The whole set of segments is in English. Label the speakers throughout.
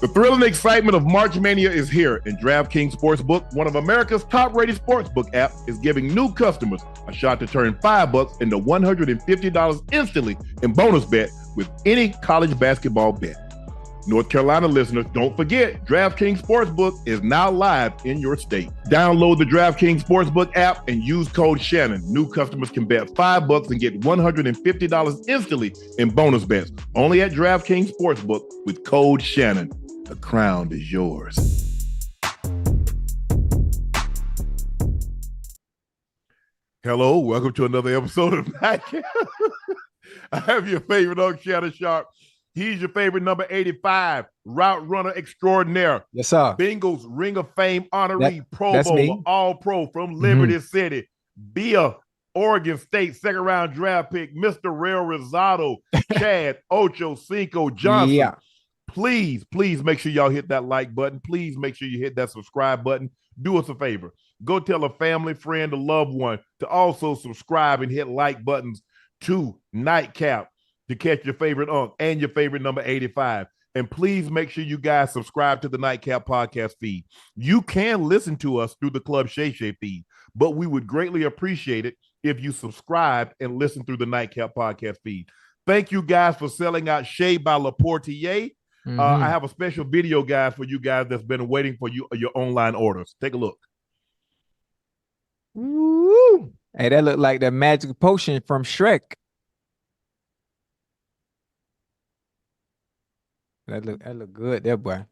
Speaker 1: The thrill and excitement of March Mania is here, and DraftKings Sportsbook, one of America's top-rated sportsbook apps, is giving new customers a shot to turn $5 into $150 instantly in bonus bet with any college basketball bet. North Carolina listeners, don't forget, DraftKings Sportsbook is now live in your state. Download the DraftKings Sportsbook app and use code Shannon. New customers can bet $5 and get $150 instantly in bonus bets. Only at DraftKings Sportsbook with code Shannon. The crown is yours. Hello, welcome to another episode of Nightcap. I have your favorite Unc Shannon Sharpe. He's your favorite number 85, route runner extraordinaire.
Speaker 2: Yes, sir.
Speaker 1: Bengals Ring of Fame honoree, Pro Bowler,
Speaker 2: me.
Speaker 1: All-Pro from Liberty City, via Oregon State second-round draft pick, Mr. Real Rosado, Chad, Ochocinco, Johnson.
Speaker 2: Yeah.
Speaker 1: Please make sure y'all hit that like button. Please make sure you hit that subscribe button. Do us a favor. Go tell a family, friend, a loved one to also subscribe and hit like buttons to Nightcap to catch your favorite Unc and your favorite number 85. And please make sure you guys subscribe to the Nightcap podcast feed. You can listen to us through the Club Shay feed, but we would greatly appreciate it if you subscribe and listen through the Nightcap podcast feed. Thank you guys for selling out Shea by Laportier. I have a special video, guys, for you guys that's been waiting for your online orders. Take a look.
Speaker 2: Woo. Hey, that looked like the magic potion from Shrek. That look good there, boy.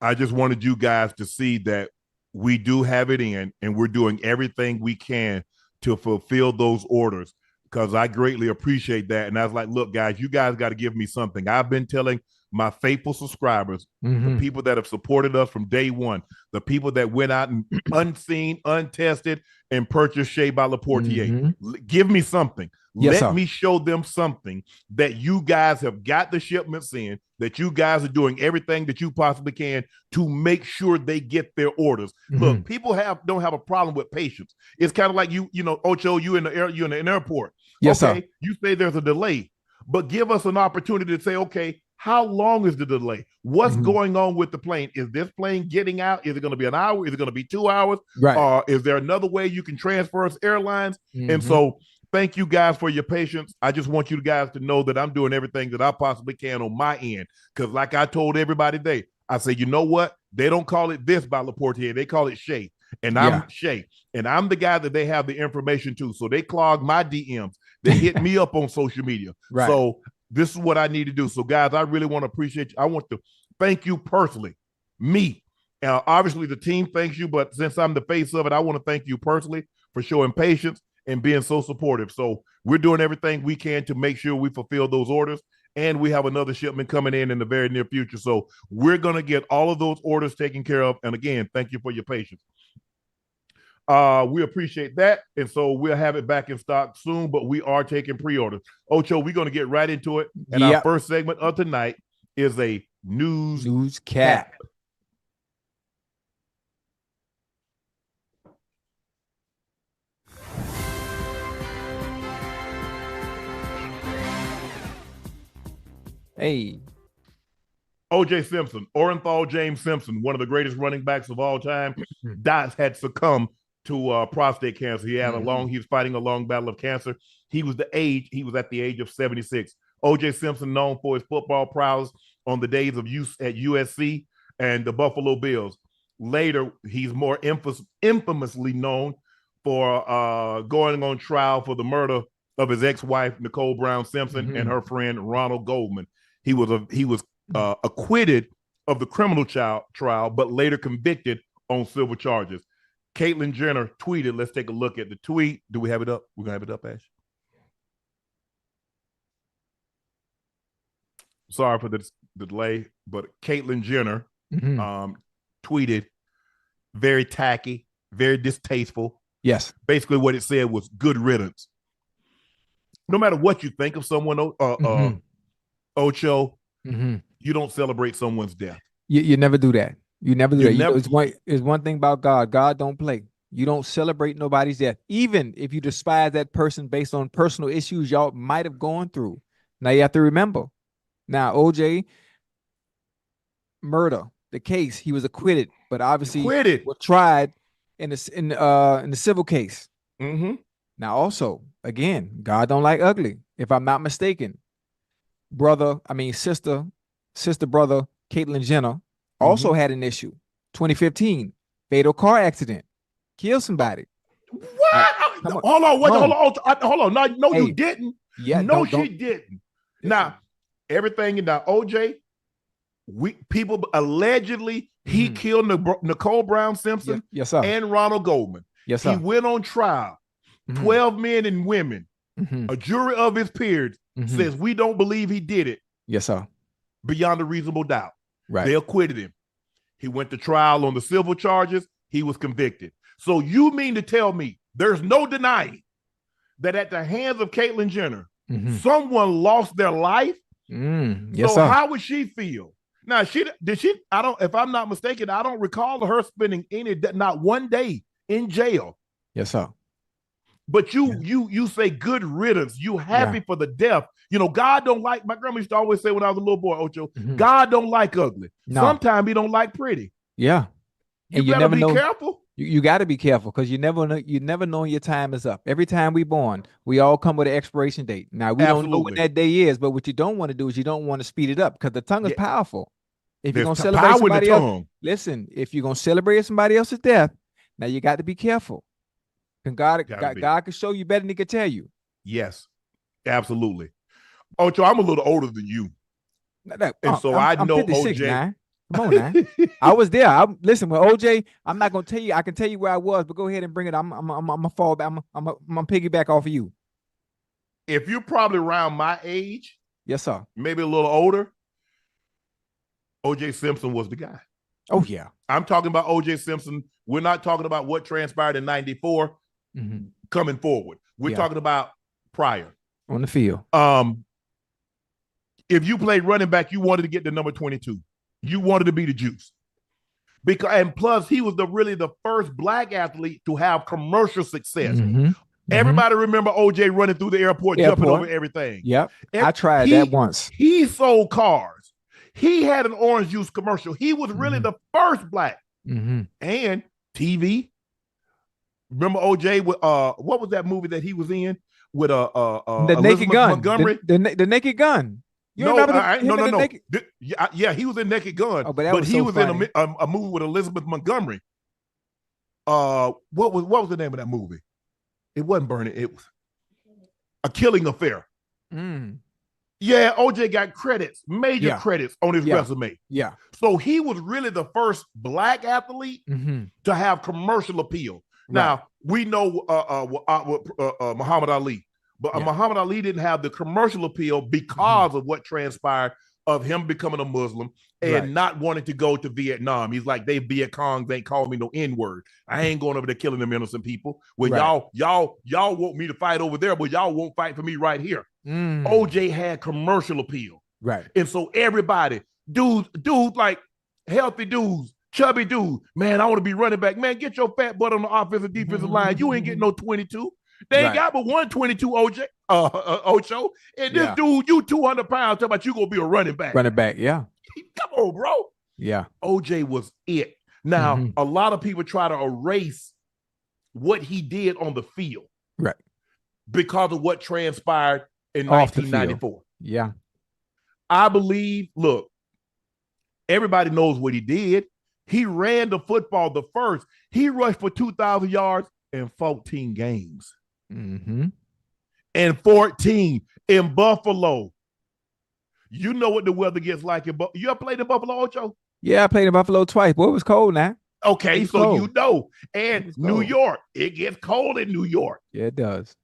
Speaker 1: I just wanted you guys to see that we do have it in, and we're doing everything we can to fulfill those orders, because I greatly appreciate that. And I was like, look, guys, you guys got to give me something. I've been telling my faithful subscribers, the people that have supported us from day one, the people that went out and unseen, untested, and purchased Shea by Laportier. Give me something.
Speaker 2: Yes,
Speaker 1: Let me show them something that you guys have got the shipments in, that you guys are doing everything that you possibly can to make sure they get their orders. Look, people don't have a problem with patience. It's kind of like you know, Ocho, you're in the airport.
Speaker 2: Yes,
Speaker 1: okay,
Speaker 2: sir.
Speaker 1: You say there's a delay, but give us an opportunity to say, okay, how long is the delay? What's going on with the plane? Is this plane getting out? Is it going to be an hour? Is it going to be 2 hours?
Speaker 2: Right.
Speaker 1: Is there another way you can transfer us airlines? And so thank you guys for your patience. I just want you guys to know that I'm doing everything that I possibly can on my end. Because like I told everybody today, I say, you know what? They don't call it this by Laportier. They call it Shea. And I'm Shea. And I'm the guy that they have the information to. So they clog my DMs. They hit me up on social media.
Speaker 2: Right.
Speaker 1: So this is what I need to do. So, guys, I really want to appreciate you. I want to thank you personally. Me. Obviously, the team thanks you, but since I'm the face of it, I want to thank you personally for showing patience and being so supportive. So we're doing everything we can to make sure we fulfill those orders. And we have another shipment coming in the very near future. So we're going to get all of those orders taken care of. And again, thank you for your patience. We appreciate that. And so we'll have it back in stock soon, but we are taking pre-orders. Ocho, we're going to get right into it. And our first segment of tonight is a news cap.
Speaker 2: Hey.
Speaker 1: OJ Simpson, Orenthal James Simpson, one of the greatest running backs of all time, had succumbed to prostate cancer. He was fighting a long battle of cancer. He was at the age of 76. OJ Simpson, known for his football prowess on the days of use at USC and the Buffalo Bills. Later, he's more infamously known for going on trial for the murder of his ex-wife, Nicole Brown Simpson, and her friend, Ronald Goldman. He was acquitted of the criminal trial, but later convicted on civil charges. Caitlyn Jenner tweeted, let's take a look at the tweet. Do we have it up? We're going to have it up, Ash. Sorry for the delay, but Caitlyn Jenner tweeted, very tacky, very distasteful.
Speaker 2: Yes.
Speaker 1: Basically what it said was good riddance. No matter what you think of someone, Ocho, you don't celebrate someone's death.
Speaker 2: You never do that. You never do that. It's one thing about God. God don't play. You don't celebrate nobody's death, even if you despise that person based on personal issues y'all might have gone through. Now you have to remember, Now, OJ murder, the case, he was acquitted, but obviously was tried in the civil case.
Speaker 1: Mm-hmm.
Speaker 2: Now, also, again, God don't like ugly. If I'm not mistaken, brother brother Caitlyn Jenner also had an issue. 2015 fatal car accident, killed somebody.
Speaker 1: What? Hold on. No, you didn't.
Speaker 2: Yeah,
Speaker 1: no, she didn't. Now, everything in the OJ, people allegedly he killed Nicole Brown Simpson
Speaker 2: yes, sir.
Speaker 1: and Ronald Goldman.
Speaker 2: Yes, sir.
Speaker 1: He went on trial. 12 men and women. A jury of his peers says we don't believe he did it.
Speaker 2: Yes, sir.
Speaker 1: Beyond a reasonable doubt.
Speaker 2: Right.
Speaker 1: They acquitted him. He went to trial on the civil charges. He was convicted. So you mean to tell me there's no denying that at the hands of Caitlyn Jenner, someone lost their life?
Speaker 2: Yes,
Speaker 1: so
Speaker 2: sir.
Speaker 1: How would she feel? Now, if I'm not mistaken, I don't recall her spending not one day in jail.
Speaker 2: Yes, sir.
Speaker 1: But you say good riddance. You happy for the death. You know, God don't like, my grandma used to always say when I was a little boy, Ocho, God don't like ugly. No. Sometimes he don't like pretty.
Speaker 2: Yeah.
Speaker 1: You better be careful.
Speaker 2: You got to be careful because you never know your time is up. Every time we born, we all come with an expiration date. Now, we don't know what that day is, but what you don't want to do is you don't want to speed it up because the tongue is powerful. If you're going to celebrate somebody else, listen, if you're going to celebrate somebody else's death, now you got to be careful. And God can show you better than he can tell you.
Speaker 1: Yes, absolutely. Ocho, I'm a little older than you.
Speaker 2: I'm 56 OJ. Now. Come on now. I was there. Listen, with OJ, I'm not gonna tell you. I can tell you where I was, but go ahead and bring it. I'm a fall back. I'm a piggyback off of you.
Speaker 1: If you're probably around my age,
Speaker 2: yes, sir.
Speaker 1: Maybe a little older. OJ Simpson was the guy.
Speaker 2: Oh yeah.
Speaker 1: I'm talking about OJ Simpson. We're not talking about what transpired in '94 coming forward. We're talking about prior
Speaker 2: on the field.
Speaker 1: If you played running back, you wanted to get the number 22. You wanted to be the juice. And plus, he was really the first black athlete to have commercial success. Everybody remember OJ running through the airport, jumping over everything.
Speaker 2: Yep. I tried that once.
Speaker 1: He sold cars. He had an orange juice commercial. He was really the first black. And TV. Remember OJ with what was that movie that he was in with
Speaker 2: the Naked Gun?
Speaker 1: Montgomery?
Speaker 2: The Naked Gun. You
Speaker 1: no. He was in Naked Gun, but he was in a movie with Elizabeth Montgomery. What was the name of that movie? It wasn't Burning. It was A Killing Affair. Yeah, OJ got major credits on his resume.
Speaker 2: Yeah.
Speaker 1: So he was really the first black athlete to have commercial appeal. Now, we know Muhammad Ali. But Muhammad Ali didn't have the commercial appeal because of what transpired of him becoming a Muslim and not wanting to go to Vietnam. He's like, they Viet Congs ain't calling me no N-word. I ain't going over there killing them innocent people. Well, y'all want me to fight over there, but y'all won't fight for me right here. OJ had commercial appeal.
Speaker 2: Right.
Speaker 1: And so everybody, dudes like healthy dudes, chubby dudes, man, I want to be running back. Man, get your fat butt on the offensive defensive line. You ain't getting no 22. They ain't got but 122 OJ Ocho. And this dude, you 200 pounds, talking about you gonna be a running back.
Speaker 2: Running back, yeah.
Speaker 1: Come on, bro.
Speaker 2: Yeah.
Speaker 1: OJ was it. Now, a lot of people try to erase what he did on the field.
Speaker 2: Right.
Speaker 1: Because of what transpired in 1994.
Speaker 2: Yeah.
Speaker 1: I believe, look, everybody knows what he did. He ran the football the first. He rushed for 2,000 yards in 14 games. And 14 in Buffalo. You know what the weather gets like in Buffalo. You ever played in Buffalo, Ocho?
Speaker 2: Yeah, I played in Buffalo twice. Boy, it was cold now.
Speaker 1: Okay, so cold. You know. And New York, it gets cold in New York.
Speaker 2: Yeah, it does.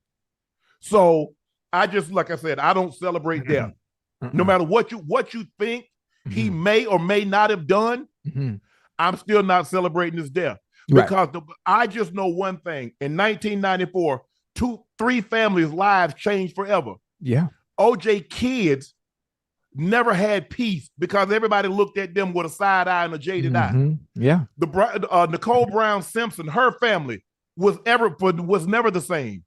Speaker 1: So I just, like I said, I don't celebrate death. No matter what you think he may or may not have done, I'm still not celebrating his death. Because I just know one thing. In 1994, 3 families' lives changed forever.
Speaker 2: Yeah.
Speaker 1: OJ kids never had peace because everybody looked at them with a side eye and a jaded eye.
Speaker 2: Yeah.
Speaker 1: The Nicole Brown Simpson, her family was never the same.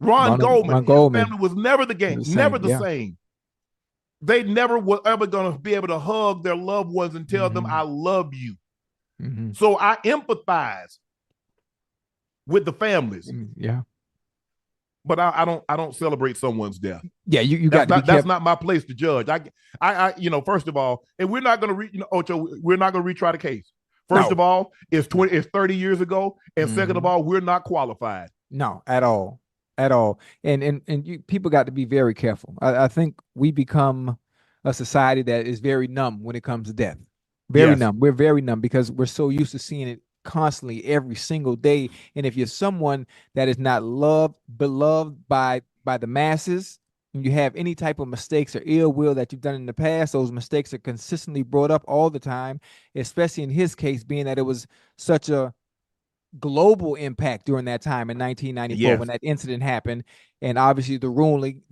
Speaker 1: Ron Goldman, his family was never the same. They never were ever going to be able to hug their loved ones and tell them, I love you. So I empathize with the families.
Speaker 2: Yeah.
Speaker 1: But I don't celebrate someone's death.
Speaker 2: Yeah, you got to be
Speaker 1: that's not my place to judge. I first of all, and we're not going to Ocho, we're not going to retry the case. First of all, it's 30 years ago, and second of all, we're not qualified.
Speaker 2: No, at all. And people got to be very careful. I think we become a society that is very numb when it comes to death. Very numb. We're very numb because we're so used to seeing it constantly every single day. And if you're someone that is not beloved by the masses, and you have any type of mistakes or ill will that you've done in the past, those mistakes are consistently brought up all the time, especially in his case, being that it was such a global impact during that time in 1994 when that incident happened. And obviously the ruling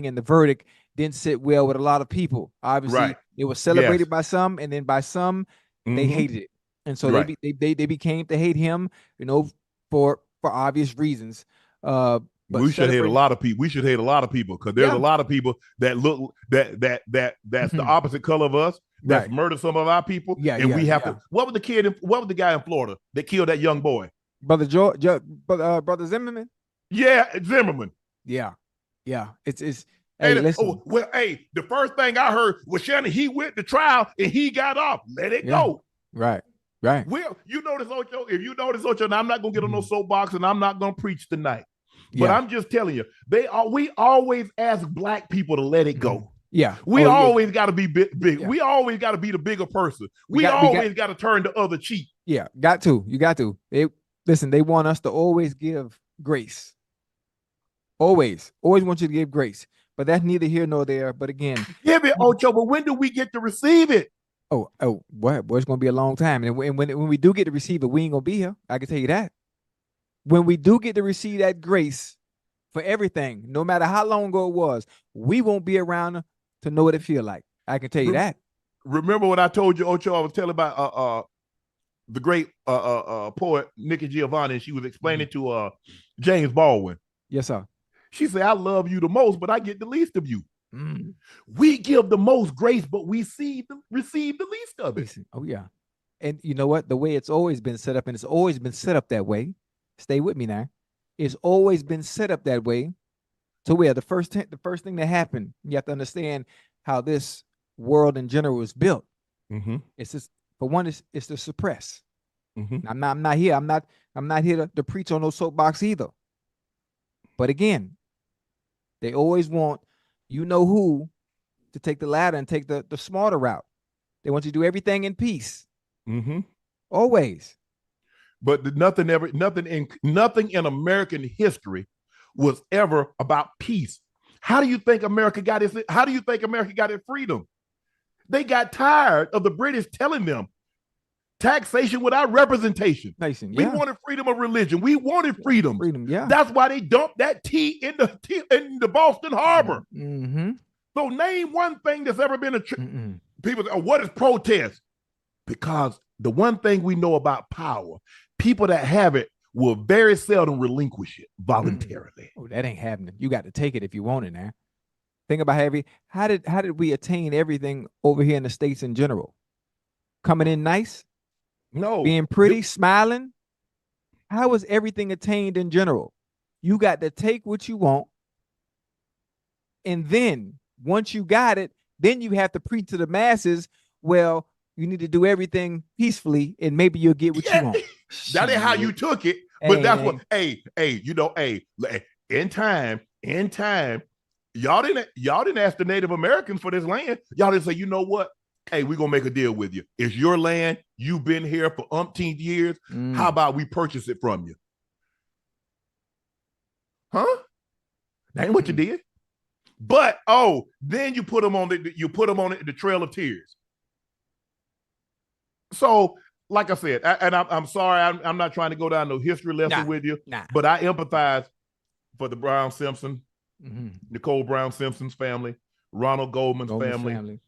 Speaker 2: and the verdict didn't sit well with a lot of people. Obviously it was celebrated by some, and then by some they hated it. And so they became to hate him, for obvious reasons. But
Speaker 1: we should hate a lot of people. We should hate a lot of people because there's a lot of people that look that's the opposite color of us. That's murdered some of our people. We have to. What was the guy in Florida that killed that young boy?
Speaker 2: Brother Zimmerman.
Speaker 1: Yeah, Zimmerman.
Speaker 2: Yeah. It's.
Speaker 1: Hey, listen. The first thing I heard was Shannon. He went to trial and he got off. Let it go.
Speaker 2: Right.
Speaker 1: Well, you notice, Ocho. If you notice, Ocho, and I'm not gonna get on no soapbox, and I'm not gonna preach tonight. But I'm just telling you, we always ask black people to let it go.
Speaker 2: Yeah,
Speaker 1: we always got to be big. Yeah. We always got to be the bigger person. We always got to turn the other cheek.
Speaker 2: Yeah, you got to. Listen, they want us to always give grace. Always want you to give grace. But that's neither here nor there. But again,
Speaker 1: give it, Ocho. But when do we get to receive it?
Speaker 2: Boy, it's gonna be a long time. And when we do get to receive it, we ain't gonna be here. I can tell you that. When we do get to receive that grace for everything, no matter how long ago it was, we won't be around to know what it feel like. I can tell you that.
Speaker 1: Remember what I told you, Ocho? I was telling about the great poet Nikki Giovanni, and she was explaining to James Baldwin.
Speaker 2: Yes, sir.
Speaker 1: She said, I love you the most, but I get the least of you. We give the most grace, but we receive the least of it.
Speaker 2: Oh, yeah. And you know what? The way it's always been set up, and it's always been set up that way. Stay with me now. It's always been set up that way. So where the first thing that happened, you have to understand how this world in general is built. It's just, for one, it's to suppress. I'm not here. I'm not here to preach on no soapbox either. But again, they always want who to take the ladder and take the smarter route. They want you to do everything in peace. Always.
Speaker 1: But nothing in American history was ever about peace. How do you think America got its freedom? They got tired of the British telling them taxation without representation. We wanted freedom of religion. We wanted freedom. That's why they dumped that tea in the Boston Harbor. So name one thing that's ever been people say, what is protest? Because the one thing we know about power, people that have it will very seldom relinquish it voluntarily.
Speaker 2: Oh, that ain't happening. You got to take it if you want it now. Think about how did we attain everything over here in the States in general? Coming in nice?
Speaker 1: No.
Speaker 2: Being pretty, smiling? How was everything attained in general? You got to take what you want. And then once you got it, then you have to preach to the masses, well, you need to do everything peacefully and maybe you'll get what you want.
Speaker 1: That ain't how you took it. But that's what, in time, y'all didn't ask the Native Americans for this land. Y'all didn't say, you know what? Hey, we're gonna make a deal with you. It's your land. You've been here for umpteen years. How about we purchase it from you? Huh? That ain't what you did. But then you put them on the Trail of Tears. So, like I said, I'm sorry, I'm not trying to go down no history lesson with you, but I empathize for the Brown Simpson, Nicole Brown Simpson's family, Ronald Goldman's family.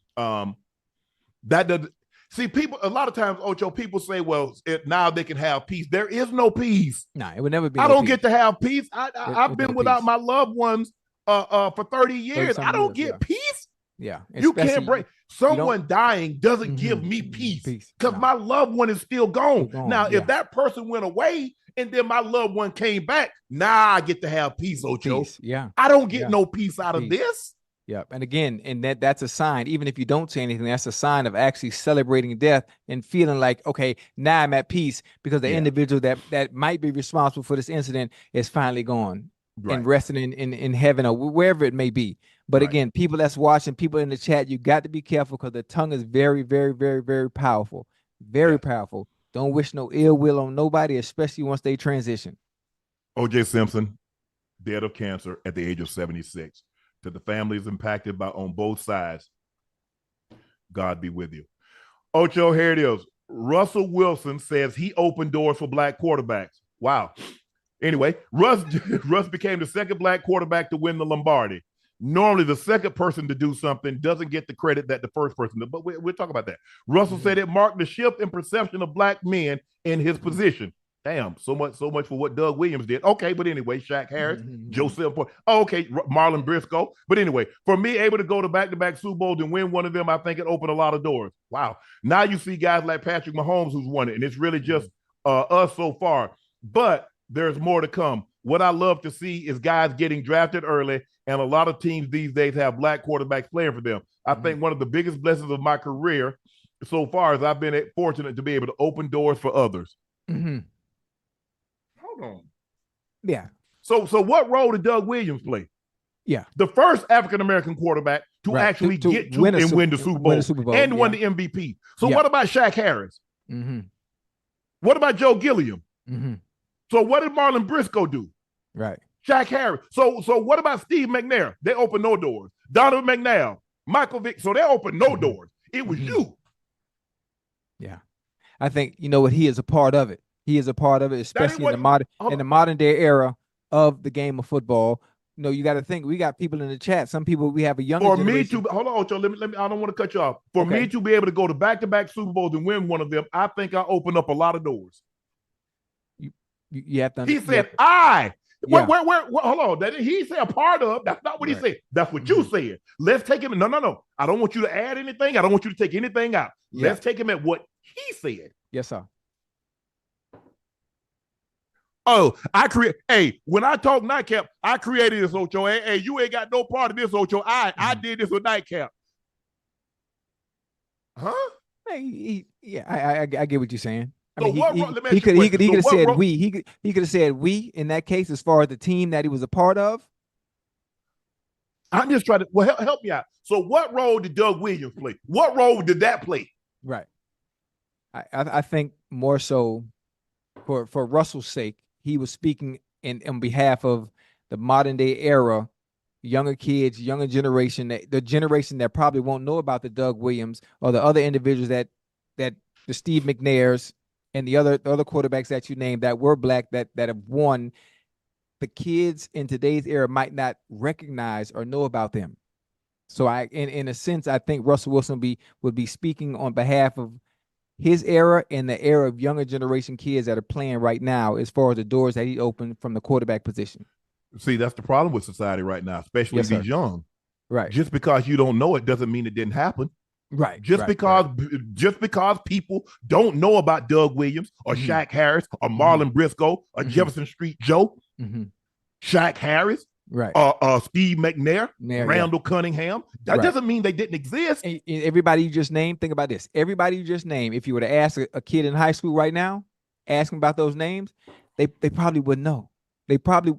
Speaker 1: That does see people a lot of times. Ocho, people say, "Well, now they can have peace." There is no peace.
Speaker 2: It would never be.
Speaker 1: I don't get to have peace. I've been without my loved ones for 30 years. I don't get peace.
Speaker 2: Yeah.
Speaker 1: You can't break. Someone dying doesn't give me peace because my loved one is still gone. Now, if that person went away and then my loved one came back, now I get to have peace, Ocho.
Speaker 2: Peace. Yeah.
Speaker 1: I don't get no peace out of this.
Speaker 2: Yeah. And again, that's a sign, even if you don't say anything, that's a sign of actually celebrating death and feeling like, okay, now I'm at peace because the individual that might be responsible for this incident is finally gone and resting in heaven or wherever it may be. But again, people that's watching, people in the chat, you got to be careful because the tongue is very, very, very, very powerful. Very powerful. Don't wish no ill will on nobody, especially once they transition.
Speaker 1: OJ Simpson, dead of cancer at the age of 76. To the families impacted by on both sides, God be with you. Ocho, here it is. Russell Wilson says he opened doors for black quarterbacks. Wow. Anyway, Russ became the second black quarterback to win the Lombardi. Normally, the second person to do something doesn't get the credit that the first person did, but we'll talk about that. Russell said it marked the shift in perception of black men in his position. Damn, so much for what Doug Williams did. Okay, but anyway, Shaq Harris, Joseph, okay, Marlon Briscoe. But anyway, for me, able to go to back-to-back Super Bowls and win one of them, I think it opened a lot of doors. Wow. Now you see guys like Patrick Mahomes who's won it, and it's really just us so far. But there's more to come. What I love to see is guys getting drafted early, and a lot of teams these days have black quarterbacks playing for them. I think one of the biggest blessings of my career so far is I've been fortunate to be able to open doors for others. Hold on.
Speaker 2: Yeah.
Speaker 1: So what role did Doug Williams play?
Speaker 2: Yeah.
Speaker 1: The first African-American quarterback to actually get to win the Super Bowl and won the MVP. So what about Shaq Harris? What about Joe Gilliam? So what did Marlon Briscoe do?
Speaker 2: Right.
Speaker 1: Shaq Harris. So what about Steve McNair? They opened no doors. Donovan McNabb, Michael Vick. So they opened no doors. It was you.
Speaker 2: Yeah. I think, you know what, he is a part of it. He is a part of it, especially in the modern day era of the game of football. You know, you got to think, we got people in the chat. Some people, we have a younger generation.
Speaker 1: Me to, hold on, Ocho, let me, I don't want to cut you off. For me to be able to go to back-to-back Super Bowls and win one of them, I think I opened up a lot of doors.
Speaker 2: You have to.
Speaker 1: He said, where, hold on. He said a part of. That's not what he said. That's what you said. Let's take him. No. I don't want you to add anything. I don't want you to take anything out. Let's take him at what he said.
Speaker 2: Yes, sir.
Speaker 1: Oh, when I talk Nightcap, I created this, Ocho. Hey, you ain't got no part of this, Ocho. I did this with Nightcap. Huh?
Speaker 2: Hey, I get what you're saying. I mean,
Speaker 1: he could
Speaker 2: have said we. He could have said we in that case as far as the team that he was a part of.
Speaker 1: I'm just trying to help me out. So what role did Doug Williams play? What role did that play?
Speaker 2: Right. I think more so for Russell's sake, he was speaking on behalf of the modern day era, younger kids, younger generation, the generation that probably won't know about the Doug Williams or the other individuals that the Steve McNairs and the other quarterbacks that you named that were black that have won. The kids in today's era might not recognize or know about them. So in a sense, I think Russell Wilson would be speaking on behalf of his era and the era of younger generation kids that are playing right now as far as the doors that he opened from the quarterback position.
Speaker 1: See, that's the problem with society right now, especially these young.
Speaker 2: Right.
Speaker 1: Just because you don't know it doesn't mean it didn't happen.
Speaker 2: Right.
Speaker 1: Just because people don't know about Doug Williams or Shaq Harris or Marlon Briscoe or Jefferson Street Joe, Shaq Harris, Steve McNair, Randall Cunningham. That doesn't mean they didn't exist.
Speaker 2: And everybody you just named, think about this. Everybody you just named, if you were to ask a kid in high school right now, ask them about those names, they probably wouldn't know. They probably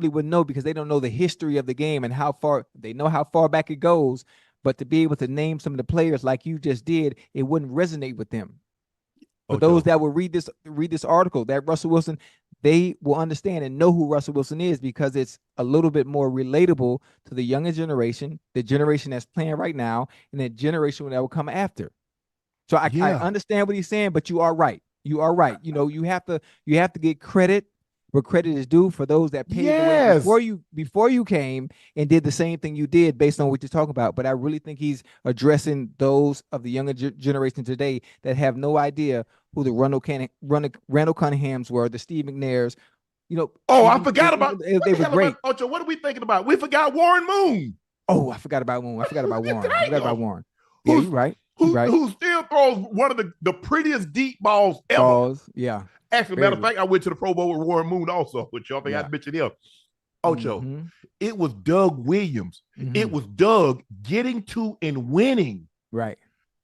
Speaker 2: wouldn't know because they don't know the history of the game and how far back it goes. But to be able to name some of the players like you just did, it wouldn't resonate with them. For those that will read this article, that Russell Wilson, they will understand and know who Russell Wilson is because it's a little bit more relatable to the younger generation, the generation that's playing right now, and the generation that will come after. So I understand what he's saying, but you are right. You are right. You know, you have to get credit where credit is due for those that paid the way before you came and did the same thing you did based on what you're talking about. But I really think he's addressing those of the younger generation today that have no idea who the Randall Cunninghams were, the Steve McNairs. You know,
Speaker 1: I forgot about
Speaker 2: they were great.
Speaker 1: Ocho, what are we thinking about? We forgot Warren Moon.
Speaker 2: Oh, I forgot about Warren. I forgot about Warren. Yeah,
Speaker 1: Who's,
Speaker 2: you're right.
Speaker 1: who still throws one of the prettiest deep balls ever.
Speaker 2: Yeah.
Speaker 1: Actually, matter of fact, I went to the Pro Bowl with Warren Moon also, which y'all think I mentioned him. Ocho. It was Doug Williams. It was Doug getting to and winning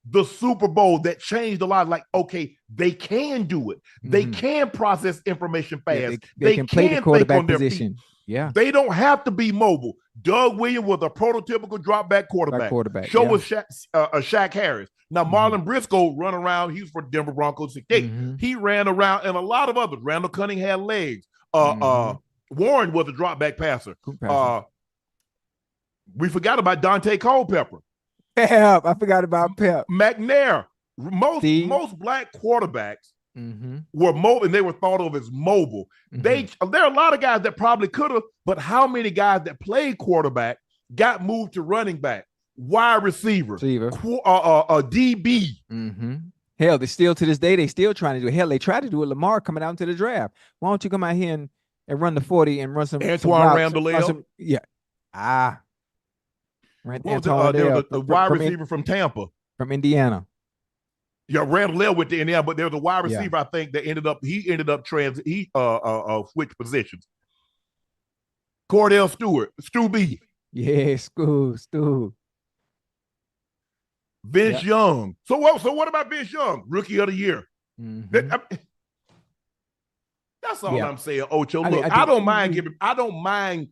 Speaker 1: the Super Bowl that changed a lot. Like, okay, they can do it. They can process information fast.
Speaker 2: Yeah, they can play the quarterback position. Yeah.
Speaker 1: They don't have to be mobile. Doug Williams was a prototypical drop back quarterback. Show was Shaq Harris. Now, Marlon Briscoe run around. He was for Denver Broncos. He ran around, and a lot of others. Randall Cunningham had legs. Warren was a drop back passer. We forgot about Dante Culpepper.
Speaker 2: Pep. I forgot about Pep.
Speaker 1: McNair. Most black quarterbacks were mobile, and they were thought of as mobile. There are a lot of guys that probably could have, but how many guys that played quarterback got moved to running back, wide receiver, DB?
Speaker 2: Hell, they still to this day, they still trying to do it. Hell, they tried to do it. Lamar coming out into the draft. Why don't you come out here and run the 40 and run some
Speaker 1: Antoine Randall?
Speaker 2: Yeah.
Speaker 1: The wide receiver from Tampa.
Speaker 2: From Indiana.
Speaker 1: Yeah, Randall went to Indiana, but there was a wide receiver, I think, that ended up switched positions. Cordell Stewart, Stu B.
Speaker 2: Yeah, Stu.
Speaker 1: Vince Young. So what about Vince Young? Rookie of the year. That's all I'm saying, Ocho. Look, I don't mind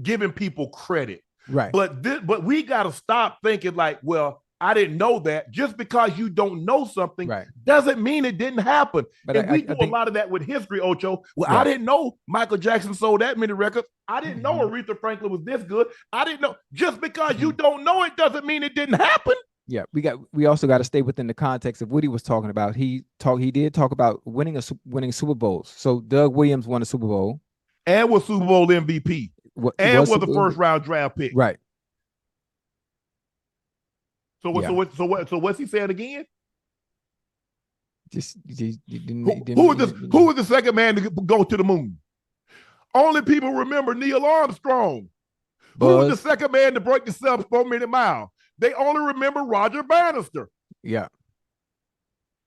Speaker 1: giving people credit.
Speaker 2: Right.
Speaker 1: But we got to stop thinking like, well, I didn't know that. Just because you don't know something doesn't mean it didn't happen. But and we do a lot of that with history, Ocho. Well, I didn't know Michael Jackson sold that many records. I didn't know Aretha Franklin was this good. I didn't know. Just because you don't know it doesn't mean it didn't happen.
Speaker 2: Yeah, we also got to stay within the context of what he was talking about. He did talk about winning Super Bowls. So Doug Williams won a Super Bowl
Speaker 1: and was Super Bowl MVP and was the first round draft pick.
Speaker 2: Right.
Speaker 1: So what's he saying again? Who was the second man to go to the moon? Only people remember Neil Armstrong. Who was the second man to break the sub-4-minute mile? They only remember Roger Bannister.
Speaker 2: Yeah.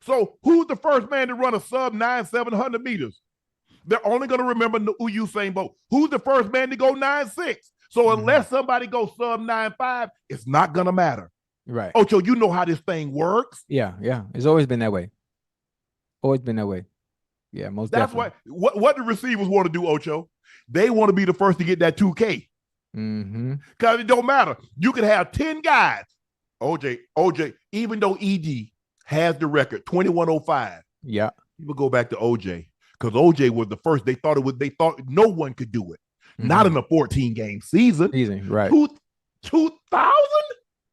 Speaker 1: So who's the first man to run a sub-9 700 meters? They're only going to remember Usain Bolt. Who's the first man to go 9.6? So unless somebody goes sub-9.5, it's not going to matter.
Speaker 2: Right.
Speaker 1: Ocho, you know how this thing works.
Speaker 2: Yeah. It's always been that way. Yeah, most definitely.
Speaker 1: That's what the receivers want to do, Ocho. They want to be the first to get that 2K. Because it don't matter. You can have 10 guys. OJ, even though ED has the record, 2105.
Speaker 2: Yeah.
Speaker 1: People go back to OJ. Because OJ was the first. They thought no one could do it. Not in a 14-game season.
Speaker 2: Right.
Speaker 1: 2,000?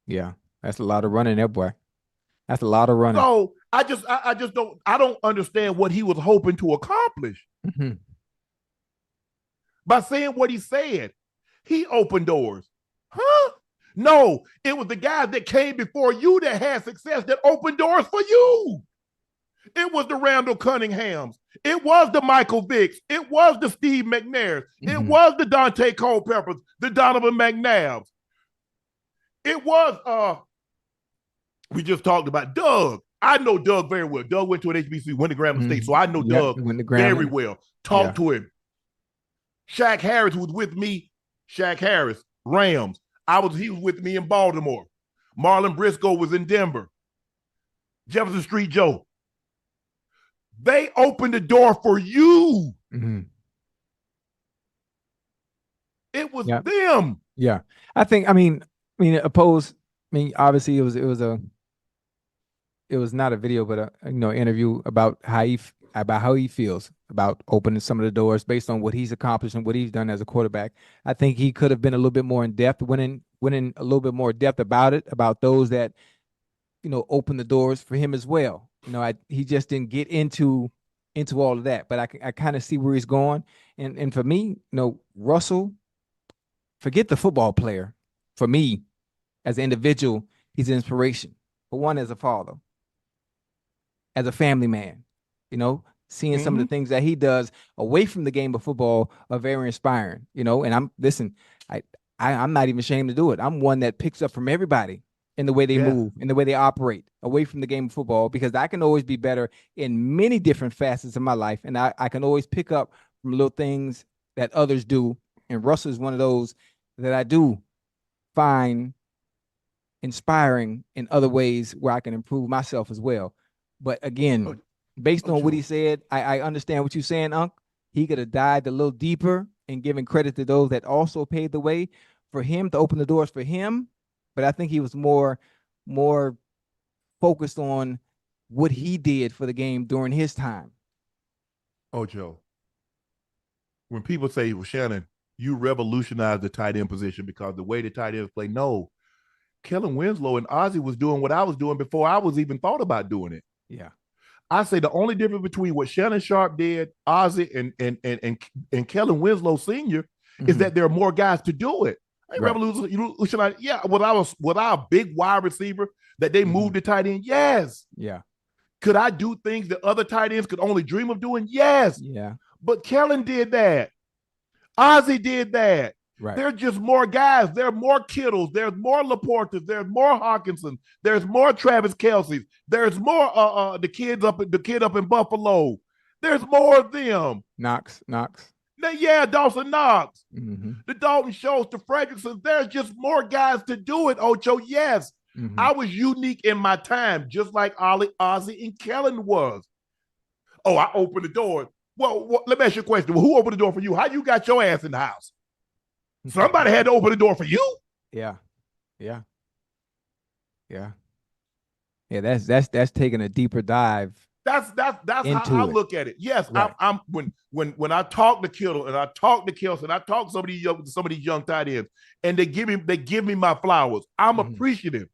Speaker 2: Yeah. That's a lot of running there, boy. That's a lot of running.
Speaker 1: So I don't understand what he was hoping to accomplish. By saying what he said. He opened doors. Huh? No, it was the guys that came before you that had success that opened doors for you. It was the Randall Cunninghams. It was the Michael Vicks. It was the Steve McNairs. It was the Dante Culpeppers, the Donovan McNabbs. It was, we just talked about Doug. I know Doug very well. Doug went to an HBCU, went to Grambling State, so I know Doug very well. Talked to him. Shaq Harris was with me. Shaq Harris, Rams. He was with me in Baltimore. Marlon Briscoe was in Denver. Jefferson Street Joe. They opened the door for you. It was them.
Speaker 2: Yeah. I mean, obviously it was not a video, but interview about how he feels about opening some of the doors based on what he's accomplished and what he's done as a quarterback. I think he could have been a little bit more in depth, went in a little bit more depth about it, about those that, open the doors for him as well. He just didn't get into all of that, but I kind of see where he's going. And for me, Russell, forget the football player. For me, as an individual, he's an inspiration. For one, as a father, as a family man, seeing some of the things that he does away from the game of football are very inspiring, and I'm not even ashamed to do it. I'm one that picks up from everybody in the way they move, in the way they operate, away from the game of football, because I can always be better in many different facets of my life. And I can always pick up from little things that others do. And Russell is one of those that I do find inspiring in other ways where I can improve myself as well. But again, based on what he said, I understand what you're saying, Unc. He could have dived a little deeper and given credit to those that also paved the way for him to open the doors for him. But I think he was more focused on what he did for the game during his time.
Speaker 1: Ocho, when people say, well, Shannon, you revolutionized the tight end position because the way the tight ends play, no. Kellen Winslow and Ozzie was doing what I was doing before I was even thought about doing it.
Speaker 2: Yeah.
Speaker 1: I say the only difference between what Shannon Sharpe did, Ozzie, and Kellen Winslow Sr. is that there are more guys to do it. Revolution, yeah. Was I a big wide receiver that they moved the tight end? Yes.
Speaker 2: Yeah.
Speaker 1: Could I do things that other tight ends could only dream of doing? Yes.
Speaker 2: Yeah.
Speaker 1: But Kellen did that. Ozzie did that.
Speaker 2: Right.
Speaker 1: There's just more guys. There are more Kittles. There's more Laportas. There's more Hawkinson. There's more Travis Kelce's. There's more the kid up in Buffalo. There's more of them.
Speaker 2: Knox.
Speaker 1: Yeah, Dawson Knox. The Dalton Schultz, the Fredrickson. There's just more guys to do it, Ocho. Yes. I was unique in my time, just like Ozzie and Kellen was. Oh, I opened the door. Well, let me ask you a question. Well, who opened the door for you? How you got your ass in the house? Somebody had to open the door for you.
Speaker 2: Yeah. That's taking a deeper dive.
Speaker 1: That's how I look at it. Yes, right. I'm when I talk to Kittle and I talk to Kelce and I talk to some of these young tight ends and they give me my flowers. I'm appreciative.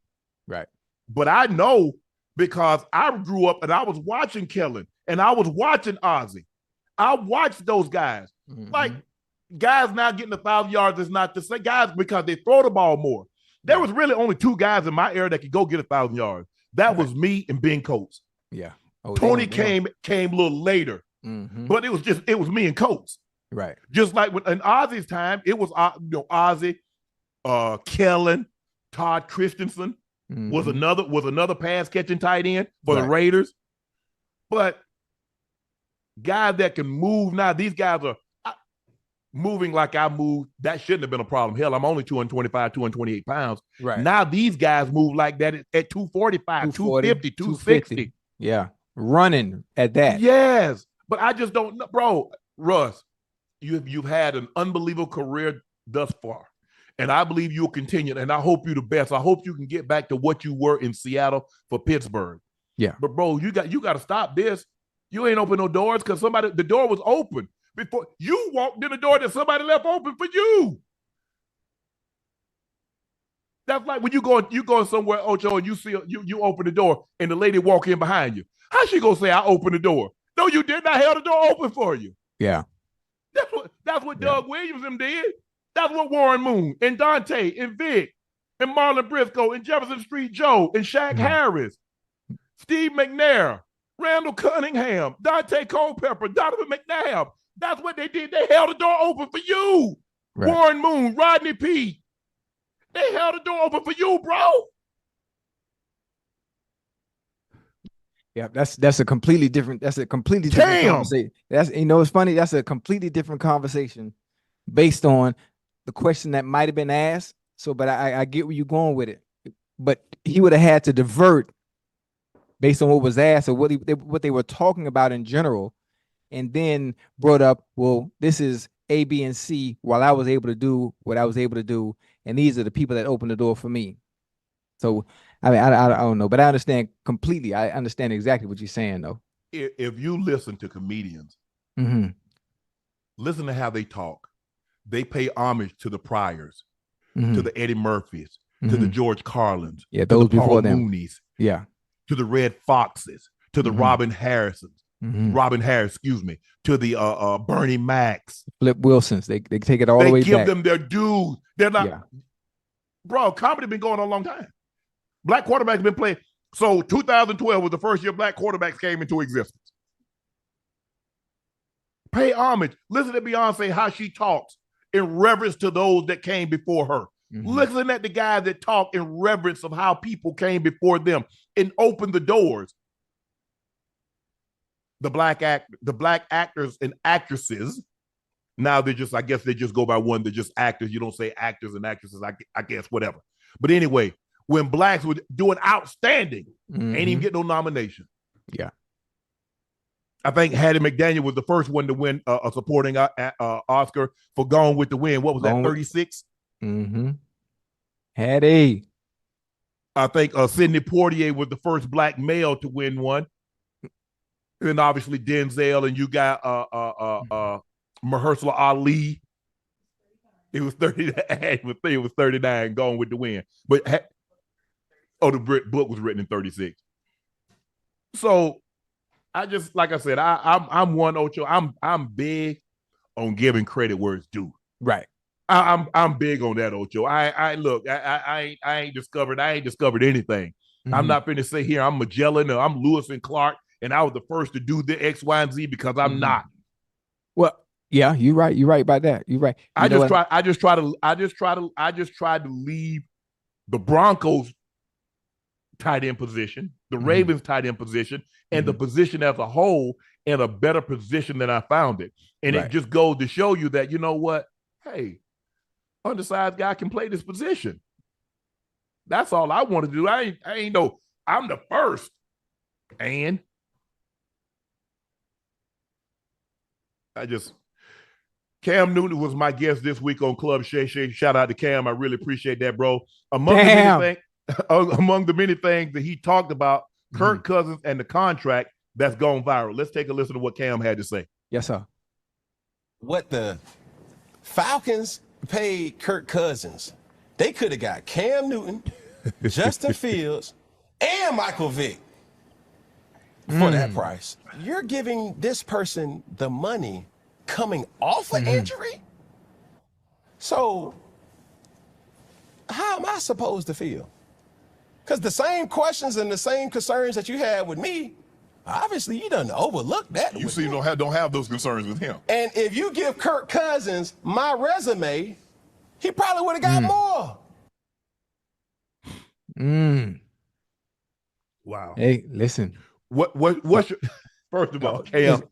Speaker 2: Right.
Speaker 1: But I know because I grew up and I was watching Kellen and I was watching Ozzie. I watched those guys. Like guys now getting 1,000 yards is not the same. Guys, because they throw the ball more. There was really only 2 guys in my era that could go get 1,000 yards. That was me and Ben Coates.
Speaker 2: Yeah.
Speaker 1: Tony came a little later, but it was me and Coates.
Speaker 2: Right.
Speaker 1: Just like in Ozzie's time, it was Ozzie, Kellen, Todd Christensen was another pass catching tight end for the Raiders. But guys that can move now, these guys are moving like I moved. That shouldn't have been a problem. Hell, I'm only 225, 228 pounds.
Speaker 2: Right.
Speaker 1: Now these guys move like that at 245, 250, 260.
Speaker 2: Yeah. Running at that.
Speaker 1: Yes. But I just don't know. Bro, Russ, you've had an unbelievable career thus far. And I believe you'll continue. And I hope you're the best. I hope you can get back to what you were in Seattle for Pittsburgh.
Speaker 2: Yeah.
Speaker 1: But bro, you got to stop this. You ain't open no doors because the door was open before you walked in the door that somebody left open for you. That's like when you go somewhere, Ocho, and you see you open the door and the lady walk in behind you. How she gonna say I opened the door? No, you didn't. I held the door open for you.
Speaker 2: Yeah.
Speaker 1: That's what Doug Williams them did. That's what Warren Moon and Dante and Vic and Marlon Briscoe and Jefferson Street Joe and Shaq Harris, Steve McNair, Randall Cunningham, Dante Culpepper, Donovan McNabb. That's what they did. They held the door open for you. Right. Warren Moon, Rodney Peete. They held the door open for you, bro.
Speaker 2: Yeah, that's a completely different conversation. It's funny. That's a completely different conversation based on the question that might have been asked. So, but I get where you're going with it. But he would have had to divert based on what was asked or what they were talking about in general, and then brought up, well, this is A, B, and C while I was able to do what I was able to do, and these are the people that opened the door for me. So, I mean, I don't know, but I understand completely. I understand exactly what you're saying, though.
Speaker 1: If you listen to comedians, listen to how they talk. They pay homage to the Pryors, to the Eddie Murphys, to the George Carlins,
Speaker 2: to those
Speaker 1: the Paul
Speaker 2: before them.
Speaker 1: Moonies,
Speaker 2: to
Speaker 1: the Red Foxes, to the Robin Harrisons, to the Bernie Macs,
Speaker 2: Flip Wilsons. They take it all the way back.
Speaker 1: They give them their dues. They're not, bro. Comedy been going on a long time. Black quarterbacks been playing. So 2012 was the first year black quarterbacks came into existence. Pay homage. Listen to Beyonce, how she talks. in reverence to those that came before her.
Speaker 2: Mm-hmm.
Speaker 1: Listen at the guys that talk in reverence of how people came before them and opened the doors. The black actors and actresses. Now they're just, I guess they just go by one. They're just actors. You don't say actors and actresses, I guess, whatever. But anyway, when blacks were doing outstanding, ain't even get no nomination.
Speaker 2: Yeah. I
Speaker 1: think Hattie McDaniel was the first one to win a supporting Oscar for Gone with the Wind. What was that, 36?
Speaker 2: Mm-hmm. Hattie.
Speaker 1: I think Sidney Poitier was the first black male to win one. And obviously Denzel, and you got Mahershala Ali. It was 39. It was 39, Gone with the Wind. But the book was written in 36. So I just, like I said, I'm one Ocho. I'm big on giving credit where it's due.
Speaker 2: Right.
Speaker 1: I'm big on that, Ocho. I ain't discovered anything. Mm-hmm. I'm not finna say here I'm Magellan or I'm Lewis and Clark and I was the first to do the X, Y, and Z because I'm not.
Speaker 2: Well, yeah, you're right. You're right about that. You're right.
Speaker 1: I just tried to leave the Broncos tight end position, the Ravens tight end position, and the position as a whole in a better position than I found it. And it just goes to show you that, you know what? Hey, undersized guy can play this position. That's all I want to do. I ain't know I'm the first. And Cam Newton was my guest this week on Club Shay Shay. Shout out to Cam. I really appreciate that, bro. Among the many things that he talked about, Kirk Cousins and the contract that's gone viral. Let's take a listen to what Cam had to say.
Speaker 2: Yes, sir.
Speaker 3: What the Falcons paid Kirk Cousins, they could have got Cam Newton, Justin Fields, and Michael Vick for that price. You're giving this person the money coming off an injury? So how am I supposed to feel? Because the same questions and the same concerns that you had with me, obviously you done overlooked that.
Speaker 1: You see, don't have those concerns with him.
Speaker 3: And if you give Kirk Cousins my resume, he probably would have got more.
Speaker 1: Wow.
Speaker 2: Hey, listen.
Speaker 1: What's your, first of all, Cam,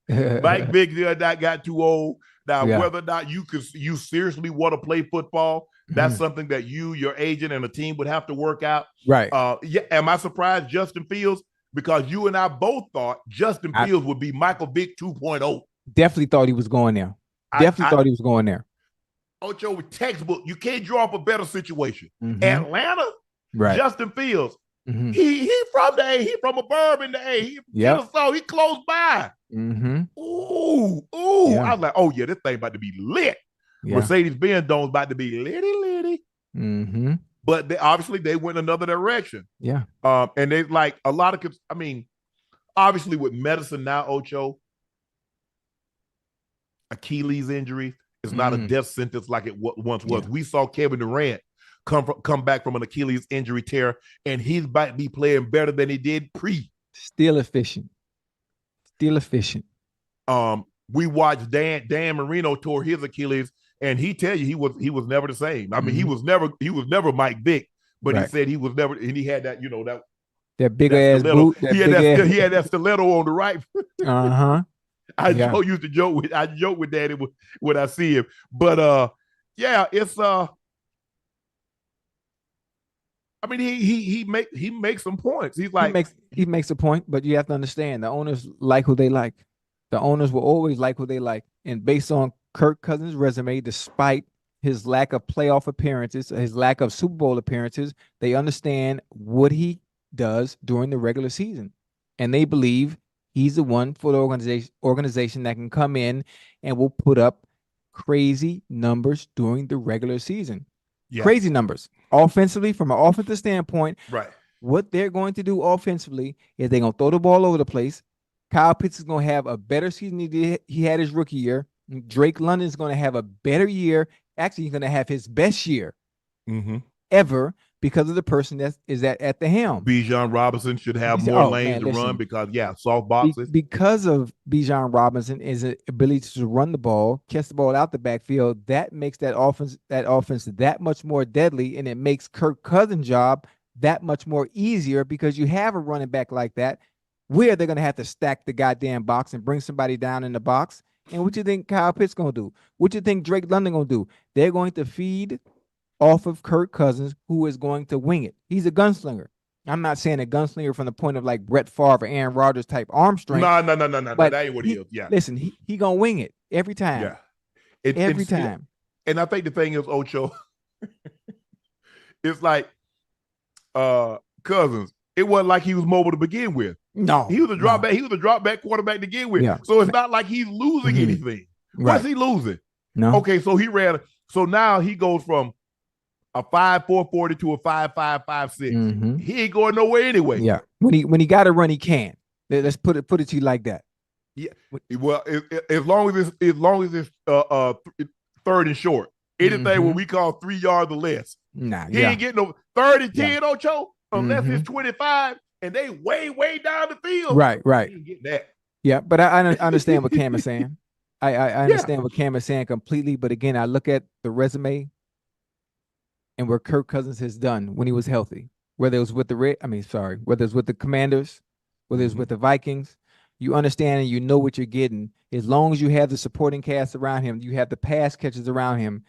Speaker 1: Mike Vick got too old. Now, whether or not you seriously want to play football, that's something that your agent and the team would have to work out.
Speaker 2: Right.
Speaker 1: Am I surprised Justin Fields? Because you and I both thought Justin Fields would be Michael Vick 2.0.
Speaker 2: Definitely thought he was going there. Thought he was going there.
Speaker 1: Ocho, with textbook, you can't draw up a better situation. Atlanta, Justin Fields. He from the A. He from a burb in the A. He close by. Ooh. Yeah. I was like, oh yeah, this thing about to be lit. Mercedes-Benz Dome's about to be litty. But they went another direction.
Speaker 2: Yeah.
Speaker 1: And they like a lot of, obviously with medicine now, Ocho, Achilles injury is not a death sentence like it once was. We saw Kevin Durant come back from an Achilles injury tear, and he's about to be playing better than he did pre.
Speaker 2: Still efficient.
Speaker 1: We watched Dan Marino tore his Achilles, and he tell you he was never the same. I mean, he was never Mike Vick, but he said he was never, and he had that,
Speaker 2: that big ass boot.
Speaker 1: He had that stiletto on the right. I used to joke with Daddy when I see him, but it's he makes some points. He's like
Speaker 2: he makes a point, but you have to understand the owners like who they like. The owners will always like who they like, and based on Kirk Cousins' resume, despite his lack of playoff appearances, his lack of Super Bowl appearances, they understand what he does during the regular season, and they believe he's the one for the organization that can come in and will put up crazy numbers during the regular season. Yeah. Crazy numbers. Offensively, from an offensive standpoint, what they're going to do offensively is they're going to throw the ball over the place. Kyle Pitts is going to have a better season he had his rookie year. Drake London is going to have a better year. Actually, he's going to have his best year ever because of the person that is at the helm.
Speaker 1: Bijan Robinson should have more lanes to run because soft boxes.
Speaker 2: Because of Bijan Robinson is an ability to run the ball, catch the ball out the backfield. That makes that offense that much more deadly, and it makes Kirk Cousins' job that much more easier because you have a running back like that, where they're going to have to stack the goddamn box and bring somebody down in the box. And what you think Kyle Pitts going to do? What you think Drake London going to do? They're going to feed off of Kirk Cousins, who is going to wing it. He's a gunslinger. I'm not saying a gunslinger from the point of like Brett Favre or Aaron Rodgers type arm strength.
Speaker 1: No. That ain't what he is. Yeah.
Speaker 2: Listen, he going to wing it every time.
Speaker 1: Yeah.
Speaker 2: Every time.
Speaker 1: And I think the thing is, Ocho, it's like Cousins. It wasn't like he was mobile to begin with.
Speaker 2: No.
Speaker 1: He was a drop back. He was a drop back quarterback to begin with.
Speaker 2: Yeah.
Speaker 1: So it's not like he's losing anything.
Speaker 2: Right.
Speaker 1: What's he losing?
Speaker 2: No.
Speaker 1: Okay, so so now he goes from a 5.4 40 to a 5.5 5.6. He ain't going nowhere anyway.
Speaker 2: Yeah. When he got to run, he can. Let's put it to you like that.
Speaker 1: Yeah. Well, as long as it's third and short, anything what we call 3 yards or less.
Speaker 2: Nah.
Speaker 1: He ain't getting no 30 and 10, Ocho, unless it's 25 and they way down the field.
Speaker 2: Right.
Speaker 1: He ain't getting that.
Speaker 2: Yeah, but I understand what Cam is saying. I understand what Cam is saying completely. But again, I look at the resume and what Kirk Cousins has done when he was healthy, whether it was with whether it's with the Commanders, whether it's with the Vikings. You understand and you know what you're getting. As long as you have the supporting cast around him, you have the pass catchers around him.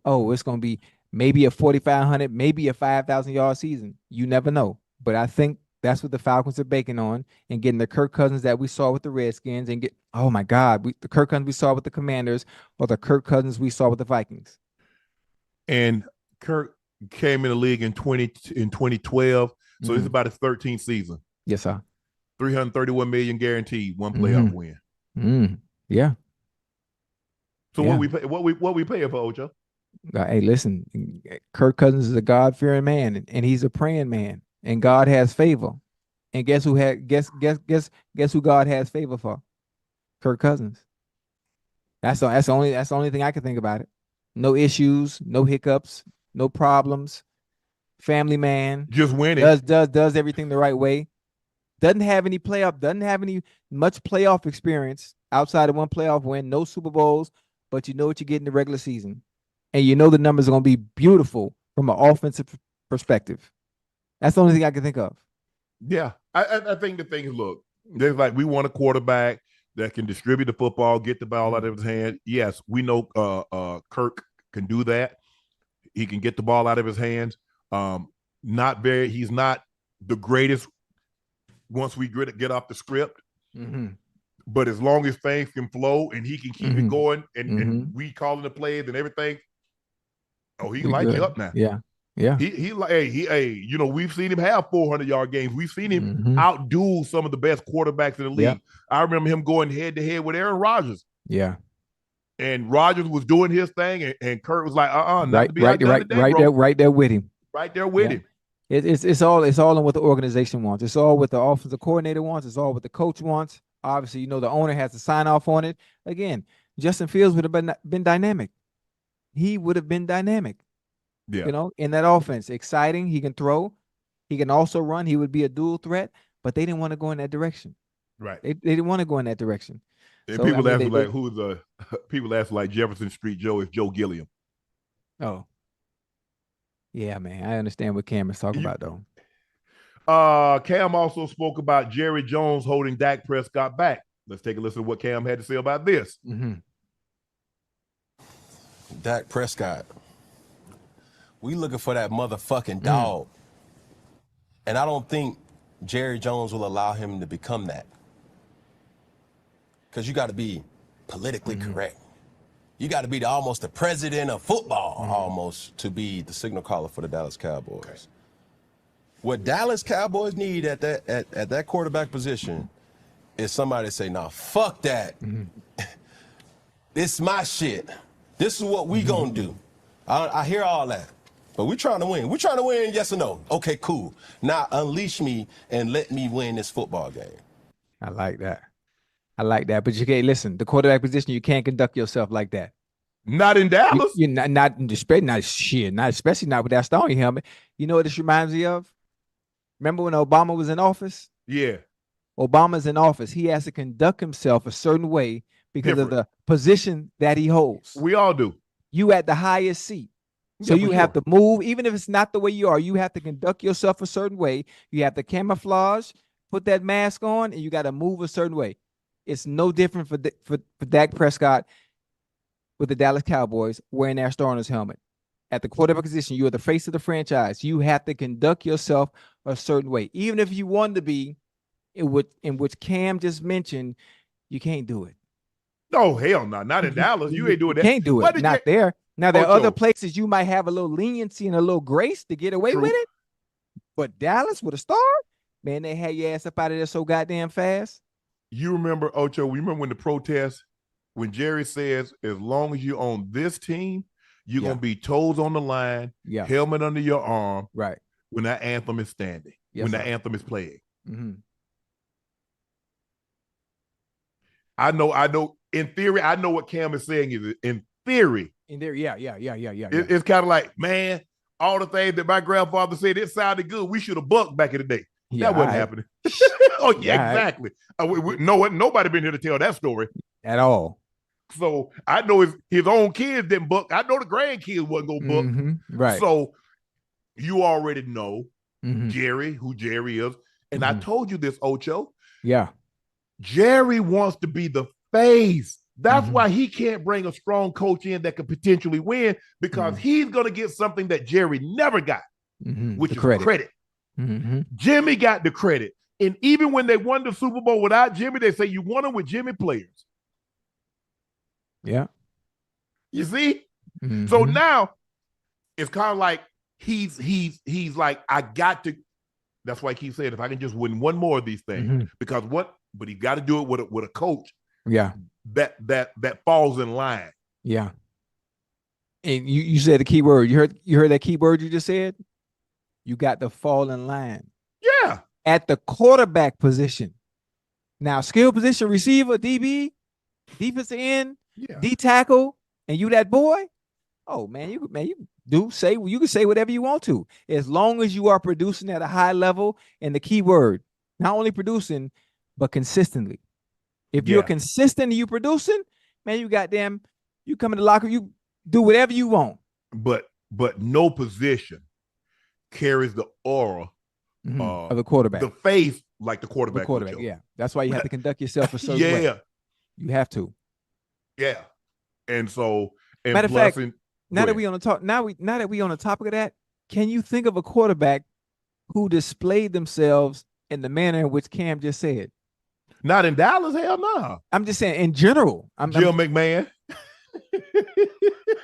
Speaker 2: Oh, it's going to be maybe a 4,500, maybe a 5,000-yard season. You never know. But I think that's what the Falcons are banking on, and getting the Kirk Cousins that we saw with the Redskins, and the Kirk Cousins we saw with the Commanders, or the Kirk Cousins we saw with the Vikings.
Speaker 1: And Kirk came in the league in 2012, so this is about his 13th season.
Speaker 2: Yes, sir.
Speaker 1: $331 million guaranteed, one playoff win.
Speaker 2: Yeah.
Speaker 1: So what we paying for, Ocho?
Speaker 2: Hey, listen, Kirk Cousins is a God-fearing man, and he's a praying man, and God has favor. And guess who God has favor for? Kirk Cousins. That's the only thing I can think about it. No issues, no hiccups, no problems. Family man,
Speaker 1: just winning.
Speaker 2: Does everything the right way. Doesn't have any much playoff experience outside of one playoff win. No Super Bowls, but you know what you get in the regular season. And you know the numbers are going to be beautiful from an offensive perspective. That's the only thing I can think of.
Speaker 1: Yeah. I think the thing is, look, there's like, we want a quarterback that can distribute the football, get the ball out of his hand. Yes, we know Kirk can do that. He can get the ball out of his hands. He's not the greatest once we get off the script. But as long as things can flow and he can keep it going and we calling the plays and everything, he can light you up now.
Speaker 2: Yeah.
Speaker 1: We've seen him have 400-yard games. We've seen him outdo some of the best quarterbacks in the league.
Speaker 2: Yeah.
Speaker 1: I remember him going head to head with Aaron Rodgers.
Speaker 2: Yeah.
Speaker 1: And Rodgers was doing his thing, and Kurt was like,
Speaker 2: right there with him.
Speaker 1: Right there with him.
Speaker 2: It's all in what the organization wants. It's all what the offensive coordinator wants. It's all what the coach wants. Obviously, the owner has to sign off on it. Again, Justin Fields would have been dynamic. He would have been dynamic.
Speaker 1: Yeah.
Speaker 2: In that offense, exciting. He can throw. He can also run. He would be a dual threat, but they didn't want to go in that direction.
Speaker 1: Right.
Speaker 2: They didn't want to go in that direction.
Speaker 1: And people ask like Jefferson Street Joe is Joe Gilliam.
Speaker 2: Oh. Yeah, man. I understand what Cam is talking about, though.
Speaker 1: Cam also spoke about Jerry Jones holding Dak Prescott back. Let's take a listen to what Cam had to say about this.
Speaker 3: Dak Prescott. We looking for that motherfucking dog. And I don't think Jerry Jones will allow him to become that. Because you got to be politically correct. You got to be almost the president of football, almost, to be the signal caller for the Dallas Cowboys. Okay. What Dallas Cowboys need at that quarterback position is somebody to say, "Nah, fuck that. This is my shit. This is what we gonna do." I hear all that, but we trying to win. We trying to win, yes or no? Okay, cool. Now unleash me and let me win this football game.
Speaker 2: I like that. But you can't listen. The quarterback position, you can't conduct yourself like that.
Speaker 1: Not in Dallas.
Speaker 2: You're not especially not with that Stoney helmet. You know what this reminds me of? Remember when Obama was in office?
Speaker 1: Yeah.
Speaker 2: Obama's in office. He has to conduct himself a certain way because of the position that he holds.
Speaker 1: We all do.
Speaker 2: You at the highest seat. So you have to move, even if it's not the way you are, you have to conduct yourself a certain way. You have to camouflage, put that mask on, and you got to move a certain way. It's no different for Dak Prescott with the Dallas Cowboys wearing their starter's helmet. At the quarterback position, you are the face of the franchise. You have to conduct yourself a certain way. Even if you want to be in which Cam just mentioned, you can't do it.
Speaker 1: No, hell no. Not in Dallas. You ain't doing that.
Speaker 2: Can't do it. Not there. Now, there are other places you might have a little leniency and a little grace to get away with it. But Dallas with a star, man, they had your ass up out of there so goddamn fast.
Speaker 1: You remember, Ocho, we remember when the protest, when Jerry says, as long as you're on this team, you're going to be toes on the line, helmet under your arm,
Speaker 2: right?
Speaker 1: When that anthem is standing, when that anthem is playing.
Speaker 2: Mm-hmm.
Speaker 1: I know. In theory, I know what Cam is saying is in theory.
Speaker 2: In there, yeah.
Speaker 1: It's kind of like, man, all the things that my grandfather said, it sounded good. We should have bucked back in the day.
Speaker 2: Yeah,
Speaker 1: that wasn't happening. Oh, yeah, exactly. Nobody been here to tell that story.
Speaker 2: At all.
Speaker 1: So I know his own kids didn't book. I know the grandkids wasn't going to book.
Speaker 2: Mm-hmm. Right.
Speaker 1: So you already know Jerry, who Jerry is. And I told you this, Ocho.
Speaker 2: Yeah.
Speaker 1: Jerry wants to be the face. That's why he can't bring a strong coach in that could potentially win, because he's going to get something that Jerry never got, which is credit. Jimmy got the credit. And even when they won the Super Bowl without Jimmy, they say you won them with Jimmy players.
Speaker 2: Yeah.
Speaker 1: You see? So now it's kind of like he's like, I got to. That's why I keep saying, if I can just win one more of these things, because but he got to do it with a coach.
Speaker 2: Yeah.
Speaker 1: That falls in line.
Speaker 2: Yeah. And you said the key word. You heard that key word you just said? You got to fall in line.
Speaker 1: Yeah.
Speaker 2: At the quarterback position. Now, skill position, receiver, DB, defensive end, D tackle, and you that boy. Oh man, you can say whatever you want to, as long as you are producing at a high level. And the key word, not only producing, but consistently. If you're consistent and you producing, man, you come in the locker, you do whatever you want.
Speaker 1: But no position carries the aura
Speaker 2: of the quarterback,
Speaker 1: the face like the quarterback.
Speaker 2: Yeah, that's why you have to conduct yourself a certain way. You have to.
Speaker 1: Yeah, and so
Speaker 2: matter of fact, now that we on the topic of that, can you think of a quarterback who displayed themselves in the manner in which Cam just said?
Speaker 1: Not in Dallas, hell no.
Speaker 2: I'm just saying in general.
Speaker 1: Jim McMahon.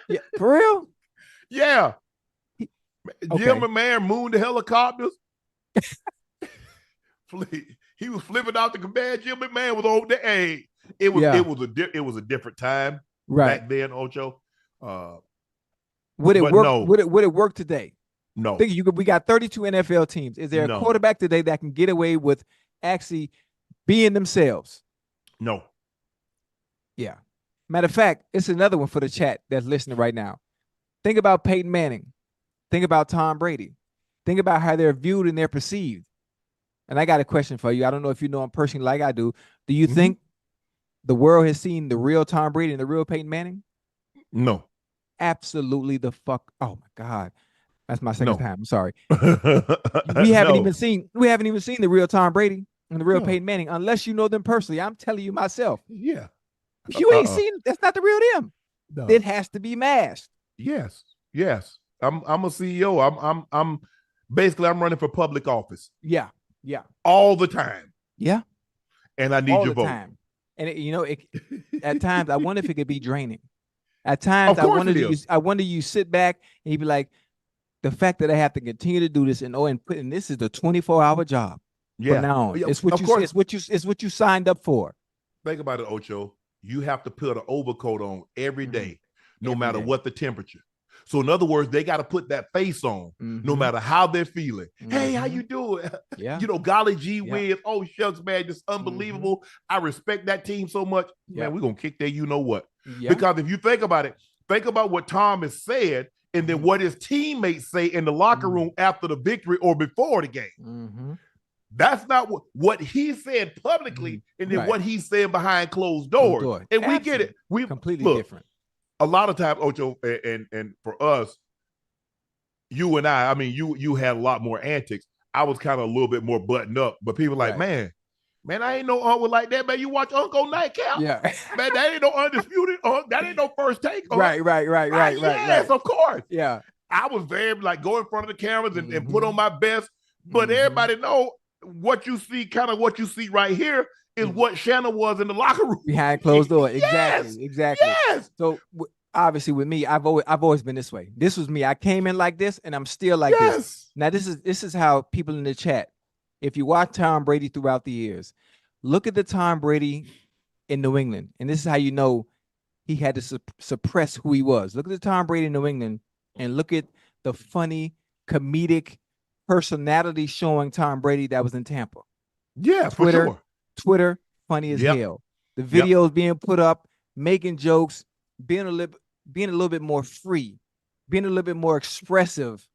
Speaker 2: Yeah, for real?
Speaker 1: Yeah. Jim McMahon mooned the helicopters. He was flipping out the command. Jim McMahon was over there. Hey, it was a different time back then, Ocho.
Speaker 2: Would it work? No. Would it work today?
Speaker 1: No.
Speaker 2: We got 32 NFL teams. Is there a quarterback today that can get away with actually being themselves?
Speaker 1: No.
Speaker 2: Yeah. Matter of fact, it's another one for the chat that's listening right now. Think about Peyton Manning. Think about Tom Brady. Think about how they're viewed and they're perceived. And I got a question for you. I don't know if you know him personally like I do. Do you think the world has seen the real Tom Brady and the real Peyton Manning?
Speaker 1: No.
Speaker 2: Absolutely the fuck. Oh my God. That's my second time. I'm sorry. We haven't even seen the real Tom Brady and the real Peyton Manning, unless you know them personally. I'm telling you myself.
Speaker 1: Yeah.
Speaker 2: You ain't seen, that's not the real them. No. It has to be masked.
Speaker 1: Yes. I'm a CEO. I'm basically running for public office.
Speaker 2: Yeah.
Speaker 1: All the time.
Speaker 2: Yeah.
Speaker 1: And I need your vote.
Speaker 2: Time. And at times I wonder if it could be draining. At times I wonder you sit back and you be like, the fact that I have to continue to do this and this is the 24-hour job.
Speaker 1: Yeah.
Speaker 2: From now on. It's what you signed up for.
Speaker 1: Think about it, Ocho. You have to put an overcoat on every day, no matter what the temperature. So in other words, they got to put that face on, no matter how they're feeling. Hey, how you doing?
Speaker 2: Yeah.
Speaker 1: Golly gee whiz. Oh, shucks, man, just unbelievable. I respect that team so much. Man, we're going to kick their you-know-what. Yeah. Because if you think about it, think about what Tom has said, and then what his teammates say in the locker room after the victory or before the game. That's not what he said publicly, and then what he's saying behind closed doors. And we get it. We
Speaker 2: completely different.
Speaker 1: A lot of times, Ocho, and for us, you and I mean, you had a lot more antics. I was kind of a little bit more buttoned up, but people like, man, I ain't no uncle like that, man. You watch Uncle Nightcap, man. That ain't no undisputed. That ain't no first take.
Speaker 2: Right.
Speaker 1: Yes, of course.
Speaker 2: Yeah,
Speaker 1: I was very like go in front of the cameras and put on my best, but everybody know what you see. Kind of what you see right here is what Shannon was in the locker room
Speaker 2: behind closed doors. Exactly.
Speaker 1: Yes.
Speaker 2: So obviously, with me, I've always been this way. This was me. I came in like this, and I'm still like this. Now, this is how people in the chat. If you watch Tom Brady throughout the years, look at the Tom Brady in New England, and this is how you know he had to suppress who he was. Look at the Tom Brady in New England, and look at the funny, comedic personality showing Tom Brady that was in Tampa.
Speaker 1: Yeah, for
Speaker 2: Twitter, funny as hell. The videos being put up, making jokes, being a little bit more free, being a little bit more expressive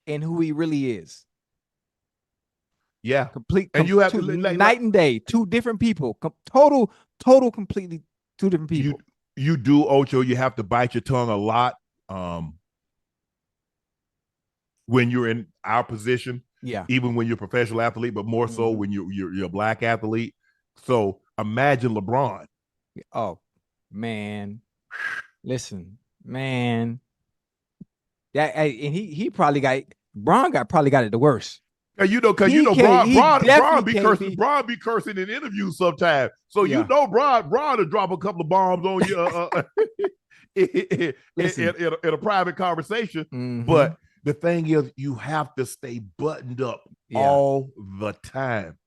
Speaker 2: in who he really is.
Speaker 1: Yeah,
Speaker 2: complete.
Speaker 1: And you have
Speaker 2: night and day, two different people. Total, completely two different people.
Speaker 1: You do, Ocho. You have to bite your tongue a lot when you're in our position.
Speaker 2: Yeah,
Speaker 1: even when you're a professional athlete, but more so when you're a black athlete. So imagine LeBron.
Speaker 2: Oh man, listen, man. That and he probably probably got it the worst.
Speaker 1: And because Bron be cursing in interviews sometimes. So you know Bron to drop a couple of bombs on you in a private conversation. But the thing is, you have to stay buttoned up all the time.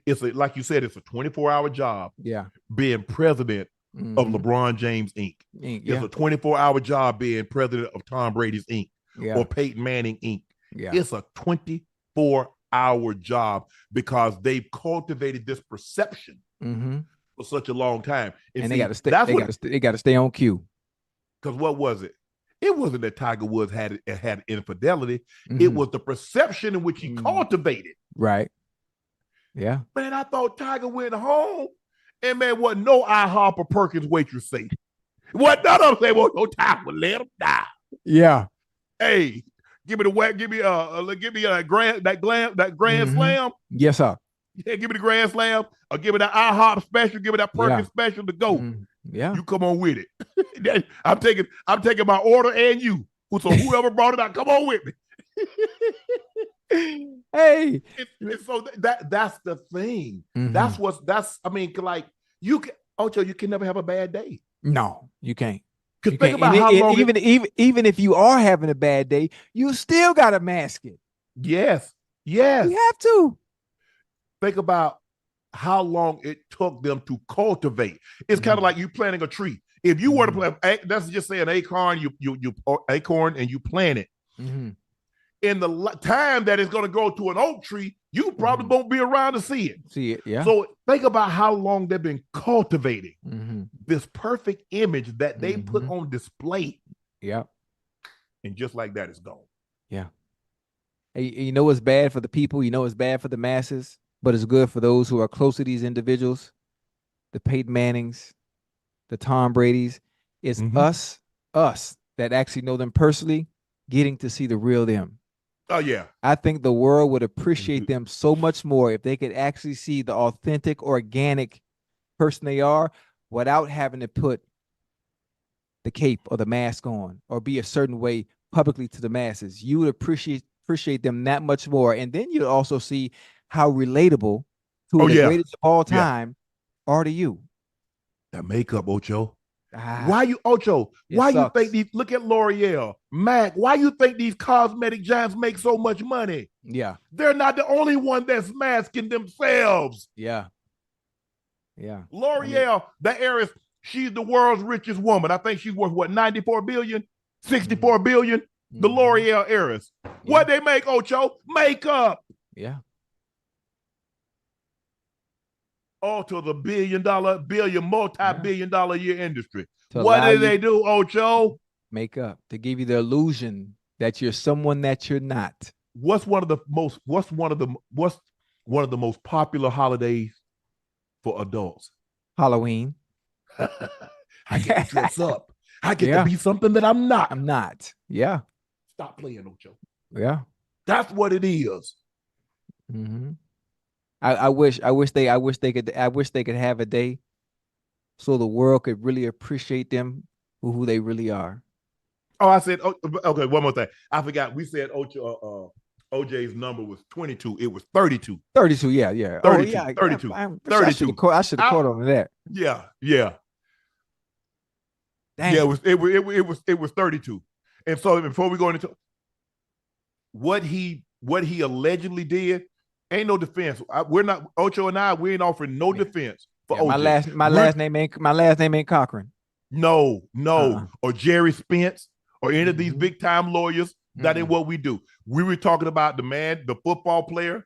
Speaker 1: Like you said, it's a 24-hour job.
Speaker 2: Yeah,
Speaker 1: being president of LeBron James Inc. It's a 24-hour job being president of Tom Brady's Inc. Or Peyton Manning Inc. It's a 24-hour job because they've cultivated this perception for such a long time, and they got to stay.
Speaker 2: They got to stay on cue.
Speaker 1: Because what was it? It wasn't that Tiger Woods had infidelity. It was the perception in which he cultivated.
Speaker 2: Right. Yeah.
Speaker 1: Man, I thought Tiger went home, and man, wasn't no IHOP or Perkins waitress safe. What none of them say? Well, no time to let him die.
Speaker 2: Yeah.
Speaker 1: Hey, give me a grand slam.
Speaker 2: Yes, sir.
Speaker 1: Yeah, give me the grand slam, or give me that IHOP special, give me that Perkins special to go.
Speaker 2: Yeah,
Speaker 1: you come on with it. I'm taking my order and you. So whoever brought it out, come on with me.
Speaker 2: Hey,
Speaker 1: so that's the thing. Like you can, Ocho, you can never have a bad day.
Speaker 2: No, you can't.
Speaker 1: Because think about how long
Speaker 2: even if you are having a bad day, you still gotta mask it.
Speaker 1: Yes.
Speaker 2: You have to.
Speaker 1: Think about how long it took them to cultivate. It's kind of like you planting a tree. If you were to plant, let's just say an acorn, you acorn and you plant it. In the time that it's going to grow to an oak tree, you probably won't be around to see it.
Speaker 2: Yeah.
Speaker 1: So think about how long they've been cultivating this perfect image that they put on display.
Speaker 2: Yeah.
Speaker 1: And just like that, it's gone.
Speaker 2: Yeah. Hey, you know what's bad for the people? You know it's bad for the masses? But it's good for those who are close to these individuals, the Peyton Mannings, the Tom Bradys. It's us that actually know them personally, getting to see the real them.
Speaker 1: Oh, yeah.
Speaker 2: I think the world would appreciate them so much more if they could actually see the authentic, organic person they are without having to put the cape or the mask on or be a certain way publicly to the masses. You would appreciate them that much more. And then you'd also see how relatable to the greatest of all time are to you.
Speaker 1: That makeup, Ocho. Why you think these, look at L'Oreal, Mac, why you think these cosmetic giants make so much money?
Speaker 2: Yeah.
Speaker 1: They're not the only one that's masking themselves.
Speaker 2: Yeah. Yeah.
Speaker 1: L'Oreal, the heiress, she's the world's richest woman. I think she's worth what, 94 billion, 64 billion? The L'Oreal heiress. What they make, Ocho? Makeup.
Speaker 2: Yeah.
Speaker 1: Oh, to the multi-billion dollar a year industry. What do they do, Ocho?
Speaker 2: make up, to give you the illusion that you're someone that you're not.
Speaker 1: What's one of the most popular holidays for adults?
Speaker 2: Halloween.
Speaker 1: I get to dress up. I get
Speaker 2: Yeah.
Speaker 1: to be something that I'm not.
Speaker 2: I'm not. Yeah.
Speaker 1: Stop playing, Ocho.
Speaker 2: Yeah.
Speaker 1: That's what it is.
Speaker 2: Mm-hmm. I wish they could have a day so the world could really appreciate them for who they really are.
Speaker 1: Oh, I said, okay, one more thing. I forgot. We said OJ's number was 22. It was 32.
Speaker 2: 32, yeah, yeah.
Speaker 1: 32,
Speaker 2: oh, yeah.
Speaker 1: 32,
Speaker 2: I
Speaker 1: 32.
Speaker 2: I should have caught on to that.
Speaker 1: Yeah, yeah.
Speaker 2: Dang.
Speaker 1: Yeah, it was 32. And so before we go into what he allegedly did, ain't no defense. We're not Ocho and we ain't offering no defense for OJ.
Speaker 2: My last name ain't Cochran.
Speaker 1: No, or Jerry Spence or any of these big time lawyers. That ain't what we do. We were talking about the football player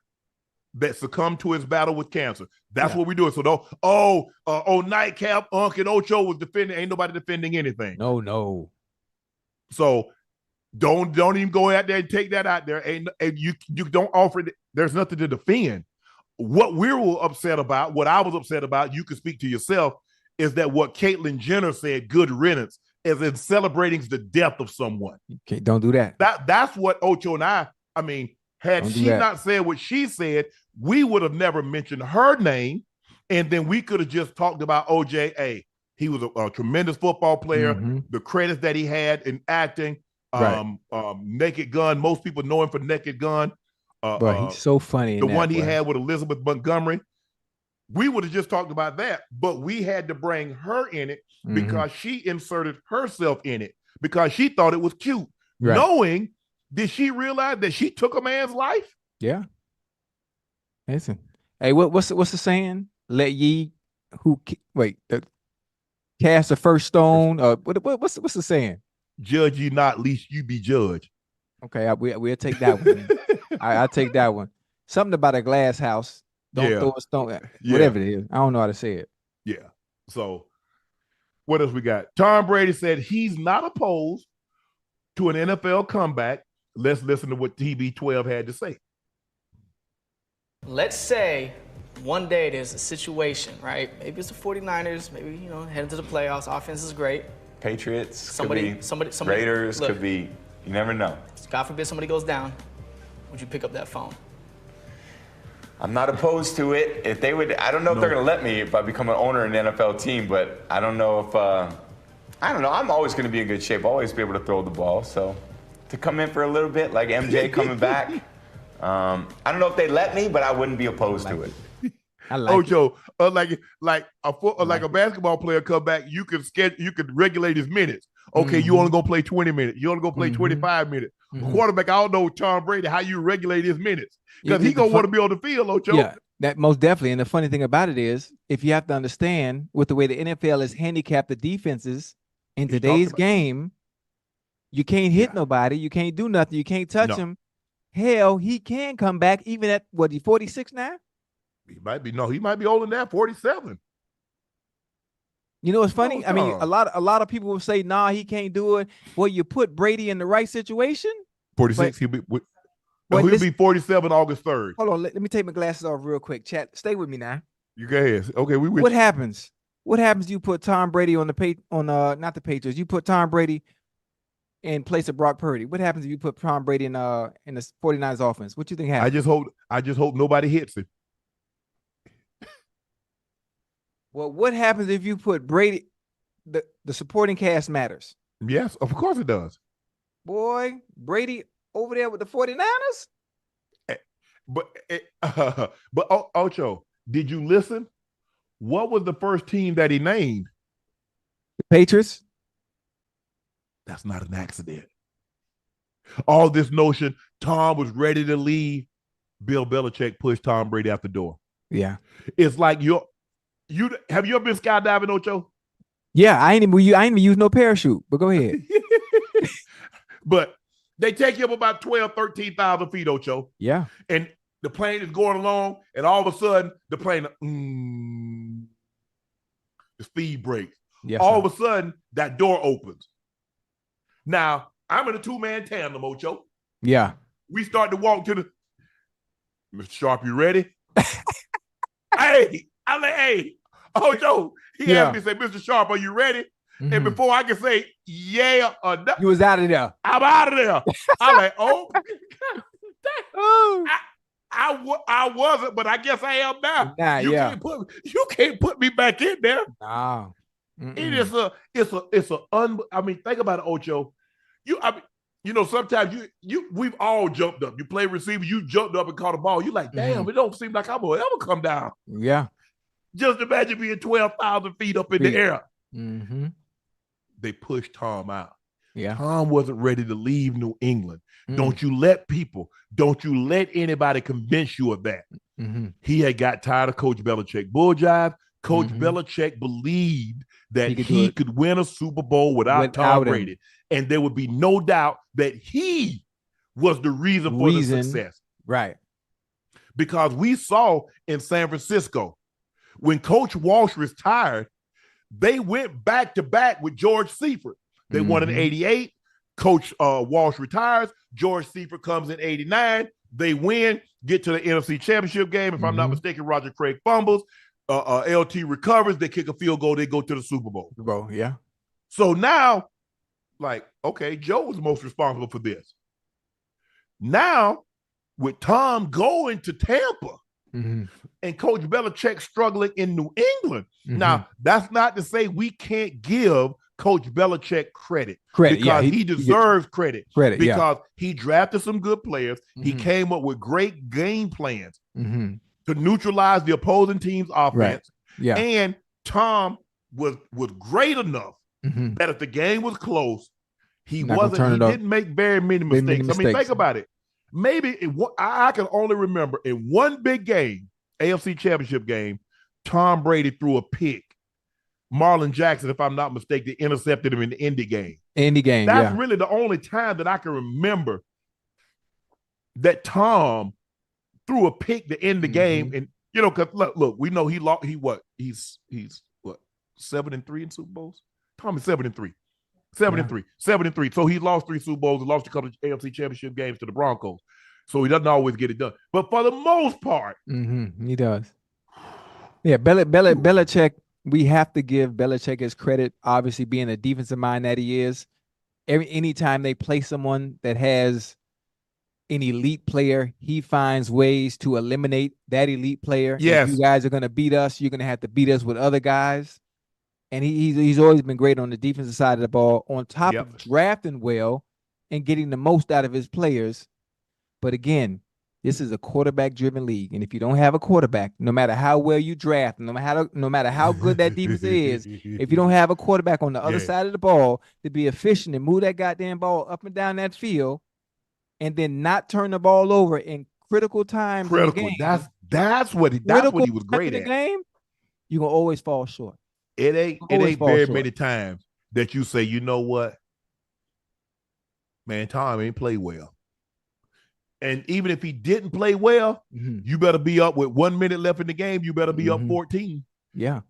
Speaker 1: that succumbed to his battle with cancer. That's what we do. So Nightcap, Unc and Ocho was defending. Ain't nobody defending anything.
Speaker 2: No.
Speaker 1: So don't even go out there and take that out there. And you don't offer it. There's nothing to defend. What we were upset about, what I was upset about, you can speak to yourself, is that what Caitlyn Jenner said, good riddance, is in celebrating the death of someone.
Speaker 2: Okay, don't do that.
Speaker 1: That's what Ocho and I mean, had she not said what she said, we would have never mentioned her name. And then we could have just talked about OJ. Hey, he was a tremendous football player. The credits that he had in acting, Naked Gun. Most people know him for Naked Gun.
Speaker 2: But he's so funny.
Speaker 1: The one he had with Elizabeth Montgomery. We would have just talked about that, but we had to bring her in it because she inserted herself in it because she thought it was cute. Right. Knowing, did she realize that she took a man's life?
Speaker 2: Yeah. Listen. Hey, what's the saying? Let ye cast the first stone. What's the saying?
Speaker 1: Judge ye not, least you be judged.
Speaker 2: Okay, we'll take that one. I'll take that one. Something about a glass house. Don't throw a stone. Whatever it is. I don't know how to say it.
Speaker 1: Yeah. So what else we got? Tom Brady said he's not opposed to an NFL comeback. Let's listen to what TB12 had to say.
Speaker 4: Let's say one day there's a situation, right? Maybe it's the 49ers, maybe, heading to the playoffs. Offense is great.
Speaker 5: Patriots,
Speaker 4: somebody
Speaker 5: Raiders, look, could be, you never know.
Speaker 4: God forbid somebody goes down. Would you pick up that phone?
Speaker 5: I'm not opposed to it. If they would, I don't know if they're going to let me if I become an owner in an NFL team, but I don't know if, I don't know. I'm always going to be in good shape, always be able to throw the ball. So to come in for a little bit, like MJ coming back, I don't know if they let me, but I wouldn't be opposed to it.
Speaker 1: I like Ocho, like a basketball player come back, you could regulate his minutes. Okay, you only gonna play 20 minutes. You only gonna play 25 minutes. Quarterback, I don't know Tom Brady how you regulate his minutes because he gonna want to be on the field, Ocho.
Speaker 2: Yeah, that most definitely. And the funny thing about it is, if you have to understand with the way the NFL has handicapped the defenses in today's game, you can't hit nobody, you can't do nothing, you can't touch him. Hell, he can come back even at he 46 now.
Speaker 1: He might be older than that, 47.
Speaker 2: You know what's funny? I mean, a lot of people will say, nah, he can't do it. Well, you put Brady in the right situation.
Speaker 1: 46, he'll be 47 August 3rd.
Speaker 2: Hold on, let me take my glasses off real quick. Chat, stay with me now.
Speaker 1: You go ahead. Okay,
Speaker 2: what happens? What happens you put Tom Brady on not the Patriots, you put Tom Brady in place of Brock Purdy. What happens if you put Tom Brady in the 49ers offense? What do you think happens?
Speaker 1: I just hope nobody hits him.
Speaker 2: Well, what happens if you put Brady, the supporting cast matters?
Speaker 1: Yes, of course it does.
Speaker 2: Boy, Brady over there with the 49ers?
Speaker 1: But Ocho, did you listen? What was the first team that he named?
Speaker 2: The Patriots?
Speaker 1: That's not an accident. All this notion, Tom was ready to leave. Bill Belichick pushed Tom Brady out the door.
Speaker 2: Yeah.
Speaker 1: It's like have you ever been skydiving, Ocho?
Speaker 2: Yeah, I ain't even use no parachute, but go ahead.
Speaker 1: But they take you up about 12, 13,000 feet, Ocho.
Speaker 2: Yeah.
Speaker 1: And the plane is going along, and all of a sudden, the plane, the speed breaks. Yes, all of a sudden, that door opens. Now, I'm in a two-man tandem, Ocho.
Speaker 2: Yeah.
Speaker 1: We start to walk to the Mr. Sharpe, you ready? Hey, I'm like, hey, Ocho. He asked me, say, Mr. Sharpe, are you ready? Mm-hmm. And before I could say yeah or no,
Speaker 2: you was out of there.
Speaker 1: I'm out of there. I'm like, oh, I wasn't, but I guess I am now.
Speaker 2: Nah,
Speaker 1: you can't put me back in there.
Speaker 2: No.
Speaker 1: It is I mean, think about it, Ocho. Sometimes we've all jumped up. You play receiver, you jumped up and caught a ball. You like, damn, it don't seem like I'm gonna ever come down.
Speaker 2: Yeah.
Speaker 1: Just imagine being 12,000 feet up in the air.
Speaker 2: Mm-hmm.
Speaker 1: They pushed Tom out.
Speaker 2: Yeah.
Speaker 1: Tom wasn't ready to leave New England. Don't you let anybody convince you of that. Mm-hmm. He had got tired of Coach Belichick bull jive. Coach Belichick believed that he could win a Super Bowl without Tom Brady. And there would be no doubt that he was the reason for the success.
Speaker 2: Right.
Speaker 1: Because we saw in San Francisco, when Coach Walsh retired, they went back-to-back with George Seifert. They won in 88. Coach Walsh retires. George Seifert comes in 89. They win, get to the NFC Championship game. If I'm not mistaken, Roger Craig fumbles. LT recovers. They kick a field goal. They go to the Super Bowl.
Speaker 2: Yeah.
Speaker 1: So now, like, okay, Joe was most responsible for this. Now, with Tom going to Tampa and Coach Belichick struggling in New England, now, that's not to say we can't give Coach Belichick credit because he deserves credit because he drafted some good players. He came up with great game plans to neutralize the opposing team's offense.
Speaker 2: Right. Yeah.
Speaker 1: And Tom was great enough that if the game was close, he didn't make very many mistakes. I mean, think about it. Maybe I can only remember in one big game, AFC Championship game, Tom Brady threw a pick. Marlon Jackson, if I'm not mistaken, intercepted him in the Indy game. That's really the only time that I can remember that Tom threw a pick to end the game. And, because look, we know he lost. He's 7-3 in Super Bowls? Tom is 7-3. 7-3. So he lost 3 Super Bowls and lost a couple of AFC Championship games to the Broncos. So he doesn't always get it done. But for the most part,
Speaker 2: he does. Yeah, Belichick, we have to give Belichick his credit, obviously being a defensive mind that he is. Anytime they play someone that has an elite player, he finds ways to eliminate that elite player.
Speaker 1: Yes.
Speaker 2: If you guys are going to beat us, you're going to have to beat us with other guys. And he's always been great on the defensive side of the ball, on top of drafting well and getting the most out of his players. But again, this is a quarterback-driven league, and if you don't have a quarterback, no matter how well you draft, no matter how good that defense is, if you don't have a quarterback on the other side of the ball to be efficient and move that goddamn ball up and down that field, and then not turn the ball over in critical times.
Speaker 1: Critical.
Speaker 2: In the game,
Speaker 1: that's what he was great at.
Speaker 2: Game, you're gonna always fall short.
Speaker 1: It ain't very many times that you say, you know what, man, Tom ain't play well. And even if he didn't play well, you better be up with 1 minute left in the game. You better be up 14.
Speaker 2: Yeah.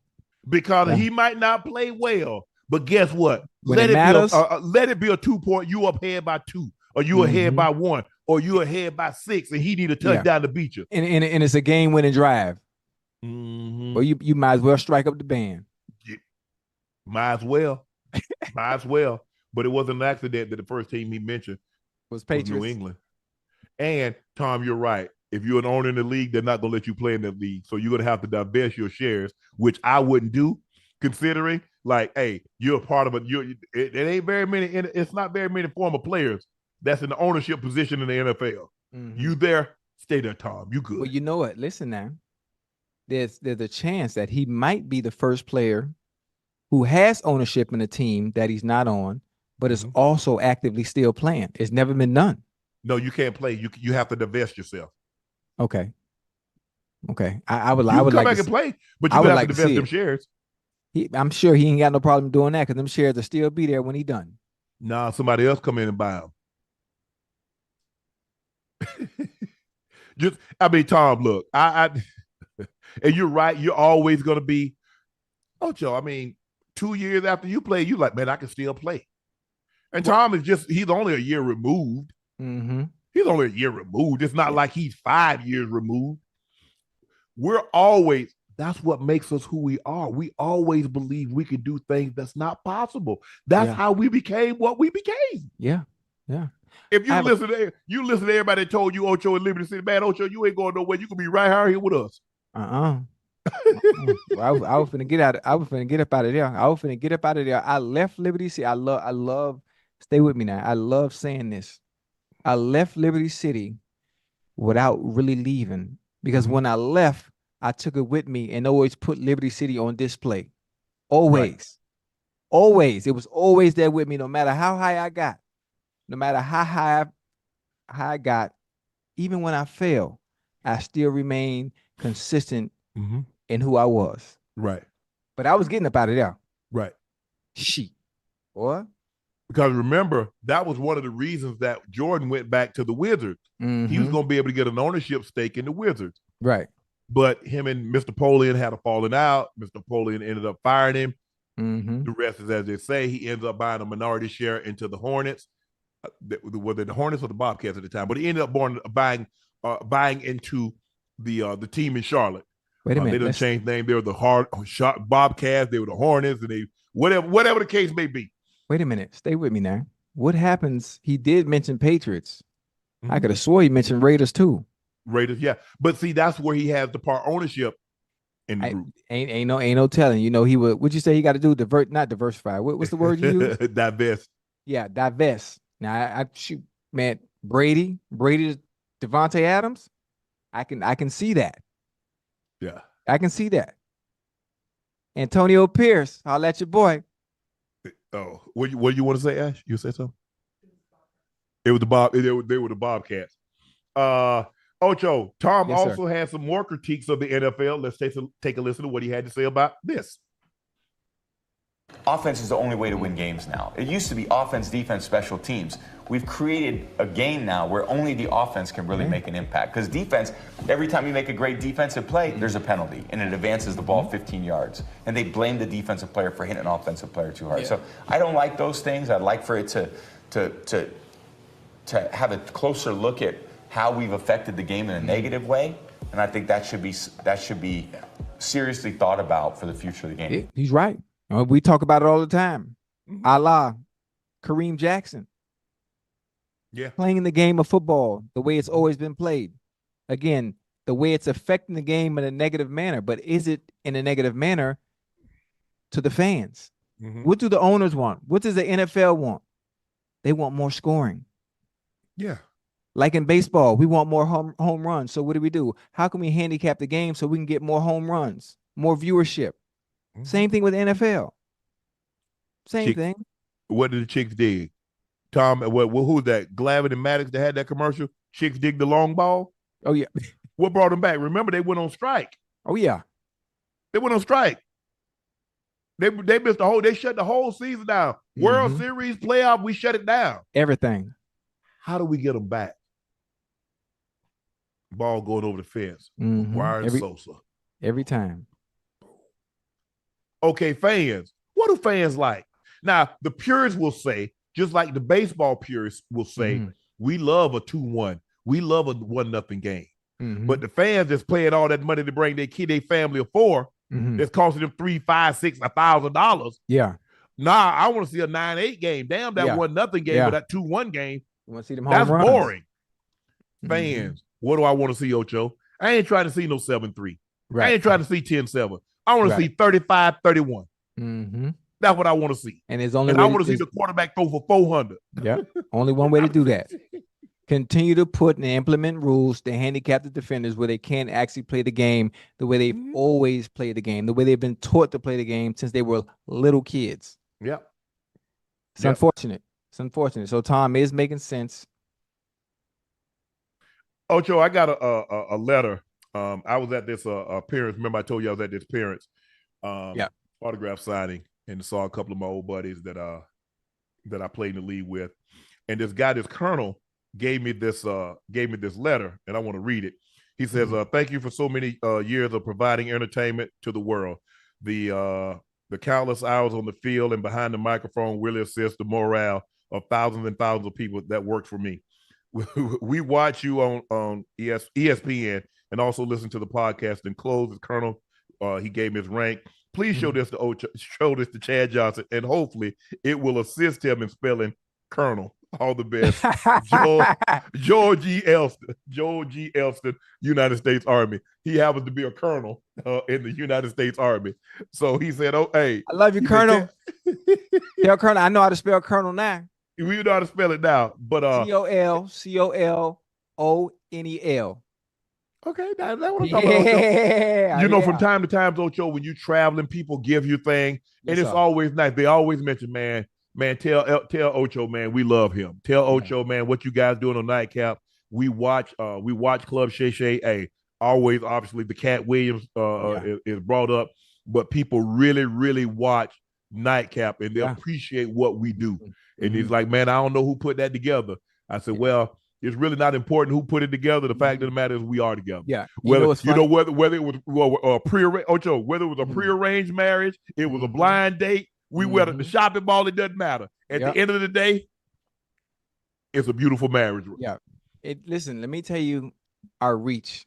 Speaker 1: Because he might not play well, but guess what?
Speaker 2: Let
Speaker 1: it be a 2-point. You up ahead by 2, or you ahead by 1, or you ahead by 6, and he need a touchdown to beat you.
Speaker 2: And it's a game-winning drive. Or you might as well strike up the band.
Speaker 1: Might as well. But it wasn't an accident that the first team he mentioned
Speaker 2: was Patriots.
Speaker 1: New England. And Tom, you're right. If you're an owner in the league, they're not gonna let you play in the league. So you're gonna have to divest your shares, which I wouldn't do, considering like, hey, you're a part of it. It ain't very many. It's not very many former players that's in the ownership position in the NFL. You there, stay there, Tom. You good?
Speaker 2: Well, you know what? Listen now. There's a chance that he might be the first player who has ownership in a team that he's not on, but is also actively still playing. It's never been done.
Speaker 1: No, you can't play. You have to divest yourself.
Speaker 2: Okay. I would
Speaker 1: come
Speaker 2: like
Speaker 1: back and play, but you would have to divest them shares.
Speaker 2: I'm sure he ain't got no problem doing that because them shares will still be there when he done.
Speaker 1: Nah, somebody else come in and buy them. Tom, look, I and you're right. You're always going to be, Ocho. 2 years after you play, you like, man, I can still play. And Tom is he's only a year removed.
Speaker 2: Mm-hmm.
Speaker 1: He's only a year removed. It's not like he's 5 years removed. That's what makes us who we are. We always believe we can do things that's not possible. That's how we became what we became.
Speaker 2: Yeah. Yeah.
Speaker 1: If you listen to everybody that told you Ocho and Liberty City, man, Ocho, you ain't going nowhere. You can be right here with us.
Speaker 2: Well, I was finna get out. I was finna get up out of there. I left Liberty City. I love. Stay with me now. I love saying this. I left Liberty City without really leaving because when I left, I took it with me and always put Liberty City on display. Always. Always. It was always there with me, no matter how high I got. No matter how high I got, even when I failed, I still remained consistent in who I was.
Speaker 1: Right.
Speaker 2: But I was getting up out of there.
Speaker 1: Right.
Speaker 2: Shit. Boy.
Speaker 1: Because remember, that was one of the reasons that Jordan went back to the Wizards. He was going to be able to get an ownership stake in the Wizards.
Speaker 2: Right.
Speaker 1: But him and Mr. Polian had a falling out. Mr. Polian ended up firing him. The rest is as they say. He ends up buying a minority share into the Hornets. Were they the Hornets or the Bobcats at the time? But he ended up buying into the team in Charlotte.
Speaker 2: Wait a minute.
Speaker 1: They didn't change name. They were the Bobcats. They were the Hornets, and they whatever the case may be.
Speaker 2: Wait a minute. Stay with me now. What happens? He did mention Patriots. I could have swore he mentioned Raiders too.
Speaker 1: Raiders, yeah. But see, that's where he has the part ownership in the group.
Speaker 2: Ain't no telling. You know, he would. What'd you say he got to do? Not diversify. What's the word you use?
Speaker 1: Divest.
Speaker 2: Yeah, divest. Now I shoot, man. Brady, Devontae Adams. I can see that.
Speaker 1: Yeah,
Speaker 2: I can see that. Antonio Pierce, I'll let your boy.
Speaker 1: Oh, what do you want to say, Ash? You say something? It was they were the Bobcats. Ocho, Tom also had some more critiques of the NFL. Let's take a listen to what he had to say about this.
Speaker 5: Offense is the only way to win games now. It used to be offense, defense, special teams. We've created a game now where only the offense can really make an impact. Because defense, every time you make a great defensive play, there's a penalty, and it advances the ball 15 yards. And they blame the defensive player for hitting an offensive player too hard. Yeah. So I don't like those things. I'd like for it to have a closer look at how we've affected the game in a negative way. And I think that should be seriously thought about for the future of the game.
Speaker 2: He's right. We talk about it all the time. A la Kareem Jackson.
Speaker 1: Yeah.
Speaker 2: Playing the game of football the way it's always been played. Again, the way it's affecting the game in a negative manner. But is it in a negative manner to the fans? What do the owners want? What does the NFL want? They want more scoring.
Speaker 1: Yeah.
Speaker 2: Like in baseball, we want more home runs. So what do? How can we handicap the game so we can get more home runs, more viewership? Same thing with NFL. Same thing.
Speaker 1: What did the chicks dig? Tom, who was that? Glavin and Maddox that had that commercial? Chicks dig the long ball?
Speaker 2: Oh, yeah.
Speaker 1: What brought them back? Remember, they went on strike.
Speaker 2: Oh, yeah.
Speaker 1: They went on strike. They missed they shut the whole season down. World Series, playoff, we shut it down.
Speaker 2: Everything.
Speaker 1: How do we get them back? Ball going over the fence. Wire and Sosa.
Speaker 2: Every time.
Speaker 1: Okay, fans. What do fans like? Now, the purists will say, just like the baseball purists will say, we love a 2-1. We love a 1-0 game. But the fans that's paying all that money to bring their family of 4, that's costing them $3,000, $5,000, $6,000, $1,000.
Speaker 2: Yeah.
Speaker 1: Nah, I want to see a 9-8 game. Damn, that 1-0 game, but that 2-1 game.
Speaker 2: You want to see them home
Speaker 1: that's
Speaker 2: runs.
Speaker 1: Boring. Fans, what do I want to see, Ocho? I ain't trying to see no 7-3. Right. I ain't trying to see 10-7. I want to see 35-31. That's what I want to see.
Speaker 2: And I
Speaker 1: want to see the quarterback throw for 400.
Speaker 2: Yeah. Only one way to do that. Continue to put and implement rules to handicap the defenders where they can't actually play the game the way they've always played the game, the way they've been taught to play the game since they were little kids.
Speaker 1: Yep.
Speaker 2: It's unfortunate. It's unfortunate. So Tom is making sense.
Speaker 1: Ocho, I got a letter. I was at this appearance. Remember, I told you I was at this appearance. Autograph signing, and saw a couple of my old buddies that I played in the league with. And this guy, this colonel, gave me this letter, and I want to read it. He says, "Thank you for so many years of providing entertainment to the world. The countless hours on the field and behind the microphone really assist the morale of thousands and thousands of people that work for me. We watch you on ESPN and also listen to the podcast and close as Colonel. He gave me his rank. Please show this to Ocho, show this to Chad Johnson, and hopefully it will assist him in spelling Colonel. All the best. Joel G. Elston, United States Army. He happens to be a colonel in the United States Army. So he said, oh, hey.
Speaker 2: I love you, Colonel. Tell Colonel, I know how to spell Colonel now.
Speaker 1: We know how to spell it now. But
Speaker 2: COLCOLONEL.
Speaker 1: Okay, that's what I'm talking about. Ocho. You know, from time to time, Ocho, when you're traveling, people give you things, and it's always nice. They always mention, man, tell Ocho, man, we love him. Tell Ocho, man, what you guys doing on Nightcap. We watch Club Shay. Hey, always, obviously, the Cat Williams is brought up, but people really, really watch Nightcap, and they appreciate what we do. And he's like, man, I don't know who put that together. I said, well, it's really not important who put it together. The fact of the matter is we are together.
Speaker 2: Yeah.
Speaker 1: Whether it was a prearranged marriage, it was a blind date, we went at the shopping mall, it doesn't matter. At the end of the day, it's a beautiful marriage.
Speaker 2: Yeah. Listen, let me tell you our reach.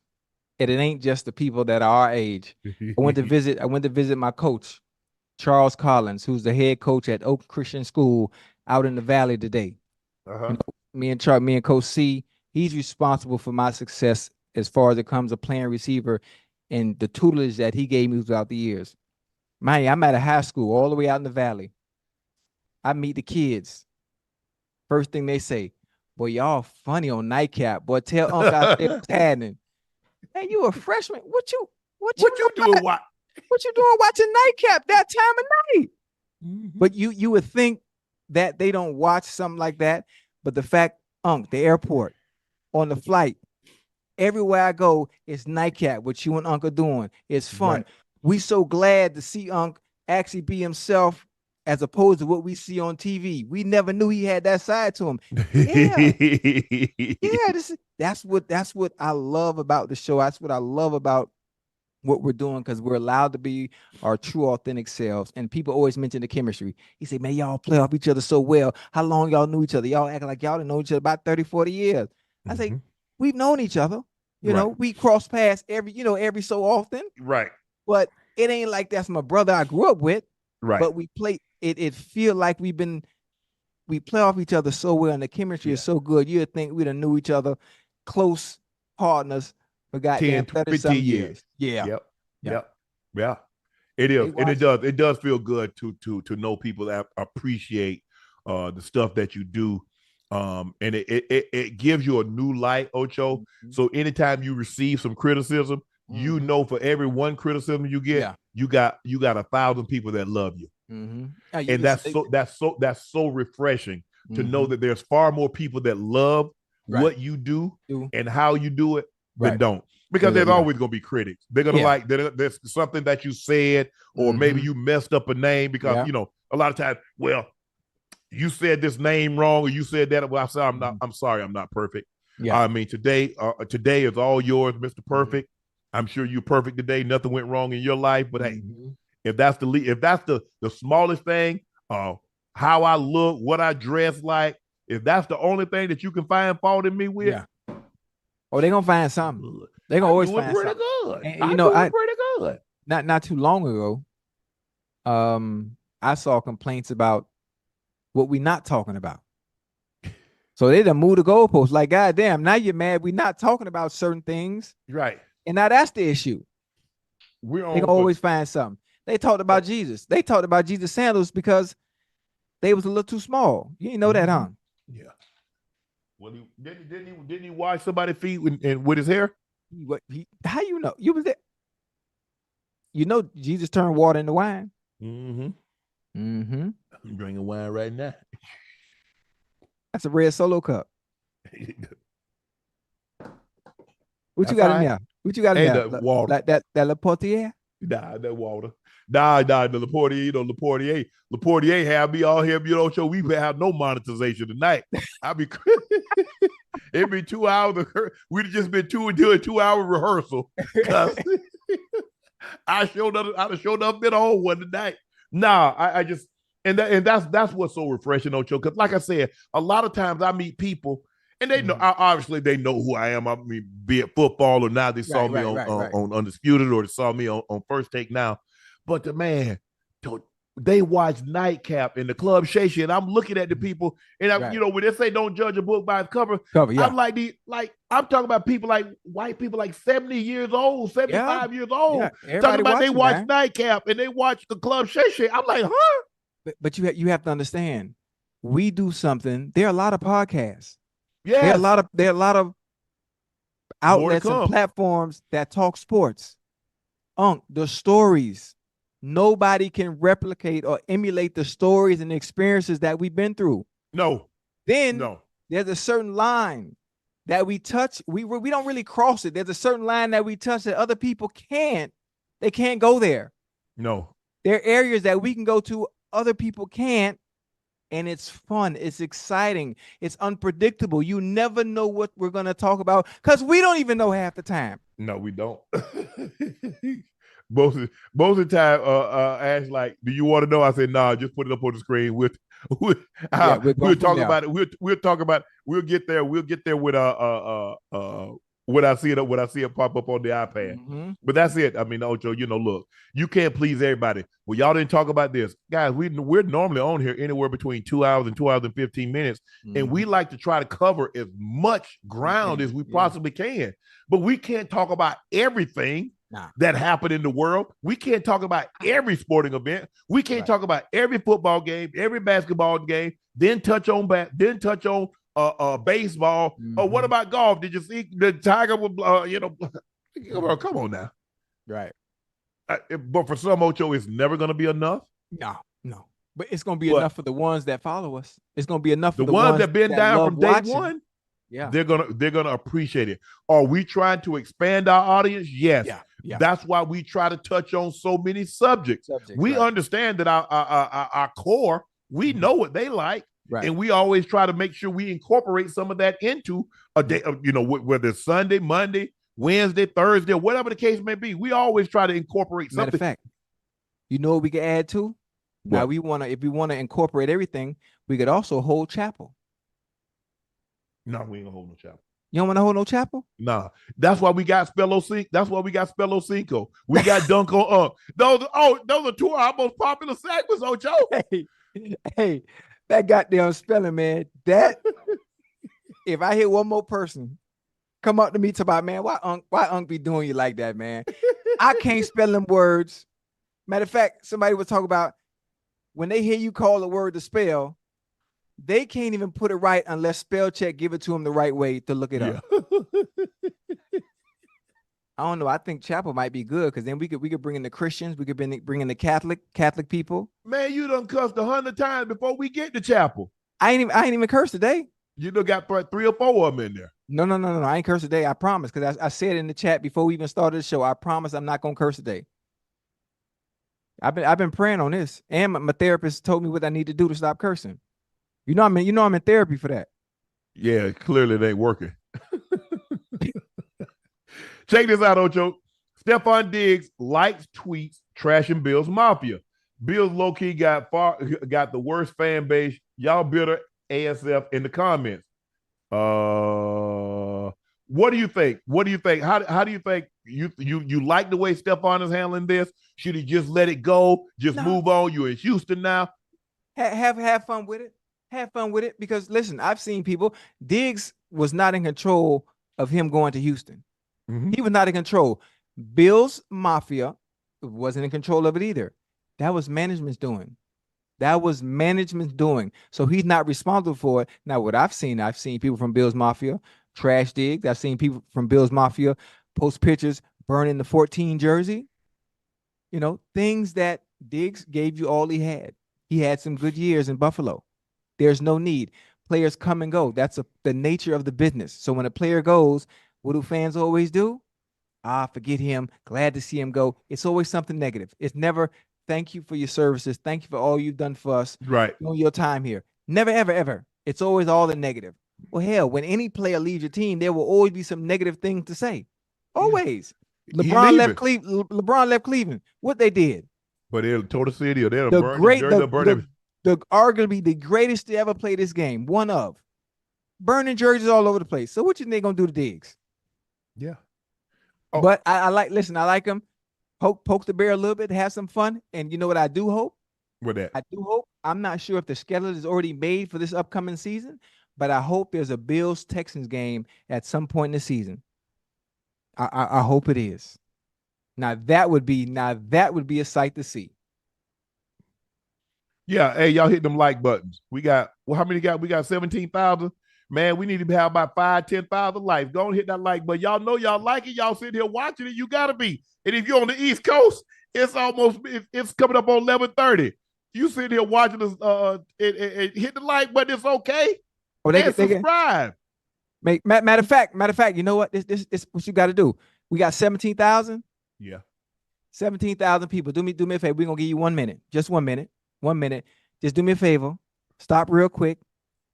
Speaker 2: And it ain't just the people that are our age. I went to visit my coach, Charles Collins, who's the head coach at Oak Christian School out in the Valley today. You know, me and Coach C, he's responsible for my success as far as it comes to playing receiver and the tutelage that he gave me throughout the years. Man, I'm at a high school all the way out in the Valley. I meet the kids. First thing they say, boy, y'all funny on Nightcap. Boy, tell Unc out there what's happening. Hey, you a freshman? What you doing? What you doing watching Nightcap that time of night? But you would think that they don't watch something like that. But the fact, Unc, the airport, on the flight, everywhere I go, it's Nightcap. What you and Unc are doing. It's fun. Right. We so glad to see Unc actually be himself as opposed to what we see on TV. We never knew he had that side to him. Yeah. That's what I love about the show. That's what I love about what we're doing, because we're allowed to be our true, authentic selves. And people always mention the chemistry. He said, man, y'all play off each other so well. How long y'all knew each other? Y'all acting like y'all didn't know each other about 30, 40 years. I say, we've known each other. You know, we cross paths every so often.
Speaker 1: Right.
Speaker 2: But it ain't like that's my brother I grew up with.
Speaker 1: Right.
Speaker 2: But we play it feel like we play off each other so well, and the chemistry is so good. You'd think we'd have knew each other, close partners for goddamn 30-some years. Yeah.
Speaker 1: Yep. It is. And it does feel good to know people that appreciate the stuff that you do. And it gives you a new light, Ocho. So anytime you receive some criticism, you know, for every one criticism you get, you got 1,000 people that love you. And that's so refreshing to know that there's far more people that love what you do and how you do it than don't. Because there's always going to be critics. They're going to like, there's something that you said, or maybe you messed up a name because, you know, a lot of times, well, you said this name wrong, or you said that. Well, I'm sorry, I'm not perfect. I mean, today is all yours, Mr. Perfect. I'm sure you're perfect today. Nothing went wrong in your life, but hey, if that's the smallest thing, how I look, what I dress like, if that's the only thing that you can find fault in me with,
Speaker 2: oh, they're gonna find something. They're gonna always find something.
Speaker 1: Good.
Speaker 2: And, you know,
Speaker 1: pretty good.
Speaker 2: Not too long ago, I saw complaints about what we're not talking about. So they done moved the goalposts. Like, goddamn, now you're mad we're not talking about certain things.
Speaker 1: Right.
Speaker 2: And now that's the issue. They can always find something. They talked about Jesus. They talked about Jesus' sandals because they was a little too small. You didn't know that, huh?
Speaker 1: Yeah. Well, didn't he wash somebody's feet with his hair?
Speaker 2: How you know? You was there. You know Jesus turned water into wine.
Speaker 1: I'm drinking wine right now.
Speaker 2: That's a red Solo cup. What you got in there? What you got in there?
Speaker 1: Water.
Speaker 2: Like that La Portier?
Speaker 1: Nah, that water. Nah, the La Portier, you know, La Portier have me all here, you know, so we have no monetization tonight. It'd be 2 hours. We'd just been doing 2-hour rehearsal. I'd have showed up been on one tonight. Nah, I just And that's what's so refreshing, Ocho. Because like I said, a lot of times I meet people and they know, obviously they know who I am. I mean, be it football or now they saw me on Undisputed or they saw me on First Take now. But they watch Nightcap in the club Shay, and I'm looking at the people, and you know, when they say don't judge a book by its cover, I'm I'm talking about people like white people like 70 years old, 75 years old, talking about they watch Nightcap and they watch the club Shay. I'm like, huh?
Speaker 2: But you have to understand, we do something. There are a lot of podcasts.
Speaker 1: Yeah,
Speaker 2: there are a lot of outlets and platforms that talk sports. The stories. Nobody can replicate or emulate the stories and experiences that we've been through. There's a certain line that we touch. We don't really cross it. There's a certain line that we touch that other people can't. They can't go there.
Speaker 1: No.
Speaker 2: There are areas that we can go to, other people can't. And it's fun. It's exciting. It's unpredictable. You never know what we're going to talk about because we don't even know half the time.
Speaker 1: No, we don't. Most of the time, Ash like, do you want to know? I said, nah, just put it up on the screen. We'll talk about it. We'll talk about it. We'll get there. We'll get there with when I see it pop up on the iPad. But that's it. I mean, Ocho, you know, look, you can't please everybody. Well, y'all didn't talk about this. Guys, we're normally on here anywhere between 2 hours and 2 hours and 15 minutes. And we like to try to cover as much ground as we possibly can. But we can't talk about everything that happened in the world. We can't talk about every sporting event. We can't talk about every football game, every basketball game, then touch on baseball. Or what about golf? Did you see the Tiger with come on now.
Speaker 2: Right.
Speaker 1: But for some, Ocho, it's never going to be enough.
Speaker 2: No. But it's going to be enough for the ones that follow us. It's going to be enough for
Speaker 1: the ones that been down from day one.
Speaker 2: Yeah,
Speaker 1: they're gonna appreciate it. Are we trying to expand our audience? Yes.
Speaker 2: Yeah.
Speaker 1: That's why we try to touch on so many subjects. We understand that our core, we know what they like, and we always try to make sure we incorporate some of that into a day. Whether it's Sunday, Monday, Wednesday, Thursday, or whatever the case may be. We always try to incorporate something.
Speaker 2: Matter of fact, you know what we can add to? Now if we want to incorporate everything, we could also hold chapel.
Speaker 1: No, we ain't gonna hold no chapel.
Speaker 2: You don't want to hold no chapel?
Speaker 1: Nah. That's why we got Spell-O-Cinco. That's why we got Spell-O-Cinco. We got Dunk on Unc. Those are two of our most popular segments, Ocho.
Speaker 2: Hey, that goddamn spelling, man. That if I hear one more person come up to me talk about, man, why Unc be doing you like that, man? I can't spell them words. Matter of fact, somebody was talking about when they hear you call a word to spell, they can't even put it right unless spell check give it to them the right way to look it up. I don't know. I think chapel might be good because then we could bring in the Christians. We could bring in the Catholic people.
Speaker 1: Man, you done cussed 100 times before we get to chapel.
Speaker 2: I ain't even cursed today.
Speaker 1: You done got 3 or 4 of them in there.
Speaker 2: No. I ain't cursed today. I promise. Because I said in the chat before we even started the show, I promise I'm not gonna curse today. I've been praying on this, and my therapist told me what I need to do to stop cursing. I'm in therapy for that.
Speaker 1: Yeah, clearly it ain't working. Check this out, Ocho. Stefon Diggs likes tweets trashing Bills Mafia. Bills low-key got the worst fan base. Y'all bitter ASF in the comments. What do you think? How do you think you like the way Stefon is handling this? Should he just let it go? Just move on? You're in Houston now.
Speaker 2: Have fun with it. Have fun with it because listen, I've seen people. Diggs was not in control of him going to Houston. He was not in control. Bills Mafia wasn't in control of it either. That was management's doing. So he's not responsible for it. Now, what I've seen people from Bills Mafia trash Diggs. I've seen people from Bills Mafia post pictures burning the 14 jersey. Things that Diggs gave you all he had. He had some good years in Buffalo. There's no need. Players come and go. That's the nature of the business. So when a player goes, what do fans always do? Forget him. Glad to see him go. It's always something negative. It's never, thank you for your services. Thank you for all you've done for us.
Speaker 1: Right.
Speaker 2: On your time here. Never, ever, ever. It's always all the negative. Well, hell, when any player leaves your team, there will always be some negative thing to say. Always. LeBron left Cleveland. What they did.
Speaker 1: But they'll tow the city or they'll burn the
Speaker 2: arguably the greatest to ever play this game. One of. Burning jerseys all over the place. So what you think they gonna do to Diggs?
Speaker 1: Yeah.
Speaker 2: Oh. But I like him. Poke the bear a little bit, have some fun. And you know what I do hope?
Speaker 1: With that?
Speaker 2: I do hope. I'm not sure if the schedule is already made for this upcoming season, but I hope there's a Bills-Texans game at some point in the season. I hope it is. Now that would be a sight to see.
Speaker 1: Yeah, hey, y'all hit them like buttons. We got how many got? We got 17,000. Man, we need to have about 5,000-10,000 likes. Go and hit that like button. Y'all know y'all like it. Y'all sitting here watching it. You gotta be. And if you're on the East Coast, it's coming up on 11:30. You sitting here watching us hit the like button. It's okay.
Speaker 2: Oh,
Speaker 1: and subscribe.
Speaker 2: Matter of fact, you know what? This what you got to do. We got 17,000.
Speaker 1: Yeah,
Speaker 2: 17,000 people. Do me a favor. We're gonna give you 1 minute. Just 1 minute. 1 minute. Just do me a favor. Stop real quick.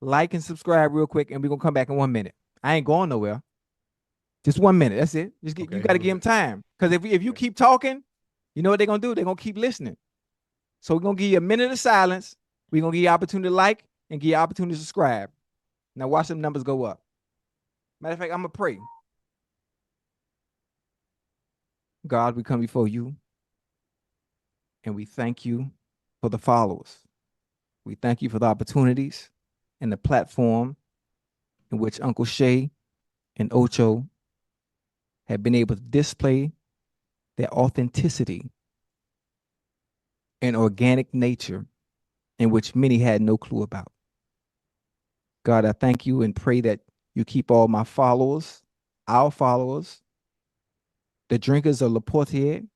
Speaker 2: Like and subscribe real quick, and we're gonna come back in 1 minute. I ain't going nowhere. Just 1 minute. That's it. You got to give them time. Because if you keep talking, you know what they're gonna do? They're gonna keep listening. So we're gonna give you a minute of silence. We're gonna give you opportunity to like and give you opportunity to subscribe. Now watch them numbers go up. Matter of fact, I'm gonna pray. God, we come before you, and we thank you for the followers. We thank you for the opportunities and the platform in which Uncle Shay and Ocho have been able to display their authenticity and organic nature in which many had no clue about. God, I thank you and pray that you keep all my followers, our followers, the drinkers of Laportier,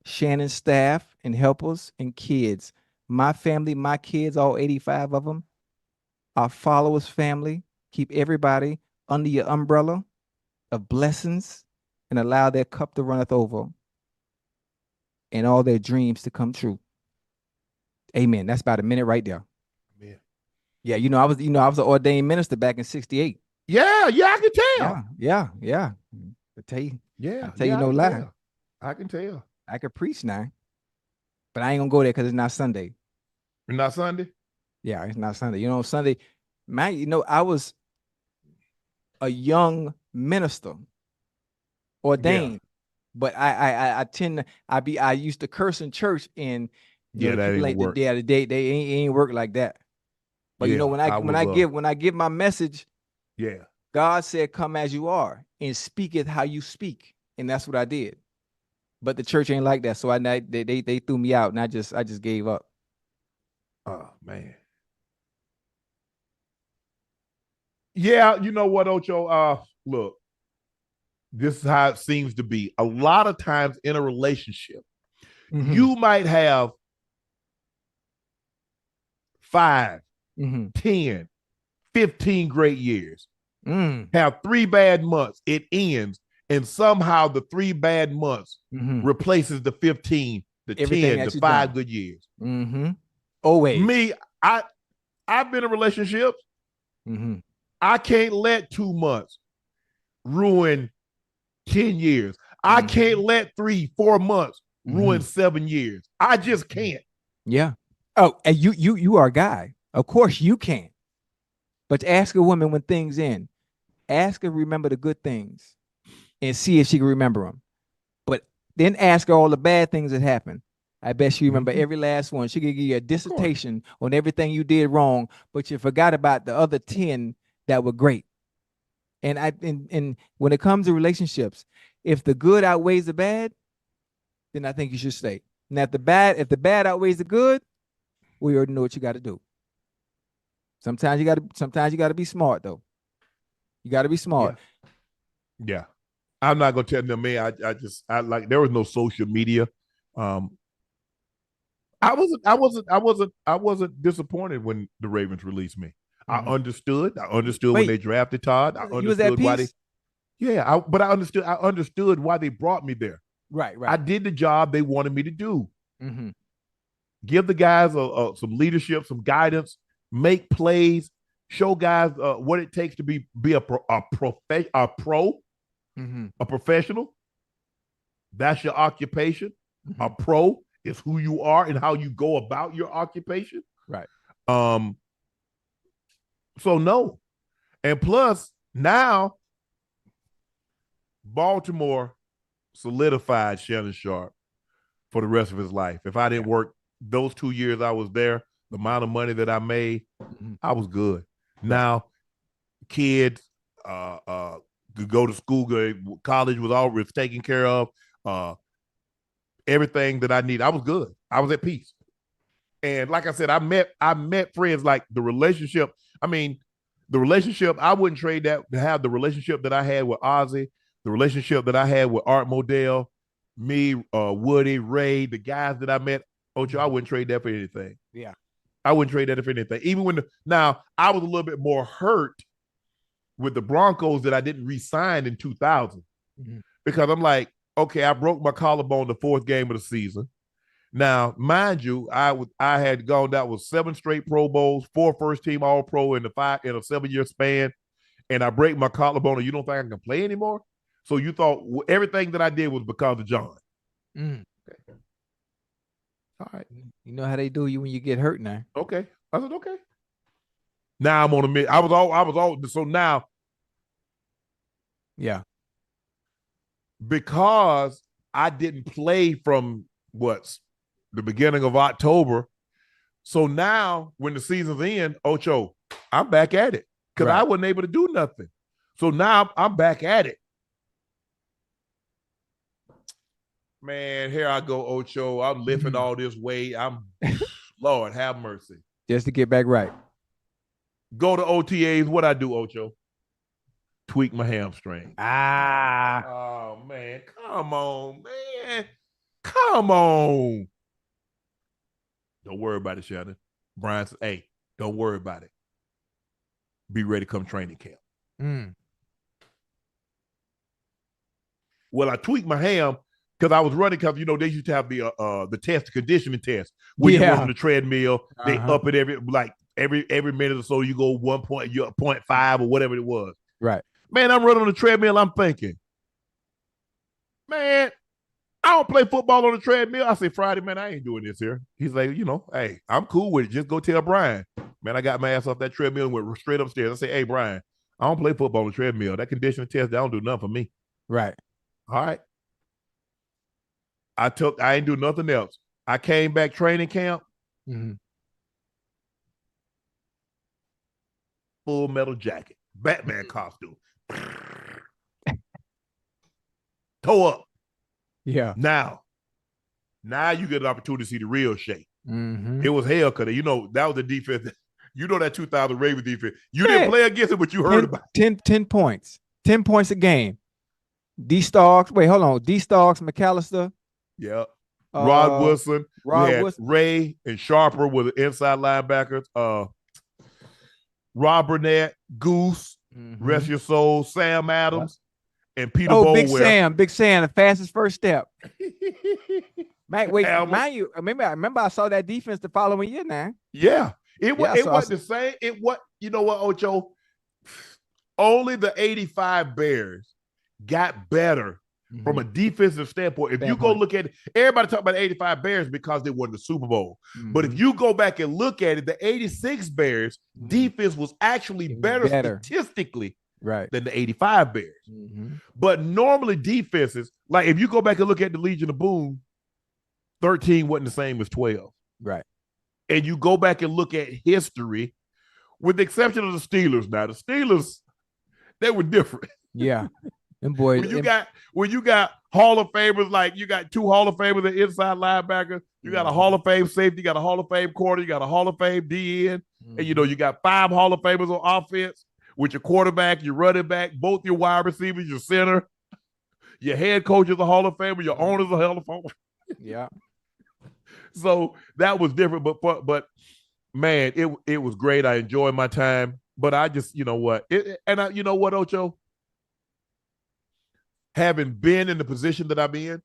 Speaker 2: Shannon's staff and helpers and kids, my family, my kids, all 85 of them, our followers' family, keep everybody under your umbrella of blessings and allow their cup to runneth over and all their dreams to come true. Amen. That's about a minute right there.
Speaker 1: Amen.
Speaker 2: Yeah, I was an ordained minister back in 68.
Speaker 1: Yeah, I can tell.
Speaker 2: Yeah. I tell you.
Speaker 1: Yeah.
Speaker 2: I tell you no lie.
Speaker 1: Tell. I can tell.
Speaker 2: I could preach now. But I ain't gonna go there because it's not Sunday.
Speaker 1: It's not Sunday?
Speaker 2: Yeah, it's not Sunday. Sunday, man, I was a young minister, ordained. But I used to curse in church and
Speaker 1: that ain't work.
Speaker 2: They ain't work like that. But when I give my message, God said, "Come as you are and speak it how you speak," and that's what I did. But the church ain't like that, so they threw me out, and I just gave up.
Speaker 1: Oh man. Yeah, you know what, Ocho? Look. This is how it seems to be. A lot of times in a relationship, you might have 5, 10, 15 great years. Have 3 bad months. It ends. And somehow the 3 bad months replaces the 15, the everything 10, the 5 good years.
Speaker 2: Always.
Speaker 1: Me, I've been in relationships. I can't let 2 months ruin 10 years. I can't let 3-4 months ruin 7 years. I just can't.
Speaker 2: Yeah. Oh, and you are a guy. Of course you can. But ask a woman when things end. Ask her to remember the good things and see if she can remember them. But then ask her all the bad things that happened. I bet she remember every last one. She could give you a dissertation on everything you did wrong, but you forgot about the other 10 that were great. And when it comes to relationships, if the good outweighs the bad, then I think you should stay. Now, if the bad outweighs the good, we already know what you got to do. Sometimes you got to be smart though. You got to be smart.
Speaker 1: Yeah. I'm not gonna tell them, man. I like there was no social media. I wasn't disappointed when the Ravens released me. I understood when they drafted Todd. I understood why but I understood why they brought me there.
Speaker 2: Right.
Speaker 1: I did the job they wanted me to do. Give the guys some leadership, some guidance, make plays, show guys what it takes to be a professional. That's your occupation. A pro It's who you are and how you go about your occupation.
Speaker 2: Right.
Speaker 1: So no. And plus, now Baltimore solidified Shannon Sharpe for the rest of his life. If I didn't work those 2 years I was there, the amount of money that I made, I was good. Now, kids could go to school, college was always taken care of. Everything that I need, I was good. I was at peace. And like I said, I met friends. Like the relationship, I wouldn't trade that to have the relationship that I had with Ozzy, the relationship that I had with Art Modell, me, Woody, Ray, the guys that I met, Ocho, I wouldn't trade that for anything.
Speaker 2: Yeah.
Speaker 1: I wouldn't trade that for anything. Even now I was a little bit more hurt with the Broncos that I didn't re-sign in 2000 because I'm like, okay, I broke my collarbone the 4th game of the season. Now, mind you, I had gone down with 7 straight Pro Bowls, 4 first-team All-Pro in a 7-year span, and I break my collarbone, and you don't think I can play anymore? So you thought everything that I did was because of John. Okay. All right.
Speaker 2: You know how they do you when you get hurt now.
Speaker 1: Okay. I said, okay. Now I'm on a mid. I was all so now.
Speaker 2: Yeah.
Speaker 1: Because I didn't play from the beginning of October. So now when the season's end, Ocho, I'm back at it. Because I wasn't able to do nothing. So now I'm back at it. Man, here I go, Ocho. I'm lifting all this weight. Lord, have mercy.
Speaker 2: Just to get back right.
Speaker 1: Go to OTAs. What I do, Ocho? Tweak my hamstring. Oh, man. Come on, man. Come on. Don't worry about it, Shannon. Brian says, hey, don't worry about it. Be ready to come training camp. Well, I tweaked my ham because I was running because, they used to have the test, the conditioning test, where you work on the treadmill. They up it every minute or so. You go 1 point, you're 0.5 or whatever it was.
Speaker 2: Right.
Speaker 1: Man, I'm running on the treadmill. I'm thinking, man, I don't play football on the treadmill. I say, Friday, man, I ain't doing this here. He's like, hey, I'm cool with it. Just go tell Brian. Man, I got my ass off that treadmill and went straight upstairs. I say, hey, Brian, I don't play football on the treadmill. That conditioning test, that don't do nothing for me.
Speaker 2: Right.
Speaker 1: All right. I ain't do nothing else. I came back training camp. Full metal jacket. Batman costume. Toe up.
Speaker 2: Yeah.
Speaker 1: Now you get an opportunity to see the real shape. It was hell because that was the defense. That 2000 Ravens defense. You didn't play against it, but you heard about it.
Speaker 2: 10 points. 10 points a game. D-Starks. Wait, hold on. D-Starks, McAllister.
Speaker 1: Yeah. Rod Wilson.
Speaker 2: Rod Wilson.
Speaker 1: Ray and Sharper were the inside linebackers. Rob Burnett, Goose, rest your soul, Sam Adams, and Peter Bolwell.
Speaker 2: Big Sam, the fastest first step. Man, wait, mind you, I remember I saw that defense the following year now.
Speaker 1: Yeah. It wasn't the same. You know what, Ocho? Only the 85 Bears got better from a defensive standpoint. If you go look at it, everybody talk about the 85 Bears because they won the Super Bowl. But if you go back and look at it, the 86 Bears defense was actually better statistically than the 85 Bears. But normally defenses, like if you go back and look at the Legion of Boom, 13 wasn't the same as 12.
Speaker 2: Right.
Speaker 1: And you go back and look at history, with the exception of the Steelers. Now, the Steelers, they were different.
Speaker 2: Yeah. And boy,
Speaker 1: when you got Hall of Famers, like you got 2 Hall of Famers at inside linebacker, you got a Hall of Fame safety, you got a Hall of Fame corner, you got a Hall of Fame DN, and you got 5 Hall of Famers on offense with your quarterback, your running back, both your wide receivers, your center, your head coach is a Hall of Famer, your owner's a Hall of Famer.
Speaker 2: Yeah.
Speaker 1: So that was different, but man, it was great. I enjoyed my time, but I just, you know what, Ocho? Having been in the position that I'm in,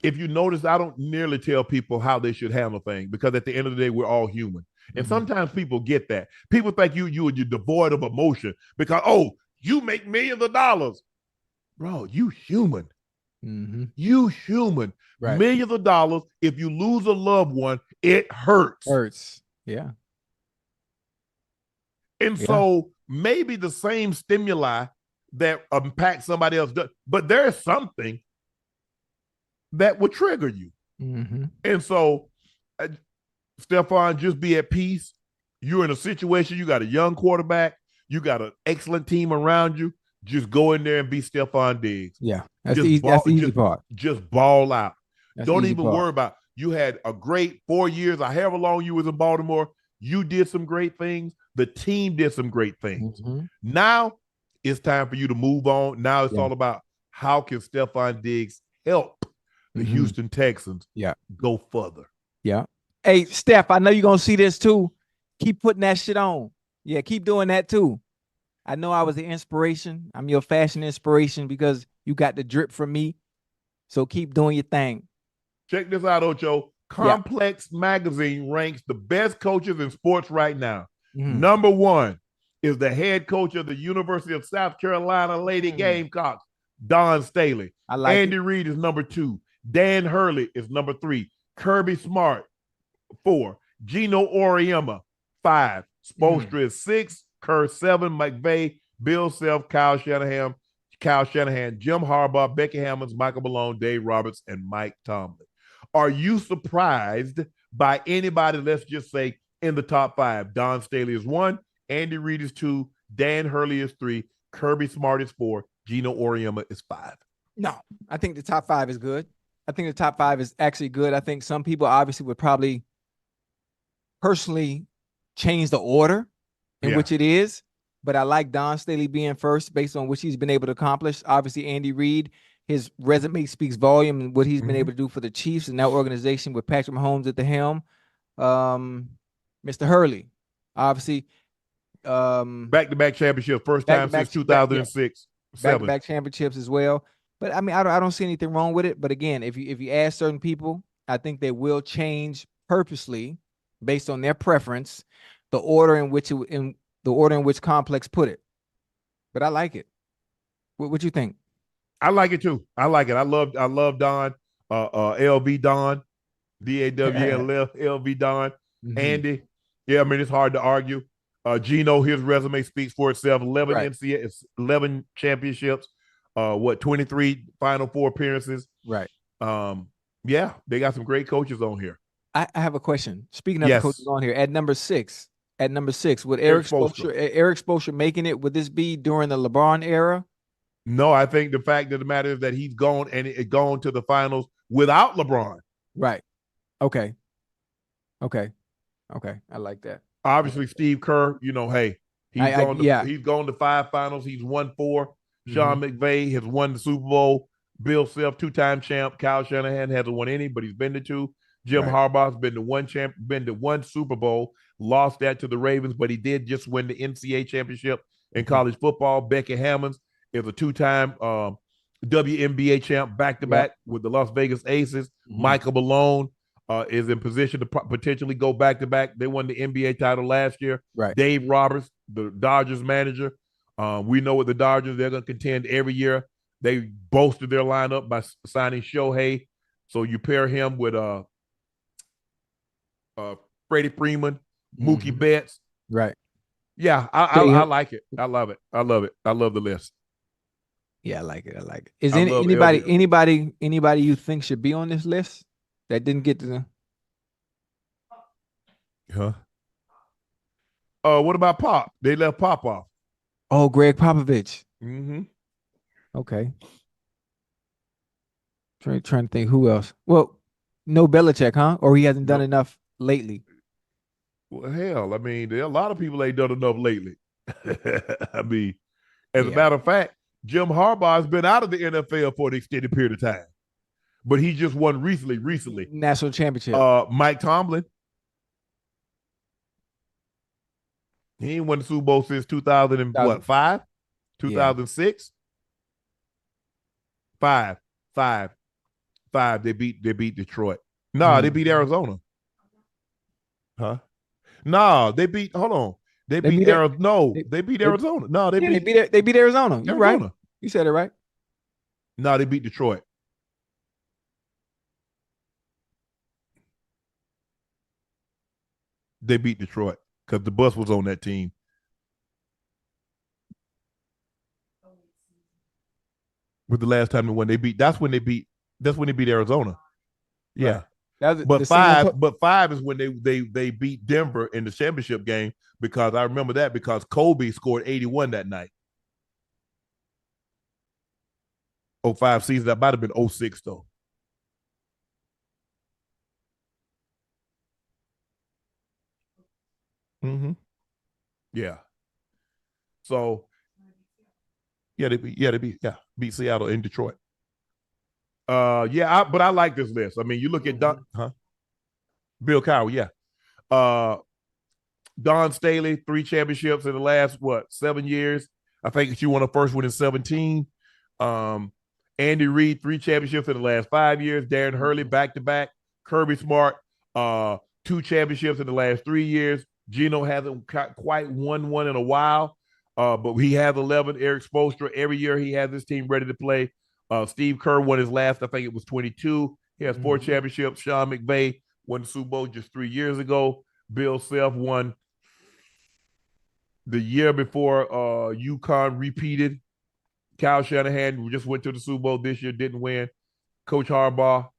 Speaker 1: if you notice, I don't nearly tell people how they should handle things because at the end of the day, we're all human. And sometimes people get that. People think you're devoid of emotion because, you make millions of dollars. Bro, you human. You human.
Speaker 2: Right.
Speaker 1: Millions of dollars. If you lose a loved one, it hurts.
Speaker 2: Yeah.
Speaker 1: And so maybe the same stimuli that impact somebody else does, but there's something that would trigger you. And so, Stefon, just be at peace. You're in a situation, you got a young quarterback, you got an excellent team around you. Just go in there and be Stefon Diggs.
Speaker 2: Yeah, that's the easy part.
Speaker 1: Just ball out. Don't even
Speaker 2: worry
Speaker 1: about. You had a great 4 years, or however long you was in Baltimore. You did some great things. The team did some great things. Now it's time for you to move on. Now it's all about how can Stefon Diggs help the Houston Texans go further.
Speaker 2: Yeah. Hey, Steph, I know you're going to see this too. Keep putting that shit on. Yeah, keep doing that too. I know I was the inspiration. I'm your fashion inspiration because you got the drip from me. So keep doing your thing.
Speaker 1: Check this out, Ocho. Complex Magazine ranks the best coaches in sports right now. Number 1 is the head coach of the University of South Carolina Lady Gamecocks, Dawn Staley.
Speaker 2: I like
Speaker 1: Andy Reid is number 2. Dan Hurley is number 3. Kirby Smart, 4. Gino Auriemma, 5. Spoelstra is 6. Kerr, 7. McVay, Bill Self, Kyle Shanahan, Jim Harbaugh, Becky Hammons, Michael Malone, Dave Roberts, and Mike Tomlin. Are you surprised by anybody, let's just say, in the top 5? Dawn Staley is 1. Andy Reid is 2. Dan Hurley is 3. Kirby Smart is 4. Gino Auriemma is 5.
Speaker 2: No, I think the top 5 is good. I think the top 5 is actually good. I think some people obviously would probably personally change the order in which it is, but I like Dawn Staley being first based on what he's been able to accomplish. Obviously, Andy Reid, his resume speaks volume and what he's been able to do for the Chiefs and that organization with Patrick Mahomes at the helm. Mr. Hurley, obviously.
Speaker 1: Back-to-back championships, first time since 2006.
Speaker 2: Back-to-back championships as well. But I mean, I don't see anything wrong with it. But again, if you ask certain people, I think they will change purposely based on their preference, the order in which Complex put it. But I like it. What you think?
Speaker 1: I like it too. I like it. I love Don, LV Don, DAWL LV Don, Andy. Yeah, I mean it's hard to argue. Gino, his resume speaks for itself. 11 NCAA, 11 championships. 23 Final Four appearances.
Speaker 2: Right.
Speaker 1: Yeah, they got some great coaches on here.
Speaker 2: I have a question. Speaking of the coaches on here, at number six, would Eric Spoelstra making it? Would this be during the LeBron era?
Speaker 1: No, I think the fact of the matter is that he's gone and it gone to the finals without LeBron.
Speaker 2: Right. Okay. I like that.
Speaker 1: Obviously, Steve Kerr, he's gone to 5 finals. He's won 4. Sean McVay has won the Super Bowl. Bill Self, 2-time champ. Kyle Shanahan hasn't won any, but he's been to 2. Jim Harbaugh's been to 1 been to 1 Super Bowl, lost that to the Ravens, but he did just win the NCAA championship in college football. Becky Hammons is a 2-time WNBA champ back-to-back with the Las Vegas Aces. Michael Malone is in position to potentially go back-to-back. They won the NBA title last year.
Speaker 2: Right.
Speaker 1: Dave Roberts, the Dodgers manager. We know with the Dodgers, they're going to contend every year. They bolstered their lineup by signing Shohei. So you pair him with Freddie Freeman, Mookie Betts.
Speaker 2: Right.
Speaker 1: Yeah, I like it. I love it. I love it. I love the list.
Speaker 2: Yeah, I like it. Is anybody you think should be on this list that didn't get to the?
Speaker 1: What about Pop? They left Pop off.
Speaker 2: Oh, Greg Popovich. Okay. Trying to think who else. Well, no Belichick, huh? Or he hasn't done enough lately.
Speaker 1: Well, hell, I mean, there are a lot of people ain't done enough lately. I mean, as a matter of fact, Jim Harbaugh has been out of the NFL for an extended period of time. But he just won recently.
Speaker 2: National championship.
Speaker 1: Mike Tomlin. He ain't won the Super Bowl since 2005? 2006? 5. They beat Detroit. No, they beat Arizona. Huh? No, they beat. Hold on. They beat Arizona. No, they beat Arizona. No, they beat
Speaker 2: Arizona. You're right. You said it right.
Speaker 1: No, they beat Detroit. They beat Detroit because the bus was on that team. With the last time they won, that's when they beat Arizona. Yeah.
Speaker 2: Right.
Speaker 1: But five is when they beat Denver in the championship game, because I remember that because Kobe scored 81 that night. 05 season, that might have been 06 though. Mm-hmm. Yeah. So they beat Seattle in Detroit. But I like this list. I mean, you look at Bill Cowher, yeah. Dawn Staley, 3 championships in the last 7 years. I think she won her first one in 17. Andy Reid, 3 championships in the last 5 years. Darren Hurley, back-to-back. Kirby Smart, 2 championships in the last 3 years. Geno hasn't quite won one in a while, but he has 11. Eric Spoelstra, every year he has his team ready to play. Steve Kerr won his last, I think it was 22. He has 4 championships. Sean McVay won the Super Bowl just 3 years ago. Bill Self won the year before UConn repeated. Kyle Shanahan just went to the Super Bowl this year, didn't win. Coach Harbaugh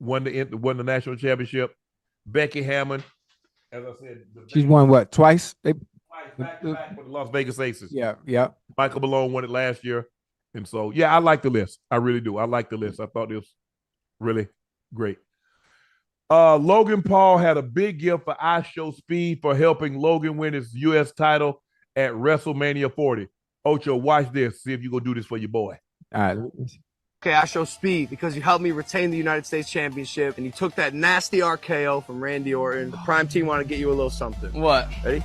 Speaker 1: won the national championship. Becky Hammond, as I said,
Speaker 2: she's won what, twice?
Speaker 1: Back-to-back for the Las Vegas Aces.
Speaker 2: Yeah.
Speaker 1: Michael Malone won it last year. And so, I like the list. I really do. I like the list. I thought it was really great. Logan Paul had a big gift for I Show Speed for helping Logan win his U.S. title at WrestleMania 40. Ocho, watch this. See if you're going to do this for your boy.
Speaker 2: All right.
Speaker 6: Okay, I show speed because you helped me retain the United States Championship and you took that nasty RKO from Randy Orton. The Prime Team want to get you a little something.
Speaker 4: What?
Speaker 6: Ready?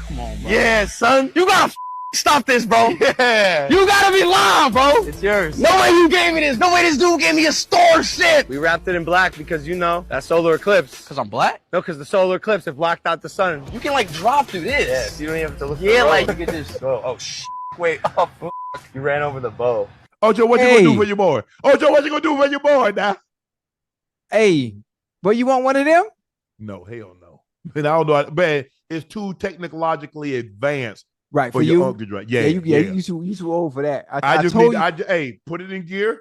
Speaker 4: Come on, bro.
Speaker 6: Yeah, son. You gotta stop this, bro. Yeah. You gotta be lying, bro. It's yours. No way you gave me this. No way this dude gave me a store shit. We wrapped it in black because that solar eclipse.
Speaker 4: Because I'm black?
Speaker 6: No, because the solar eclipse, it blocked out the sun.
Speaker 4: You can like drop through this.
Speaker 6: Yes, you don't even have to look.
Speaker 4: Yeah, like you can just
Speaker 6: go. Oh, wait. Oh, you ran over the bow.
Speaker 1: Ocho, what you gonna do for your boy? Ocho, what you gonna do for your boy now?
Speaker 2: Hey, boy, you want one of them?
Speaker 1: No, hell no. And I don't know, man. It's too technologically advanced,
Speaker 2: right?
Speaker 1: For your uncle to drive. Yeah.
Speaker 2: You too old for that.
Speaker 1: Hey, put it in gear,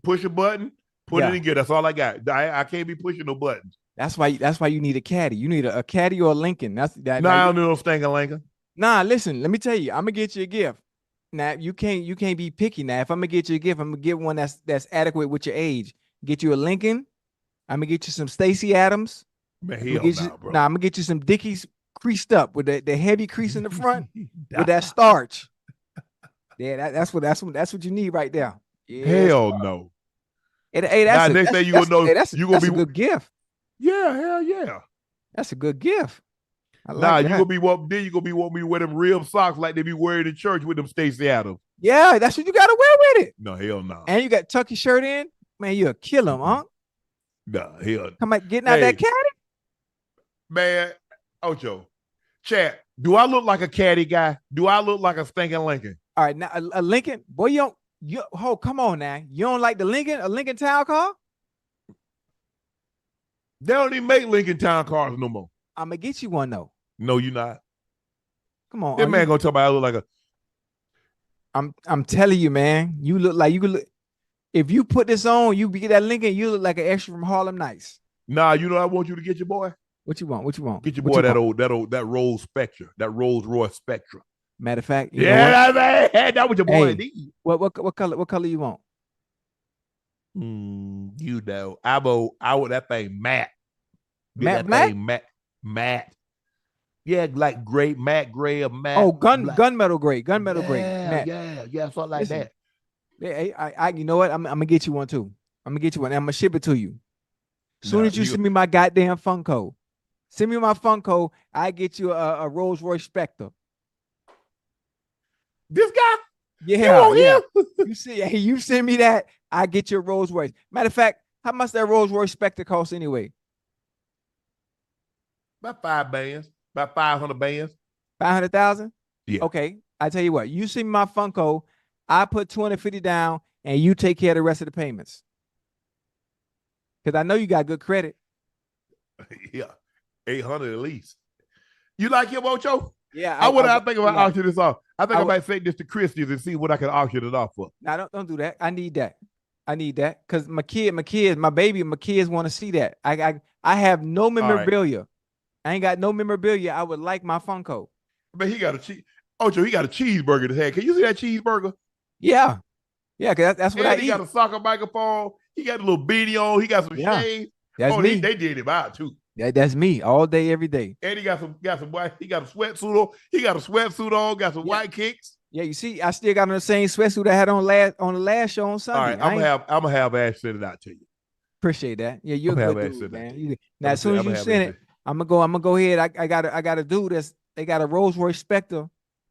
Speaker 1: push a button, put it in gear. That's all I got. I can't be pushing no buttons.
Speaker 2: That's why you need a caddy. You need a caddy or a Lincoln. That's that.
Speaker 1: No, I don't know no Stankin' Lincoln.
Speaker 2: Nah, listen, let me tell you, I'm gonna get you a gift. Now you can't be picky. Now, if I'm gonna get you a gift, I'm gonna get one that's adequate with your age. Get you a Lincoln. I'm gonna get you some Stacey Adams.
Speaker 1: Man, bro.
Speaker 2: Nah, I'm gonna get you some Dickies creased up with the heavy crease in the front with that starch. Yeah, that's what you need right there. Yeah,
Speaker 1: hell no.
Speaker 2: Next
Speaker 1: thing you gonna know,
Speaker 2: that's a good gift.
Speaker 1: Yeah, hell yeah.
Speaker 2: That's a good gift.
Speaker 1: You gonna be wanting me to wear them rib socks like they be wearing in church with them Stacey Adams.
Speaker 2: Yeah, that's what you gotta wear with it.
Speaker 1: No, hell no.
Speaker 2: And you got tuck your shirt in, man. You'll kill him, huh?
Speaker 1: No, hell.
Speaker 2: Come on, getting out that caddy.
Speaker 1: Man, Ocho, Chad, do I look like a caddy guy? Do I look like a stinking Lincoln?
Speaker 2: All right, now a Lincoln, boy, come on now. You don't like a Lincoln Town car?
Speaker 1: They don't even make Lincoln Town cars no more.
Speaker 2: I'm gonna get you one though.
Speaker 1: No, you're not.
Speaker 2: Come on.
Speaker 1: That man gonna talk about I look like a.
Speaker 2: I'm telling you, man. You look like you could look. If you put this on, you get that Lincoln, you look like an extra from Harlem Nights.
Speaker 1: Nah, I want you to get your boy.
Speaker 2: What you want?
Speaker 1: Get your boy that Rolls Spectra, that Rolls Royce Spectra.
Speaker 2: Matter of fact,
Speaker 1: that's what your boy need.
Speaker 2: What color you want?
Speaker 1: I want that thing matte. Matte. Yeah, like gray, matte gray or matte.
Speaker 2: Oh, gunmetal gray.
Speaker 1: Yeah, something like that.
Speaker 2: Yeah, I you know what? I'm gonna get you one too. I'm gonna ship it to you. Soon as you send me my goddamn Funko. Send me my Funko, I get you a Rolls Royce Spectre.
Speaker 1: This guy?
Speaker 2: Yeah. You send me that, I get your Rolls Royce. Matter of fact, how much that Rolls Royce Spectre cost anyway?
Speaker 1: About $5 bands. About 500 bands.
Speaker 2: 500,000?
Speaker 1: Yeah.
Speaker 2: Okay. I tell you what, you send me my Funko, I put 250 down, and you take care of the rest of the payments. Because I know you got good credit.
Speaker 1: Yeah, 800 at least. You like him, Ocho?
Speaker 2: Yeah,
Speaker 1: I think about auction this off. I think I might take this to Christie's and see what I can auction it off for.
Speaker 2: Nah, don't do that. I need that. Because my kids want to see that. I have no memorabilia. Right. I ain't got no memorabilia. I would like my Funko.
Speaker 1: But he got a cheeseburger in his hand. Can you see that cheeseburger?
Speaker 2: Yeah. Yeah, because that's what I eat.
Speaker 1: He got a soccer microphone. He got a little beanie on. He got some shades.
Speaker 2: That's me.
Speaker 1: They did him out too.
Speaker 2: That's me all day, every day.
Speaker 1: And he got some white. He got a sweatsuit on. Got some white kicks.
Speaker 2: Yeah, you see, I still got on the same sweatsuit I had on the last show on Sunday.
Speaker 1: All right, I'm gonna have Ash send it out to you.
Speaker 2: Appreciate that. Yeah, you're a good dude, man. Now, as soon as you send it, I'm gonna go ahead. I got a dude they got a Rolls Royce Spectre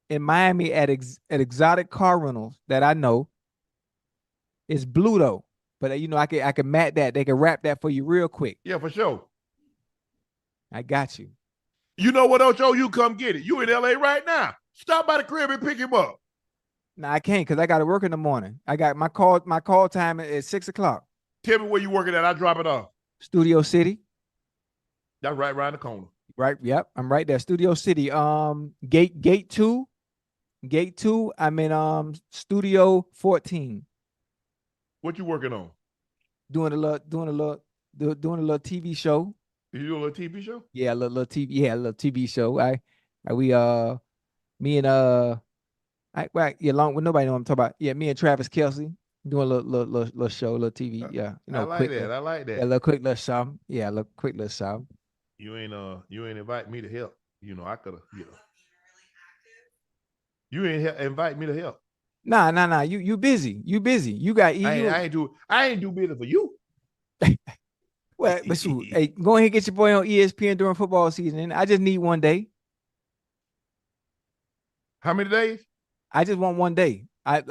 Speaker 2: in Miami at Exotic Car Rentals that I know. It's blue though, but I can matte that. They can wrap that for you real quick.
Speaker 1: Yeah, for sure.
Speaker 2: I got you.
Speaker 1: You know what, Ocho? You come get it. You in LA right now. Stop by the crib and pick him up.
Speaker 2: No, I can't because I got to work in the morning. I got my call time at 6 o'clock.
Speaker 1: Tell me where you working at. I'll drop it off.
Speaker 2: Studio City.
Speaker 1: That's right around the corner.
Speaker 2: Right. Yep. I'm right there. Studio City. Gate 2. Gate 2. I'm in Studio 14.
Speaker 1: What you working on?
Speaker 2: Doing a little TV show.
Speaker 1: You do a little TV show?
Speaker 2: Yeah, a little TV. Yeah, a little TV show. Along with nobody know what I'm talking about. Yeah, me and Travis Kelce doing a little show, little TV. Yeah,
Speaker 1: I like that.
Speaker 2: A little quick little show. Yeah, a little quick little show.
Speaker 1: You ain't invite me to help. I could have. You ain't invite me to help.
Speaker 2: Nah. You busy. You got.
Speaker 1: I ain't do business for you.
Speaker 2: Well, but shoot, hey, go ahead and get your boy on ESPN during football season. And I just need one day.
Speaker 1: How many days?
Speaker 2: I just want one day. I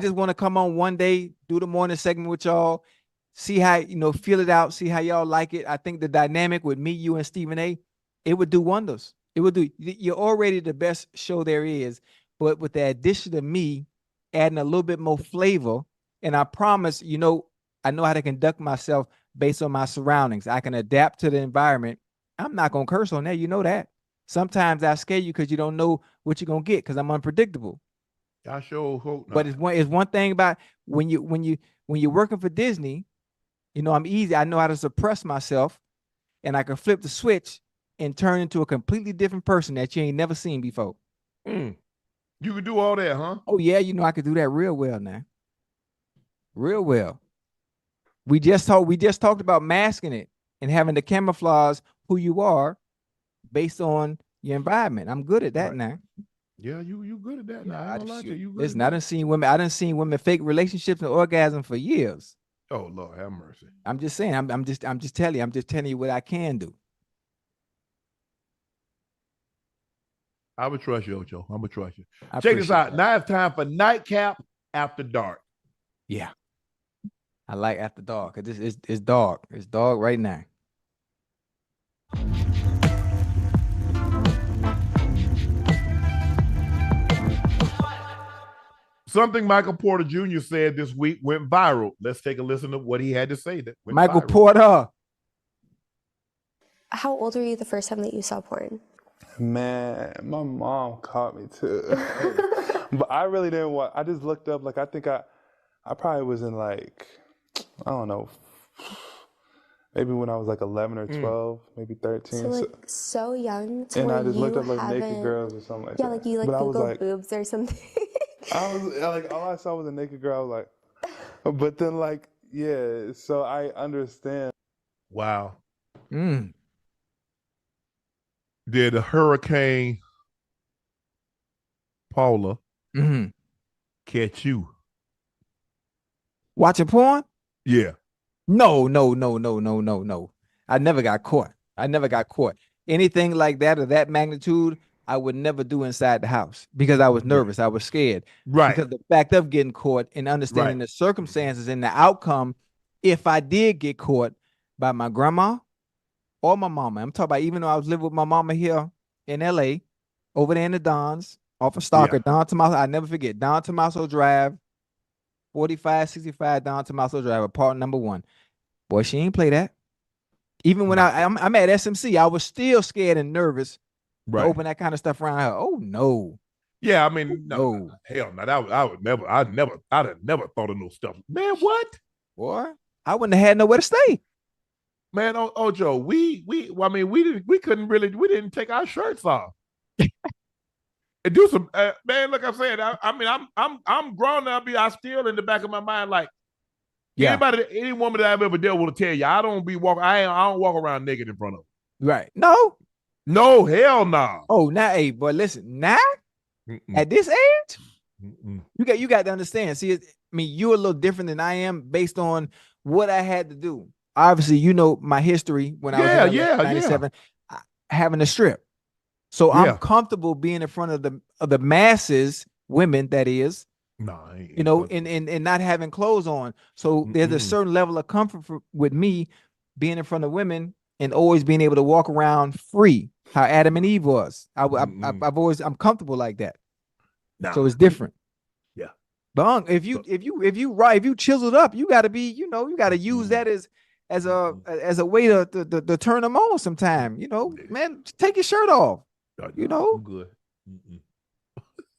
Speaker 2: just want to come on one day, do the morning segment with y'all, see how, feel it out, see how y'all like it. I think the dynamic with me, you, and Stephen A., it would do wonders. It would do. You're already the best show there is, but with the addition of me adding a little bit more flavor, and I promise, I know how to conduct myself based on my surroundings. I can adapt to the environment. I'm not going to curse on that. You know that. Sometimes I scare you because you don't know what you're going to get because I'm unpredictable.
Speaker 1: I sure hope not.
Speaker 2: But it's one thing about when you're working for Disney, I'm easy. I know how to suppress myself, and I can flip the switch and turn into a completely different person that you ain't never seen before.
Speaker 1: You can do all that, huh?
Speaker 2: Oh, yeah. I could do that real well now. Real well. We just talked about masking it and having to camouflage who you are based on your environment. I'm good at that now.
Speaker 1: Yeah, you good at that now.
Speaker 2: Listen, I done seen women fake relationships and orgasm for years.
Speaker 1: Oh Lord, have mercy.
Speaker 2: I'm just saying. I'm just telling you what I can do.
Speaker 1: I would trust you, Ocho. I'm gonna trust you. Check this out. Now it's time for Nightcap After Dark.
Speaker 2: Yeah. I like After Dark because it's dark. It's dark right now.
Speaker 1: Something Michael Porter Jr. said this week went viral. Let's take a listen to what he had to say. That went
Speaker 2: Michael
Speaker 1: viral.
Speaker 2: Porter.
Speaker 7: How old were you the first time that you saw porn?
Speaker 8: Man, my mom caught me too. But I really didn't watch. I just looked up. I think I probably was in I don't know, maybe when I was 11 or 12, maybe 13.
Speaker 7: So young to
Speaker 8: and
Speaker 7: where
Speaker 8: I just looked up
Speaker 7: haven't...
Speaker 8: naked girls or something like that.
Speaker 7: Yeah, you Googled boobs or something.
Speaker 8: I was all I saw was a naked girl. I was but then yeah, so I understand.
Speaker 1: Wow. Did Hurricane Paula catch you
Speaker 2: watching porn?
Speaker 1: Yeah.
Speaker 2: No. I never got caught. Anything like that of that magnitude, I would never do inside the house because I was nervous. I was scared.
Speaker 1: Right.
Speaker 2: Because the fact of getting caught and understanding the circumstances and the outcome, if I did get caught by my grandma or my mama. I'm talking about even though I was living with my mama here in LA, over there in the Dons, off of Stalker, Don Tomaso. I never forget, Don Tomaso Drive, 4565 Don Tomaso Drive, apartment number 1. Boy, she ain't play that. Even when I'm at SMC, I was still scared and nervous
Speaker 1: Right.
Speaker 2: to open that kind of stuff around her. Oh no.
Speaker 1: Yeah, I mean, no. Hell no. I'd have never thought of no stuff. Man, what?
Speaker 2: Boy, I wouldn't have had nowhere to stay.
Speaker 1: Man, Ocho, we didn't take our shirts off. And do some man, like I said, I'm grown now. I still in the back of my mind, like any woman that I've ever dealt with will tell you, I don't walk around naked in front of them.
Speaker 2: Right. No,
Speaker 1: hell no.
Speaker 2: Oh, now, hey, boy, listen, now at this age, you got to understand. See, you're a little different than I am based on what I had to do. Obviously, you know my history when I was in 97, having a strip. So I'm comfortable being in front of the masses, women, that is, and not having clothes on. So there's a certain level of comfort with me being in front of women and always being able to walk around free, how Adam and Eve was. I'm comfortable like that. So it's different.
Speaker 1: Yeah.
Speaker 2: But if you chiseled up, you got to be, you got to use that as a way to turn them on sometime. Man, take your shirt off.
Speaker 1: I'm good.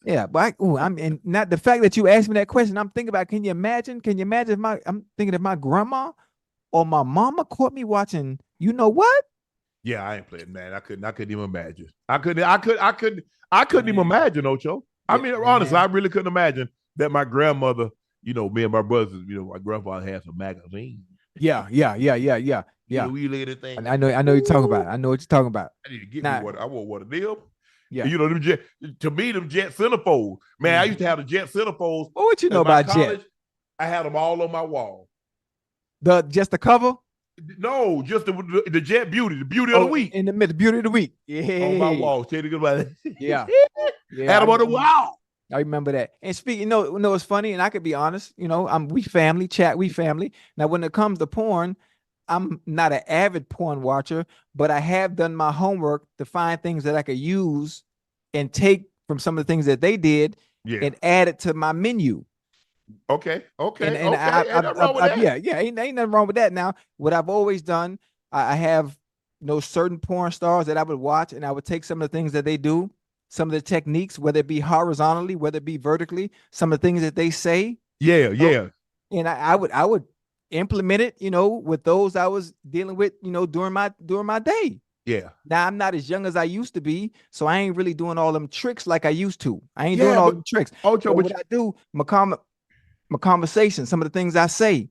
Speaker 2: Yeah, but and not the fact that you asked me that question. I'm thinking about, can you imagine if I'm thinking if my grandma or my mama caught me watching, you know what?
Speaker 1: Yeah, I ain't playing, man. I couldn't even imagine. I couldn't even imagine, Ocho. I mean, honestly, I really couldn't imagine that my grandmother, me and my brothers, my grandfather had some magazines.
Speaker 2: Yeah.
Speaker 1: We look at the thing.
Speaker 2: I know you're talking about. I know what you're talking about.
Speaker 1: I need to get me one. I want one of them.
Speaker 2: Yeah.
Speaker 1: Them Jet centerfolds. Man, I used to have the Jet centerfolds.
Speaker 2: What you know about Jet?
Speaker 1: I had them all on my wall.
Speaker 2: Just the cover?
Speaker 1: No, just the Jet Beauty, the Beauty of the Week.
Speaker 2: In the middle, Beauty of the Week. Yeah.
Speaker 1: On my wall.
Speaker 2: Yeah.
Speaker 1: Had them on the wall.
Speaker 2: I remember that. And speaking, it's funny, and I could be honest, we family, chat, we family. Now, when it comes to porn, I'm not an avid porn watcher, but I have done my homework to find things that I could use and take from some of the things that they did and add it to my menu.
Speaker 1: Okay.
Speaker 2: And ain't nothing wrong with that. Now, what I've always done, I have certain porn stars that I would watch, and I would take some of the things that they do, some of the techniques, whether it be horizontally, whether it be vertically, some of the things that they say.
Speaker 1: Yeah.
Speaker 2: And I would implement it, with those I was dealing with, during my day.
Speaker 1: Yeah.
Speaker 2: Now I'm not as young as I used to be, so I ain't really doing all them tricks like I used to. I ain't doing all them tricks.
Speaker 1: Ocho,
Speaker 2: what I do, my conversation, some of the things I say,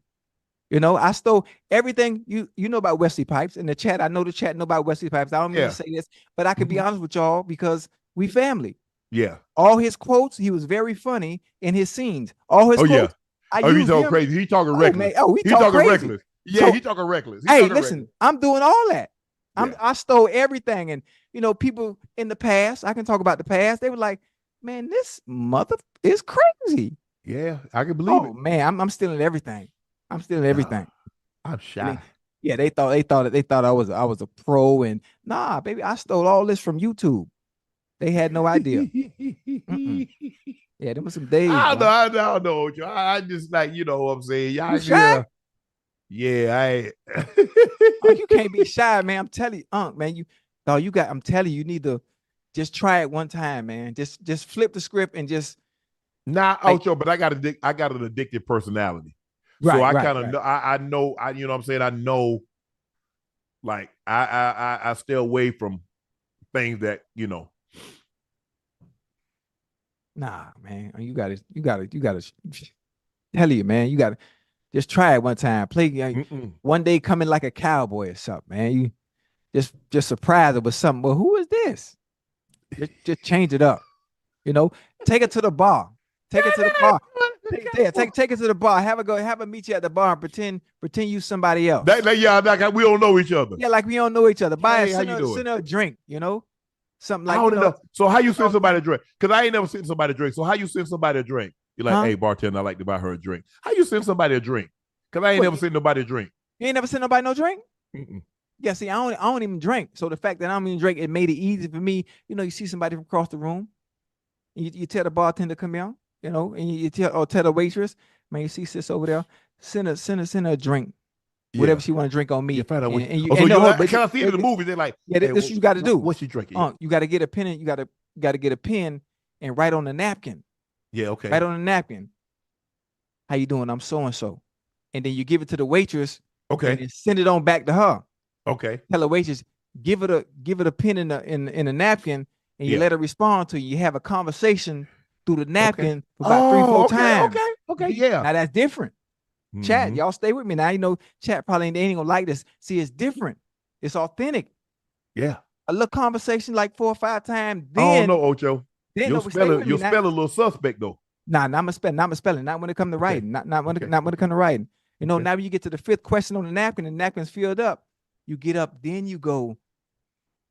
Speaker 2: I stole everything. You know about Wesley Pipes in the chat. I know the chat know about Wesley Pipes. I don't mean to say this, but I can be honest with y'all because we family.
Speaker 1: Yeah.
Speaker 2: All his quotes, he was very funny in his scenes. All his quotes.
Speaker 1: He's talking crazy. He talking reckless.
Speaker 2: He talking
Speaker 1: reckless. Yeah, he talking reckless.
Speaker 2: Listen, I'm doing all that. I stole everything. And, people in the past, I can talk about the past. They were like, man, this mother is crazy.
Speaker 1: Yeah, I can believe it.
Speaker 2: Oh, man, I'm stealing everything. I'm stealing everything.
Speaker 1: I'm shy.
Speaker 2: They thought I was a pro. And nah, baby, I stole all this from YouTube. They had no idea. Yeah, there was some days.
Speaker 1: I don't know. I just like, what I'm saying. Y'all
Speaker 2: shy?
Speaker 1: Yeah,
Speaker 2: You can't be shy, man. I'm telling you, Unc, man. I'm telling you, you need to just try it one time, man. Just flip the script and just.
Speaker 1: Ocho, but I got an addictive personality.
Speaker 2: Right,
Speaker 1: so I kind of know, I know, you know what I'm saying? I know, like, I stay away from things that,
Speaker 2: Nah, man, you gotta tell you, man, you gotta just try it one time. Play one day, come in like a cowboy or something, man. You just surprise it with something. Well, who is this? Just change it up. Take it to the bar. Take it to the bar. Take it to the bar. Have her meet you at the bar and pretend you somebody else.
Speaker 1: Like we don't know each other.
Speaker 2: Yeah, like we don't know each other.
Speaker 1: Send
Speaker 2: her a drink, something like.
Speaker 1: I don't know. So how you send somebody a drink? Because I ain't never sent somebody a drink. So how you send somebody a drink? You're like, hey, bartender, I like to buy her a drink. How you send somebody a drink? Because I ain't never sent nobody a drink.
Speaker 2: You ain't never sent nobody no drink?
Speaker 1: Mm-mm.
Speaker 2: Yeah, see, I don't even drink. So the fact that I don't even drink, it made it easy for me. You see somebody from across the room, you tell the bartender come out, and you tell the waitress, man, you see sis over there, send her a drink. whatever she want to drink on me.
Speaker 1: Can I see it in the movie? They're like,
Speaker 2: yeah, this you got to do.
Speaker 1: What's she drinking?
Speaker 2: You got to get a pen. You got to get a pen and write on the napkin.
Speaker 1: Yeah, okay.
Speaker 2: Write on the napkin. How you doing? I'm so and so, and then you give it to the waitress.
Speaker 1: Okay.
Speaker 2: And send it on back to her.
Speaker 1: Okay.
Speaker 2: Tell the waitress, give it a pen in a napkin, and you let her respond to you. You have a conversation through the napkin for about 3-4 times.
Speaker 1: Okay, yeah.
Speaker 2: Now that's different. Chat, y'all stay with me. Now you know chat probably ain't gonna like this. See, it's different. It's authentic.
Speaker 1: Yeah.
Speaker 2: A little conversation like 4 or 5 times.
Speaker 1: Then, I don't know, Ocho. You'll spell a little suspect though.
Speaker 2: Nah, not my spelling. Not when it comes to writing. Not when it comes to writing. You know, now when you get to the 5th question on the napkin, and the napkin's filled up, you get up, then you go,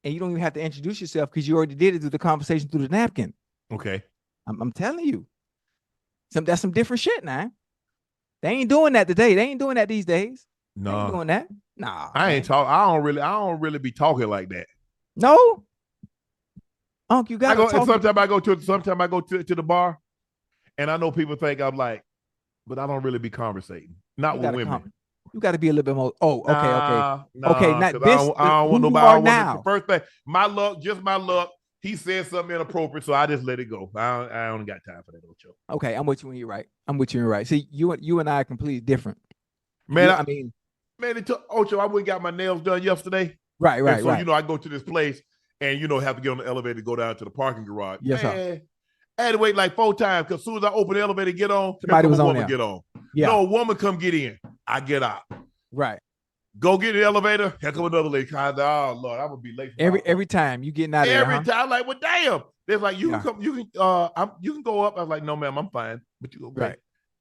Speaker 2: and you don't even have to introduce yourself because you already did it through the conversation through the napkin.
Speaker 1: Okay.
Speaker 2: I'm telling you. That's some different shit now. They ain't doing that today. They ain't doing that these days.
Speaker 1: No.
Speaker 2: They ain't doing that. Nah.
Speaker 1: I ain't talk. I don't really be talking like that.
Speaker 2: No. Unc, you got to talk.
Speaker 1: Sometimes I go to the bar, and I know people think I'm like, but I don't really be conversating. Not with women.
Speaker 2: You got to be a little bit more. Oh, okay,
Speaker 1: nah,
Speaker 2: okay. Not this.
Speaker 1: I don't want nobody.
Speaker 2: Now.
Speaker 1: First thing, my luck, just my luck. He said something inappropriate, so I just let it go. I don't got time for that, Ocho.
Speaker 2: Okay, I'm with you when you're right. See, you and I are completely different.
Speaker 1: Man, it took Ocho. I went and got my nails done yesterday.
Speaker 2: Right.
Speaker 1: So I go to this place and have to get on the elevator to go down to the parking garage.
Speaker 2: Yes,
Speaker 1: man,
Speaker 2: sir.
Speaker 1: I had to wait like 4 times because as soon as I open the elevator and get on,
Speaker 2: somebody was on there.
Speaker 1: Get on.
Speaker 2: Yeah.
Speaker 1: No, a woman come get in. I get out.
Speaker 2: Right.
Speaker 1: Go get in the elevator. Here come another lady. Oh Lord, I'm gonna be late.
Speaker 2: Every time you getting out of there.
Speaker 1: Every time, like, well, damn. They're like, you can come. You can go up. I was like, no, ma'am, I'm fine. But you go
Speaker 2: right.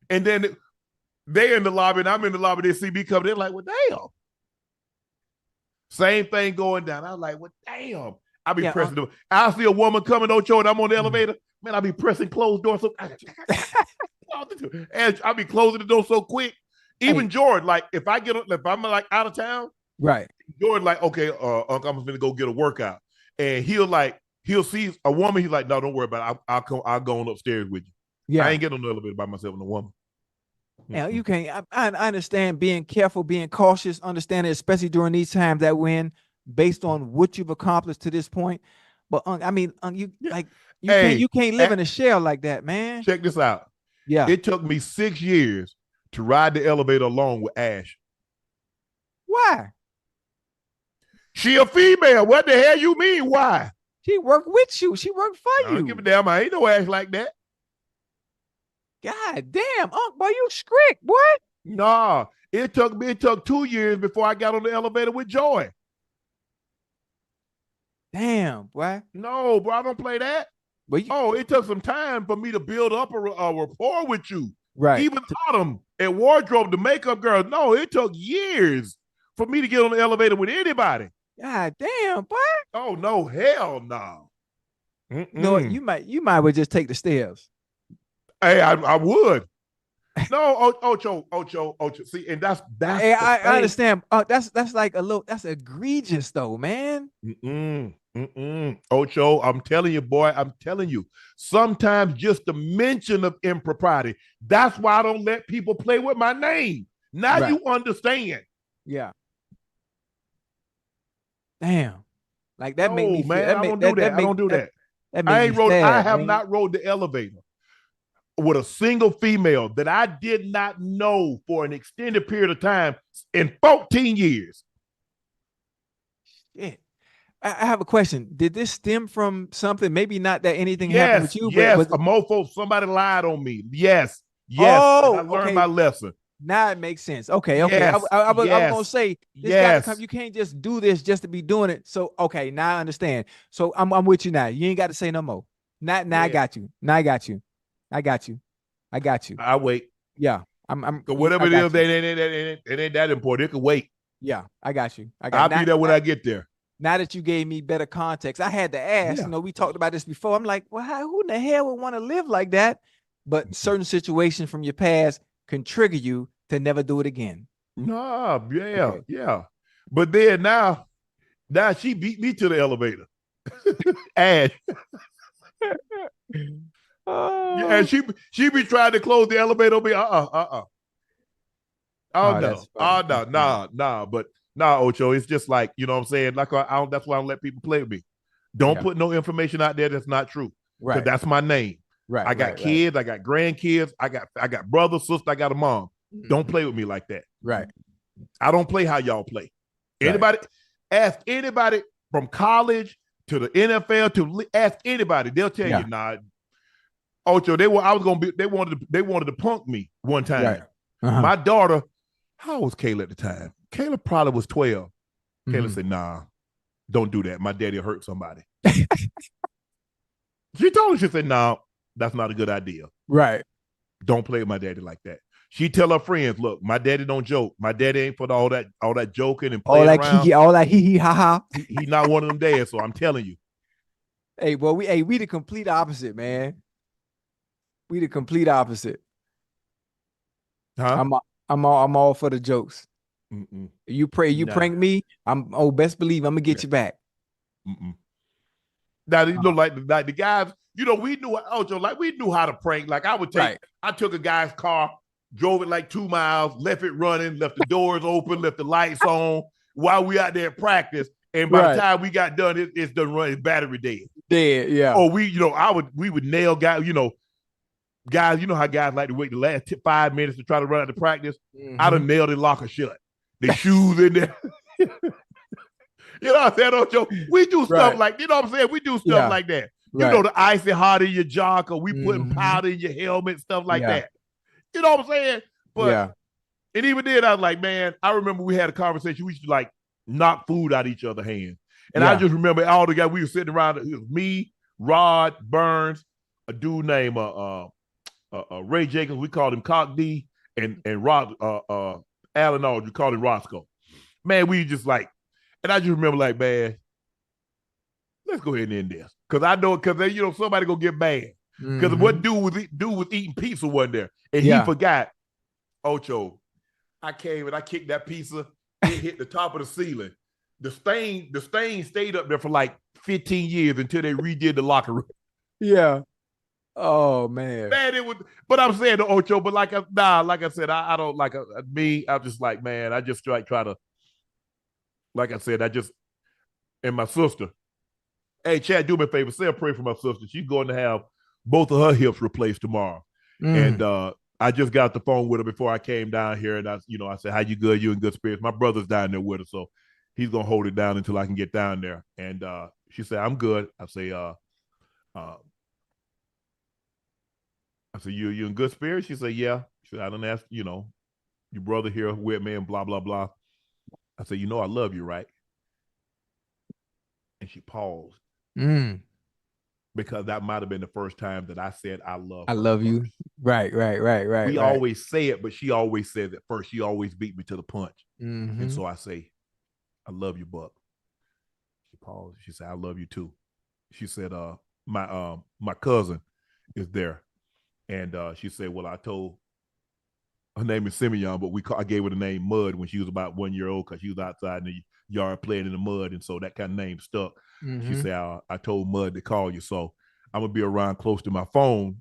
Speaker 1: And then they in the lobby, and I'm in the lobby. They see me coming. They're like, well, damn. Same thing going down. I was like, well, damn. I be pressing them. I see a woman coming, Ocho, and I'm on the elevator. Man, I be pressing closed doors so and I be closing the door so quick. Even Jordan, like if I'm like out of town,
Speaker 2: right?
Speaker 1: Jordan, like, okay, Unc, I'm gonna go get a workout, and he'll see a woman. He's like, no, don't worry about it. I'll go on upstairs with you. Yeah, I ain't getting on the elevator by myself with a woman.
Speaker 2: Yeah, you can't. I understand being careful, being cautious, understanding, especially during these times that we're in, based on what you've accomplished to this point. But you can't live in a shell like that, man.
Speaker 1: Check this out.
Speaker 2: Yeah,
Speaker 1: it took me 6 years to ride the elevator along with Ash.
Speaker 2: Why?
Speaker 1: She a female. What the hell you mean? Why?
Speaker 2: She worked with you. She worked for you.
Speaker 1: I don't give a damn. I ain't no Ash like that.
Speaker 2: God damn, Unc, boy, you strict, boy.
Speaker 1: Nah, it took 2 years before I got on the elevator with Joy.
Speaker 2: Damn, boy.
Speaker 1: No, bro, I don't play that. But it took some time for me to build up a rapport with you.
Speaker 2: Right.
Speaker 1: Even Autumn and Wardrobe, the makeup girl. No, it took years for me to get on the elevator with anybody.
Speaker 2: God damn, boy.
Speaker 1: Oh no, hell no.
Speaker 2: No, you might well just take the stairs.
Speaker 1: Hey, I would. No, Ocho. See, and that's.
Speaker 2: Hey, I understand. That's like a little. That's egregious, though, man.
Speaker 1: Ocho, I'm telling you, boy. I'm telling you. Sometimes just the mention of impropriety. That's why I don't let people play with my name. Now you understand.
Speaker 2: Yeah. Damn. Like that made me.
Speaker 1: Man, I don't do that. I don't do that. I have not rode the elevator with a single female that I did not know for an extended period of time in 14 years.
Speaker 2: Shit. I have a question. Did this stem from something? Maybe not that anything
Speaker 1: happened
Speaker 2: with you.
Speaker 1: Yes, a mofo, somebody lied on me. Yes. I learned my lesson.
Speaker 2: Now it makes sense. Okay. Yes, I was gonna say this gotta come. You can't just do this just to be doing it. So now I understand. So I'm with you now. You ain't got to say no more. Now I got you. I got you.
Speaker 1: I wait.
Speaker 2: Yeah. I'm
Speaker 1: whatever it is, it ain't that important. It can wait.
Speaker 2: Yeah, I got you.
Speaker 1: I'll be there when I get there.
Speaker 2: Now that you gave me better context, I had to ask. We talked about this before. I'm like, well, who in the hell would want to live like that? But certain situations from your past can trigger you to never do it again.
Speaker 1: No, yeah. But then now she beat me to the elevator. Ash. And she be trying to close the elevator on me. Oh no. Oh no. Nah. But nah, Ocho. It's just like, you know what I'm saying? Like I don't, that's why I don't let people play with me. Don't put no information out there that's not true.
Speaker 2: Right.
Speaker 1: Because that's my name.
Speaker 2: Right.
Speaker 1: I got kids, I got grandkids, I got brothers, sister, I got a mom. Don't play with me like that.
Speaker 2: Right.
Speaker 1: I don't play how y'all play. Anybody, ask anybody from college to the NFL to ask anybody, they'll tell you, nah. Ocho, they wanted to punk me one time.
Speaker 2: Right. Uh-huh.
Speaker 1: My daughter, how old was Kayla at the time? Kayla probably was 12. Kayla said, nah, don't do that. My daddy hurt somebody. She told her, she said, nah, that's not a good idea.
Speaker 2: Right.
Speaker 1: Don't play with my daddy like that. She tell her friends, look, my daddy don't joke. My daddy ain't for all that joking and playing around.
Speaker 2: All that hee ha ha.
Speaker 1: He not one of them dads, so I'm telling you.
Speaker 2: Hey, well, we the complete opposite, man. We the complete opposite.
Speaker 1: Huh?
Speaker 2: I'm all for the jokes.
Speaker 1: Mm-mm.
Speaker 2: You prank me, best believe I'm gonna get you back.
Speaker 1: Mm-mm. Now you know, like the guys, you know, we knew how to prank. Like I took a guy's car, drove it like 2 miles, left it running, left the doors open, left the lights on while we out there at practice. And by the time we got done, it's done running, battery dead.
Speaker 2: Dead, yeah.
Speaker 1: Or we would nail guys, guys, you know how guys like to wait the last 5 minutes to try to run out to practice. I done nailed the locker shut. The shoes in there. You know what I'm saying, Ocho? We do stuff like, you know what I'm saying? We do stuff like that. You know, the icy hot in your jock, or we putting powder in your helmet, stuff like that. You know what I'm saying? But and even then, I was like, man, I remember we had a conversation. We used to like knock food out of each other's hands. And I just remember all the guys, we were sitting around, it was me, Rod, Burns, a dude named Ray Jenkins, we called him Cock D, and Rod, Alan Aldridge, we called him Roscoe. Man, we just like, and I just remember like, man, let's go ahead and end this. Because I know, because somebody gonna get mad. Because what dude was eating pizza one day, and he forgot, Ocho, I came and I kicked that pizza, it hit the top of the ceiling. The stain stayed up there for like 15 years until they redid the locker room.
Speaker 2: Yeah. Oh man.
Speaker 1: Man, it would. But I'm saying to Ocho, but like I said, I don't like me. I'm just like, man, I just try to. Like I said, and my sister. Hey, Chad, do me a favor. Say a prayer for my sister. She's going to have both of her hips replaced tomorrow. And I just got the phone with her before I came down here, and I said, "How you good? You in good spirits?" My brother's down there with her, so he's gonna hold it down until I can get down there. And she said, "I'm good." I say, you in good spirits? She said, "Yeah." She said, "I done asked, your brother here with me and blah blah blah." I said, "I love you, right?" And she paused. Because that might have been the first time that I said I love
Speaker 2: you. Right.
Speaker 1: We always say it, but she always says it first. She always beat me to the punch. And so I say, "I love you, Buck." She paused. She said, "I love you too." She said, my cousin is there. And she said, well, I told, her name is Simeon, but I gave her the name Mud when she was about 1 year old because she was outside in the yard playing in the mud. And so that kind of name stuck. She said, I told Mud to call you. So I'm going to be around close to my phone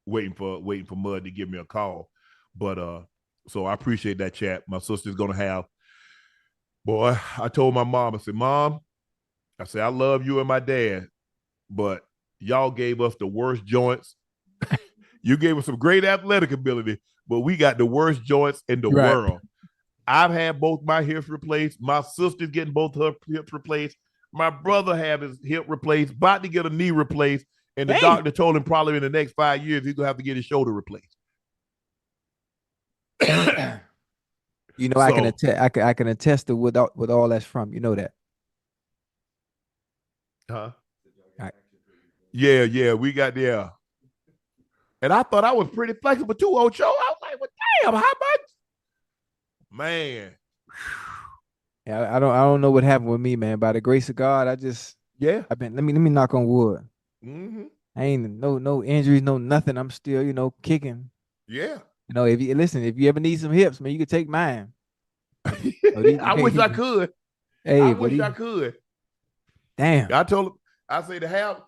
Speaker 1: waiting for Mud to give me a call. But so I appreciate that, chat. My sister's going to have, boy, I told my mom, I said, "Mom," I said, "I love you and my dad, but y'all gave us the worst joints. You gave us some great athletic ability, but we got the worst joints in the world. I've had both my hips replaced. My sister's getting both her hips replaced. My brother had his hip replaced, about to get a knee replaced, and the doctor told him probably in the next 5 years he's gonna have to get his shoulder replaced."
Speaker 2: I can attest to with all that's from. You know that.
Speaker 1: Huh? Yeah, we got there. And I thought I was pretty flexible too, Ocho. I was like, well, damn, how much? Man.
Speaker 2: Yeah, I don't know what happened with me, man. By the grace of God, let me knock on wood. I ain't no injuries, no nothing. I'm still, kicking.
Speaker 1: Yeah.
Speaker 2: If you ever need some hips, man, you can take mine.
Speaker 1: I wish I could. I wish I could.
Speaker 2: Damn.
Speaker 1: I told him, I say to have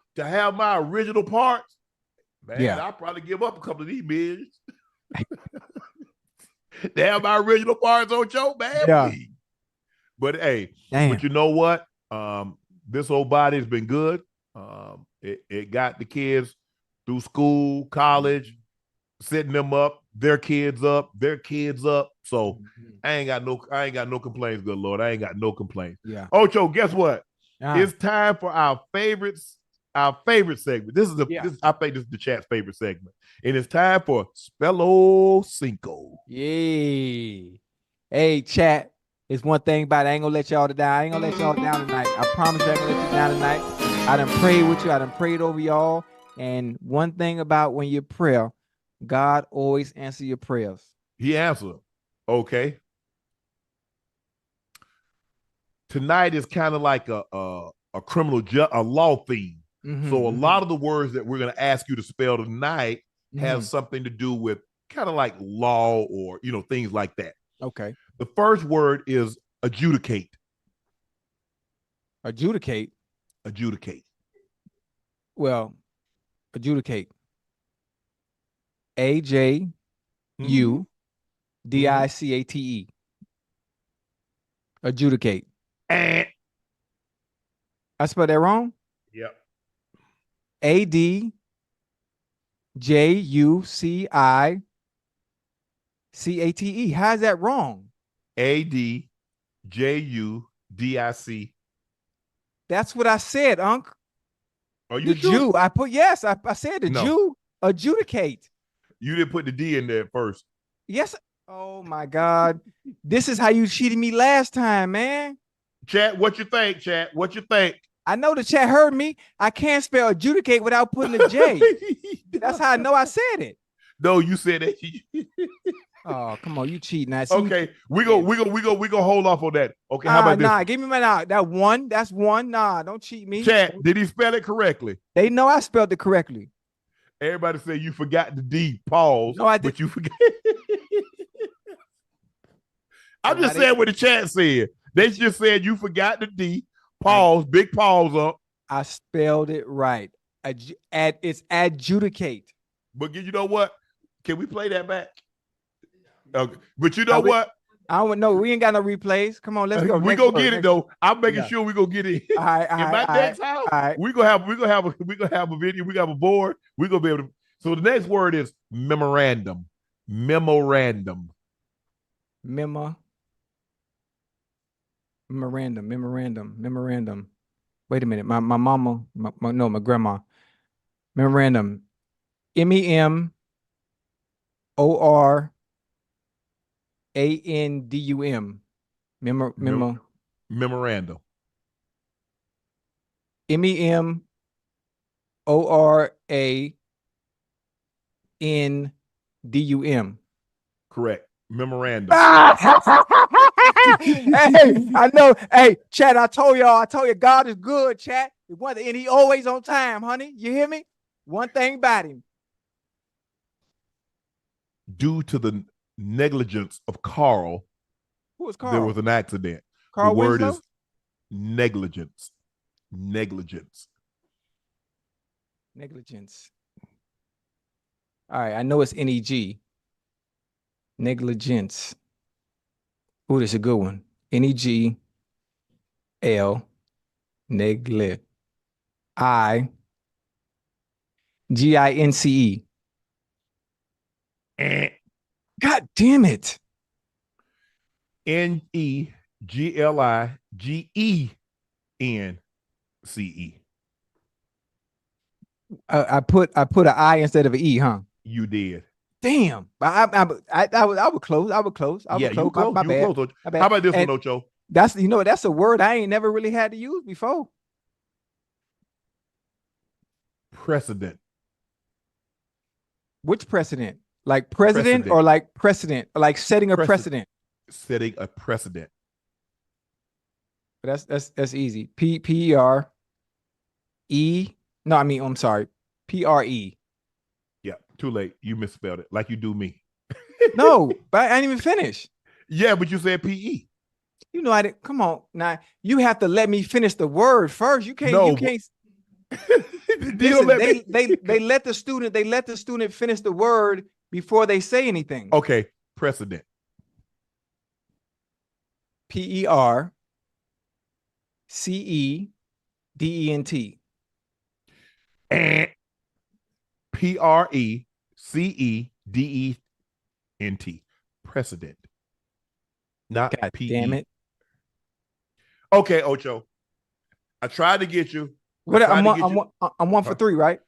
Speaker 1: my original parts, man, I'll probably give up a couple of these millions. Damn, my original parts, Ocho, man.
Speaker 2: Yeah.
Speaker 1: Please. But hey,
Speaker 2: Damn.
Speaker 1: but you know what? This old body's been good. It got the kids through school, college, setting them up, their kids up. So I ain't got no complaints, good Lord. I ain't got no complaints.
Speaker 2: Yeah.
Speaker 1: Ocho, guess what? It's time for our favorite segment. I think this is the chat's favorite segment. And it's time for Spell-O-Cinco.
Speaker 2: Yay. Hey, chat. It's one thing about it. I ain't gonna let y'all down. I ain't gonna let y'all down tonight. I promise you I ain't gonna let you down tonight. I done prayed with you. I done prayed over y'all. And one thing about when you pray, God always answers your prayers.
Speaker 1: He answered. Okay. Tonight is kind of like a law theme. So a lot of the words that we're going to ask you to spell tonight have something to do with kind of like law or, things like that.
Speaker 2: Okay.
Speaker 1: The first word is adjudicate.
Speaker 2: Adjudicate. Well, adjudicate. AJUDICATE. Adjudicate. I spelled that wrong?
Speaker 1: Yep.
Speaker 2: ADJUCICATE. How's that wrong?
Speaker 1: ADJUDIC.
Speaker 2: That's what I said, Unc.
Speaker 1: Are you sure?
Speaker 2: Jew. I said the Jew. Adjudicate.
Speaker 1: You didn't put the D in there first.
Speaker 2: Yes. Oh my God. This is how you cheated me last time, man.
Speaker 1: Chat, what you think, chat? What you think?
Speaker 2: I know the chat heard me. I can't spell adjudicate without putting a J. That's how I know I said it.
Speaker 1: No, you said that.
Speaker 2: Oh, come on, you cheating.
Speaker 1: Okay, we go hold off on that. Okay, how about this?
Speaker 2: Nah, give me that one. That's one. Nah, don't cheat me.
Speaker 1: Chat, did he spell it correctly?
Speaker 2: They know I spelled it correctly.
Speaker 1: Everybody said you forgot the D. Pause.
Speaker 2: No, I did.
Speaker 1: But you forgot. I'm just saying what the chat said. They just said you forgot the D. Pause. Big pause up.
Speaker 2: I spelled it right. It's adjudicate.
Speaker 1: But you know what? Can we play that back? Okay. But you know what?
Speaker 2: I don't know. We ain't got no replays. Come on, let's go.
Speaker 1: We go get it though. I'm making sure we go get it.
Speaker 2: All right,
Speaker 1: in my next house, we gonna have a video. We got a board. We gonna be able to. So the next word is memorandum. Memorandum.
Speaker 2: Wait a minute. My mama, my grandma. Memorandum. MEMORANDUM.
Speaker 1: Memorandum.
Speaker 2: MEMORANDUM.
Speaker 1: Correct. Memorandum.
Speaker 2: Hey, I know. Hey, chat, I told you, God is good, chat. And he always on time, honey. You hear me? One thing about him.
Speaker 1: Due to the negligence of Carl,
Speaker 2: who was Carl?
Speaker 1: There was an accident.
Speaker 2: Carl
Speaker 1: the word
Speaker 2: Winslow?
Speaker 1: Is negligence. Negligence.
Speaker 2: All right, I know it's NEG. Negligence. Ooh, this is a good one. NEGL. Negle. GINCE. God damn it.
Speaker 1: NEGLIGENCE.
Speaker 2: I put an I instead of an E, huh?
Speaker 1: You did.
Speaker 2: Damn. I was close. I was close.
Speaker 1: You close. My bad. Close. My bad. How about this one, Ocho?
Speaker 2: That's a word I ain't never really had to use before.
Speaker 1: Precedent.
Speaker 2: Which precedent? Like president or like precedent? Like setting a precedent.
Speaker 1: Setting a precedent.
Speaker 2: But that's easy. PRE. No, I'm sorry. PRE.
Speaker 1: Yeah, too late. You misspelled it like you do me.
Speaker 2: No, but I didn't even finish.
Speaker 1: Yeah, but you said PE.
Speaker 2: You know I didn't. Come on, now you have to let me finish the word first. You can't.
Speaker 1: No,
Speaker 2: you can't. Listen, they let the student finish the word before they say anything.
Speaker 1: Okay, precedent.
Speaker 2: P-E-R-C-E-D-E-N-T.
Speaker 1: And P-R-E-C-E-D-E-N-T. Precedent. Not
Speaker 2: God
Speaker 1: P-E.
Speaker 2: damn it.
Speaker 1: Okay, Ocho. I tried to get you.
Speaker 2: I'm 1 for 3, right?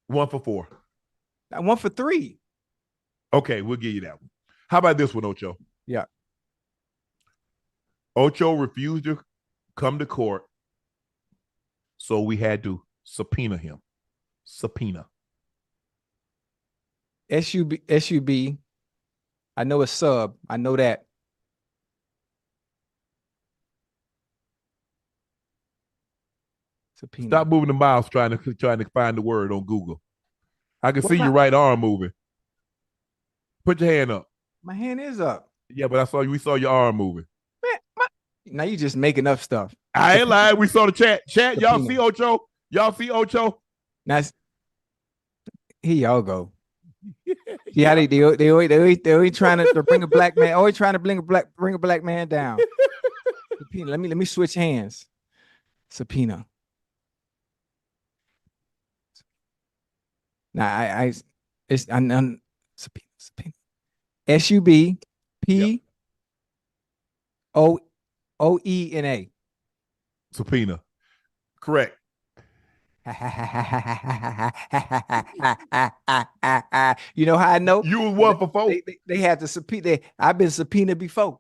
Speaker 1: 1 for 4.
Speaker 2: I'm 1 for 3.
Speaker 1: Okay, we'll give you that one. How about this one, Ocho?
Speaker 2: Yeah.
Speaker 1: Ocho refused to come to court, so we had to subpoena him. Subpoena.
Speaker 2: S-U-B. I know it's sub. I know that. Subpoena.
Speaker 1: Stop moving the mouse trying to find the word on Google. I can see your right arm moving. Put your hand up.
Speaker 2: My hand is up.
Speaker 1: Yeah, but we saw your arm moving.
Speaker 2: Man, now you just making up stuff.
Speaker 1: I ain't lying. We saw the chat. Chat, y'all see Ocho? Y'all see Ocho?
Speaker 2: Now, here y'all go. Yeah, they always trying to bring a black man. Always trying to bring a black man down. Subpoena. Let me switch hands. Subpoena. Now subpoena. S-U-B-P-O-E-N-A.
Speaker 1: Subpoena. Correct.
Speaker 2: You know how I know?
Speaker 1: You was 1 for 4.
Speaker 2: They had to subpoena. I've been subpoenaed before.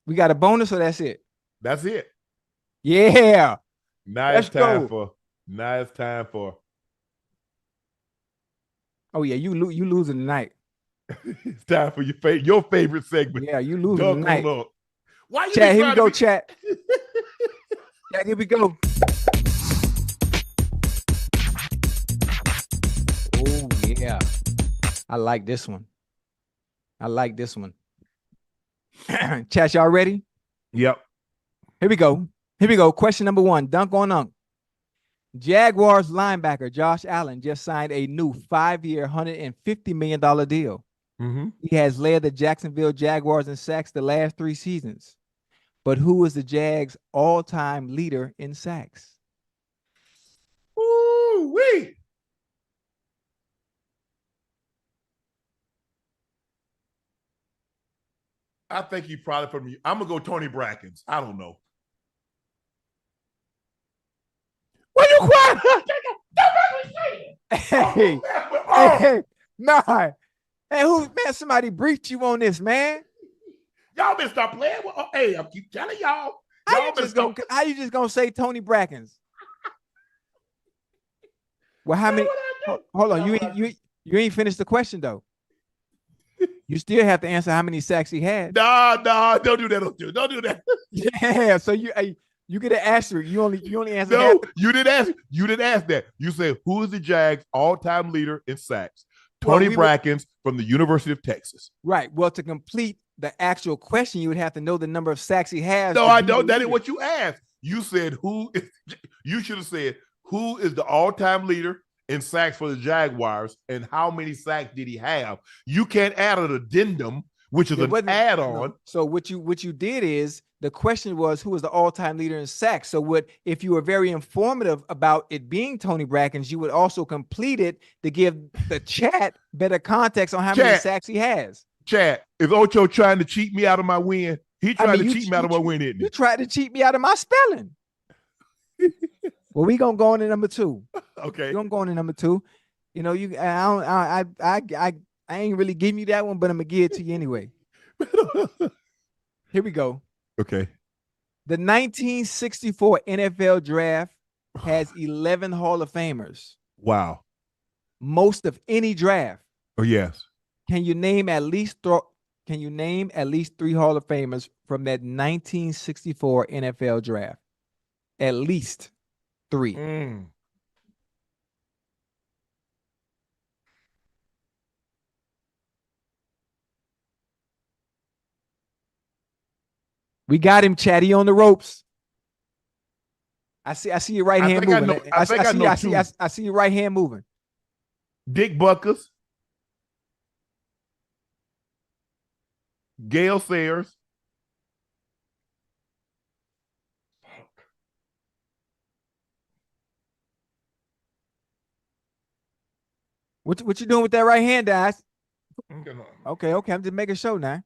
Speaker 2: We got a bonus, or that's it?
Speaker 1: That's it.
Speaker 2: Yeah.
Speaker 1: Now it's time for.
Speaker 2: Oh yeah, you losing tonight.
Speaker 1: It's time for your favorite segment.
Speaker 2: Yeah, you losing tonight.
Speaker 1: Why you
Speaker 2: chat? Here we go, chat. Chat, here we go. Oh yeah, I like this one. Chat, y'all ready?
Speaker 1: Yep.
Speaker 2: Here we go. Question number 1. Dunk on Unc. Jaguars linebacker Josh Allen just signed a new 5-year, $150 million deal.
Speaker 1: Mm-hmm.
Speaker 2: He has led the Jacksonville Jaguars in sacks the last 3 seasons. But who is the Jags' all-time leader in sacks?
Speaker 1: Ooh-wee. I think he probably from you. I'm gonna go Tony Brackens. I don't know. What you crying?
Speaker 2: Hey, nah. Hey, somebody briefed you on this, man.
Speaker 1: Y'all been stop playing with. Hey, I keep telling y'all.
Speaker 2: How you just gonna say Tony Brackens? Well, how many? Hold on, you ain't finished the question though. You still have to answer how many sacks he had.
Speaker 1: Nah, don't do that. Don't do that.
Speaker 2: Yeah, so you get an asterisk. You only answer.
Speaker 1: No, you didn't ask. You didn't ask that. You said who is the Jags' all-time leader in sacks? Tony Brackens from the University of Texas.
Speaker 2: Right. Well, to complete the actual question, you would have to know the number of sacks he has.
Speaker 1: No, I don't. That ain't what you asked. You said you should have said who is the all-time leader in sacks for the Jaguars and how many sacks did he have? You can't add an addendum, which is an add-on.
Speaker 2: No. So what you did is the question was who was the all-time leader in sacks. So if you were very informative about it being Tony Brackens, you would also complete it to give the chat better context on how many sacks he has.
Speaker 1: Chat, is Ocho trying to cheat me out of my win? He tried to cheat me out of my win, isn't he?
Speaker 2: You tried to cheat me out of my spelling. Well, we gonna go on to number 2.
Speaker 1: Okay.
Speaker 2: We're gonna go on to number 2. You know, I ain't really giving you that one, but I'm gonna give it to you anyway. Here we go.
Speaker 1: Okay.
Speaker 2: The 1964 NFL draft has 11 Hall of Famers.
Speaker 1: Wow.
Speaker 2: Most of any draft.
Speaker 1: Oh, yes.
Speaker 2: Can you name at least 3 Hall of Famers from that 1964 NFL draft? At least 3. We got him, Chatty, on the ropes. I see your right hand moving. I see your right hand moving.
Speaker 1: Dick Buckers. Gale Sayers.
Speaker 2: What you doing with that right hand, guys? Okay. I'm just making sure now.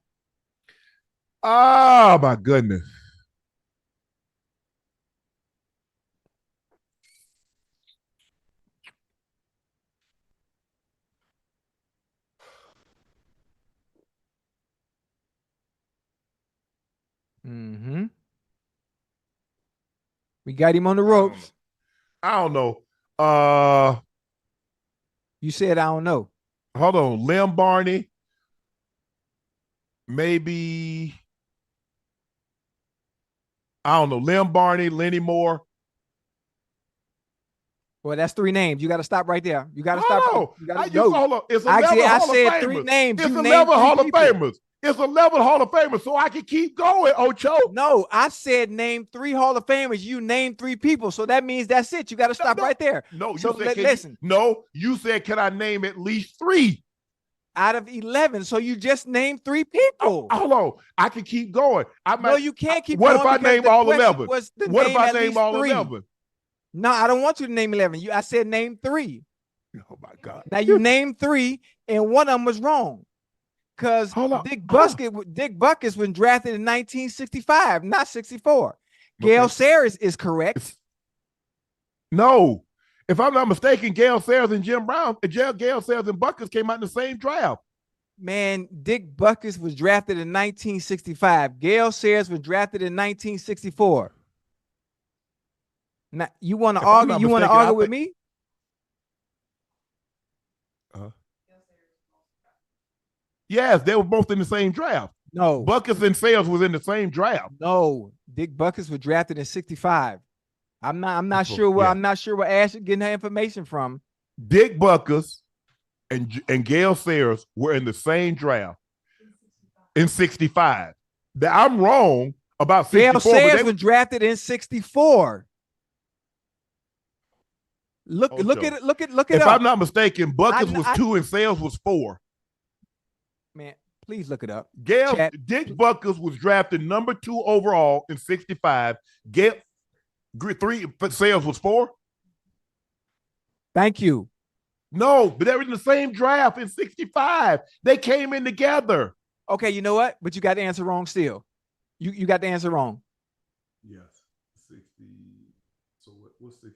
Speaker 1: Oh my goodness.
Speaker 2: Mm-hmm. We got him on the ropes.
Speaker 1: I don't know.
Speaker 2: You said I don't know.
Speaker 1: Hold on. Lim Barney. Maybe. I don't know. Lim Barney, Lenny Moore.
Speaker 2: Well, that's 3 names. You got to stop right there. You got to
Speaker 1: Hold
Speaker 2: stop.
Speaker 1: on.
Speaker 2: You gotta go.
Speaker 1: Hold on. It's 11 Hall of
Speaker 2: said
Speaker 1: Famers.
Speaker 2: 3 names.
Speaker 1: It's
Speaker 2: You
Speaker 1: 11 Hall of
Speaker 2: people.
Speaker 1: Famers. It's 11 Hall of Famers, so I can keep going, Ocho.
Speaker 2: No, I said name 3 Hall of Famers. You named 3 people, so that means that's it. You got to stop right there.
Speaker 1: No, you
Speaker 2: so
Speaker 1: said,
Speaker 2: listen.
Speaker 1: You said, can I name at least 3?
Speaker 2: Out of 11, so you just named 3 people.
Speaker 1: Hold on. I can keep going.
Speaker 2: No, you can't keep
Speaker 1: going.
Speaker 2: What
Speaker 1: if I name all 11? What if I name all
Speaker 2: 3?
Speaker 1: 11?
Speaker 2: No, I don't want you to name 11. I said name 3.
Speaker 1: Oh, my God.
Speaker 2: Now, you named 3, and one of them was wrong. Because Dick Buckus was drafted in 1965, not 64. Gale Sayers is correct.
Speaker 1: No. If I'm not mistaken, Gale Sayers and Gale Sayers and Buckus came out in the same draft.
Speaker 2: Man, Dick Buckus was drafted in 1965. Gale Sayers was drafted in 1964. Now, you want to argue? You want to argue with me?
Speaker 1: Yes, they were both in the same draft.
Speaker 2: No,
Speaker 1: Buckus and Sayers was in the same draft.
Speaker 2: No, Dick Buckus was drafted in 65. I'm not sure where Ash is getting her information from.
Speaker 1: Dick Buckus and Gale Sayers were in the same draft in 65. I'm wrong about 64.
Speaker 2: Gale Sayers was drafted in 64. Look at it.
Speaker 1: If I'm not mistaken, Buckus was 2 and Sayers was 4.
Speaker 2: Man, please look it up.
Speaker 1: Dick Buckus was drafted number 2 overall in 65. 3 Sayers was 4.
Speaker 2: Thank you.
Speaker 1: No, but they were in the same draft in 65. They came in together.
Speaker 2: Okay, you know what? But you got the answer wrong still. You got the answer wrong.
Speaker 1: Yes. 60. So what's 60?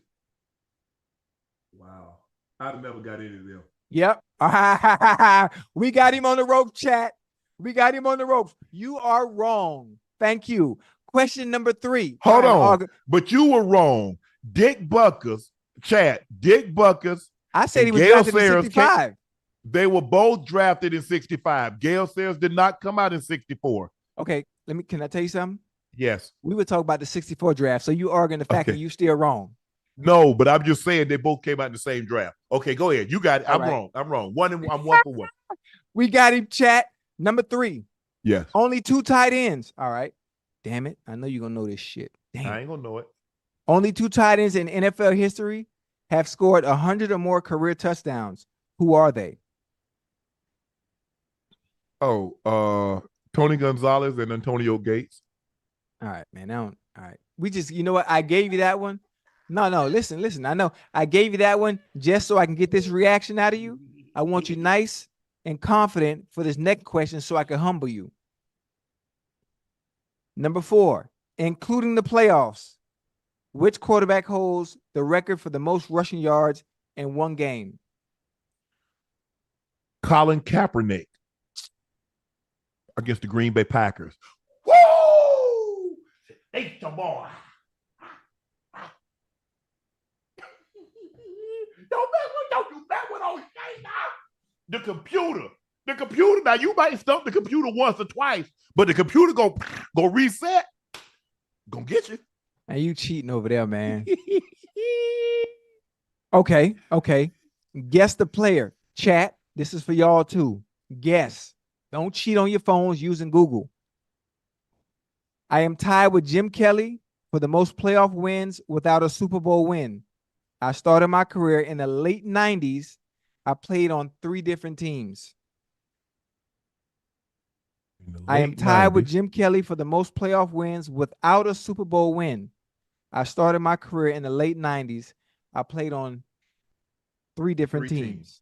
Speaker 1: Wow. I've never got any of them.
Speaker 2: Yep. We got him on the rope, chat. We got him on the ropes. You are wrong. Thank you. Question number 3.
Speaker 1: Hold on. But you were wrong. Dick Buckus, Dick Buckus.
Speaker 2: I said he was drafted in 65.
Speaker 1: They were both drafted in 65. Gale Sayers did not come out in 64.
Speaker 2: Okay, can I tell you something?
Speaker 1: Yes.
Speaker 2: We were talking about the 64 draft, so you arguing the fact that you still wrong.
Speaker 1: No, but I'm just saying they both came out in the same draft. Okay, go ahead. You got it. I'm wrong. I'm 1 for 1.
Speaker 2: We got him, chat. Number 3.
Speaker 1: Yes.
Speaker 2: Only 2 tight ends. All right. Damn it. I know you're going to know this shit. Damn.
Speaker 1: I ain't going to know it.
Speaker 2: Only 2 tight ends in NFL history have scored 100 or more career touchdowns. Who are they?
Speaker 1: Tony Gonzalez and Antonio Gates.
Speaker 2: All right, man. All right. We just, you know what? I gave you that one. No. Listen. I know I gave you that one just so I can get this reaction out of you. I want you nice and confident for this next question so I can humble you. Number 4, including the playoffs, which quarterback holds the record for the most rushing yards in one game?
Speaker 1: Colin Kaepernick against the Green Bay Packers. Woo! It's the boy. Don't do that with OJ now. The computer. Now you might stump the computer once or twice, but the computer go reset. Gonna get you.
Speaker 2: And you cheating over there, man. Okay. Guess the player. Chat. This is for y'all too. Guess. Don't cheat on your phones using Google. I am tied with Jim Kelly for the most playoff wins without a Super Bowl win. I started my career in the late 90s. I played on 3 different teams. I am tied with Jim Kelly for the most playoff wins without a Super Bowl win. I started my career in the late 90s. I played on three different teams.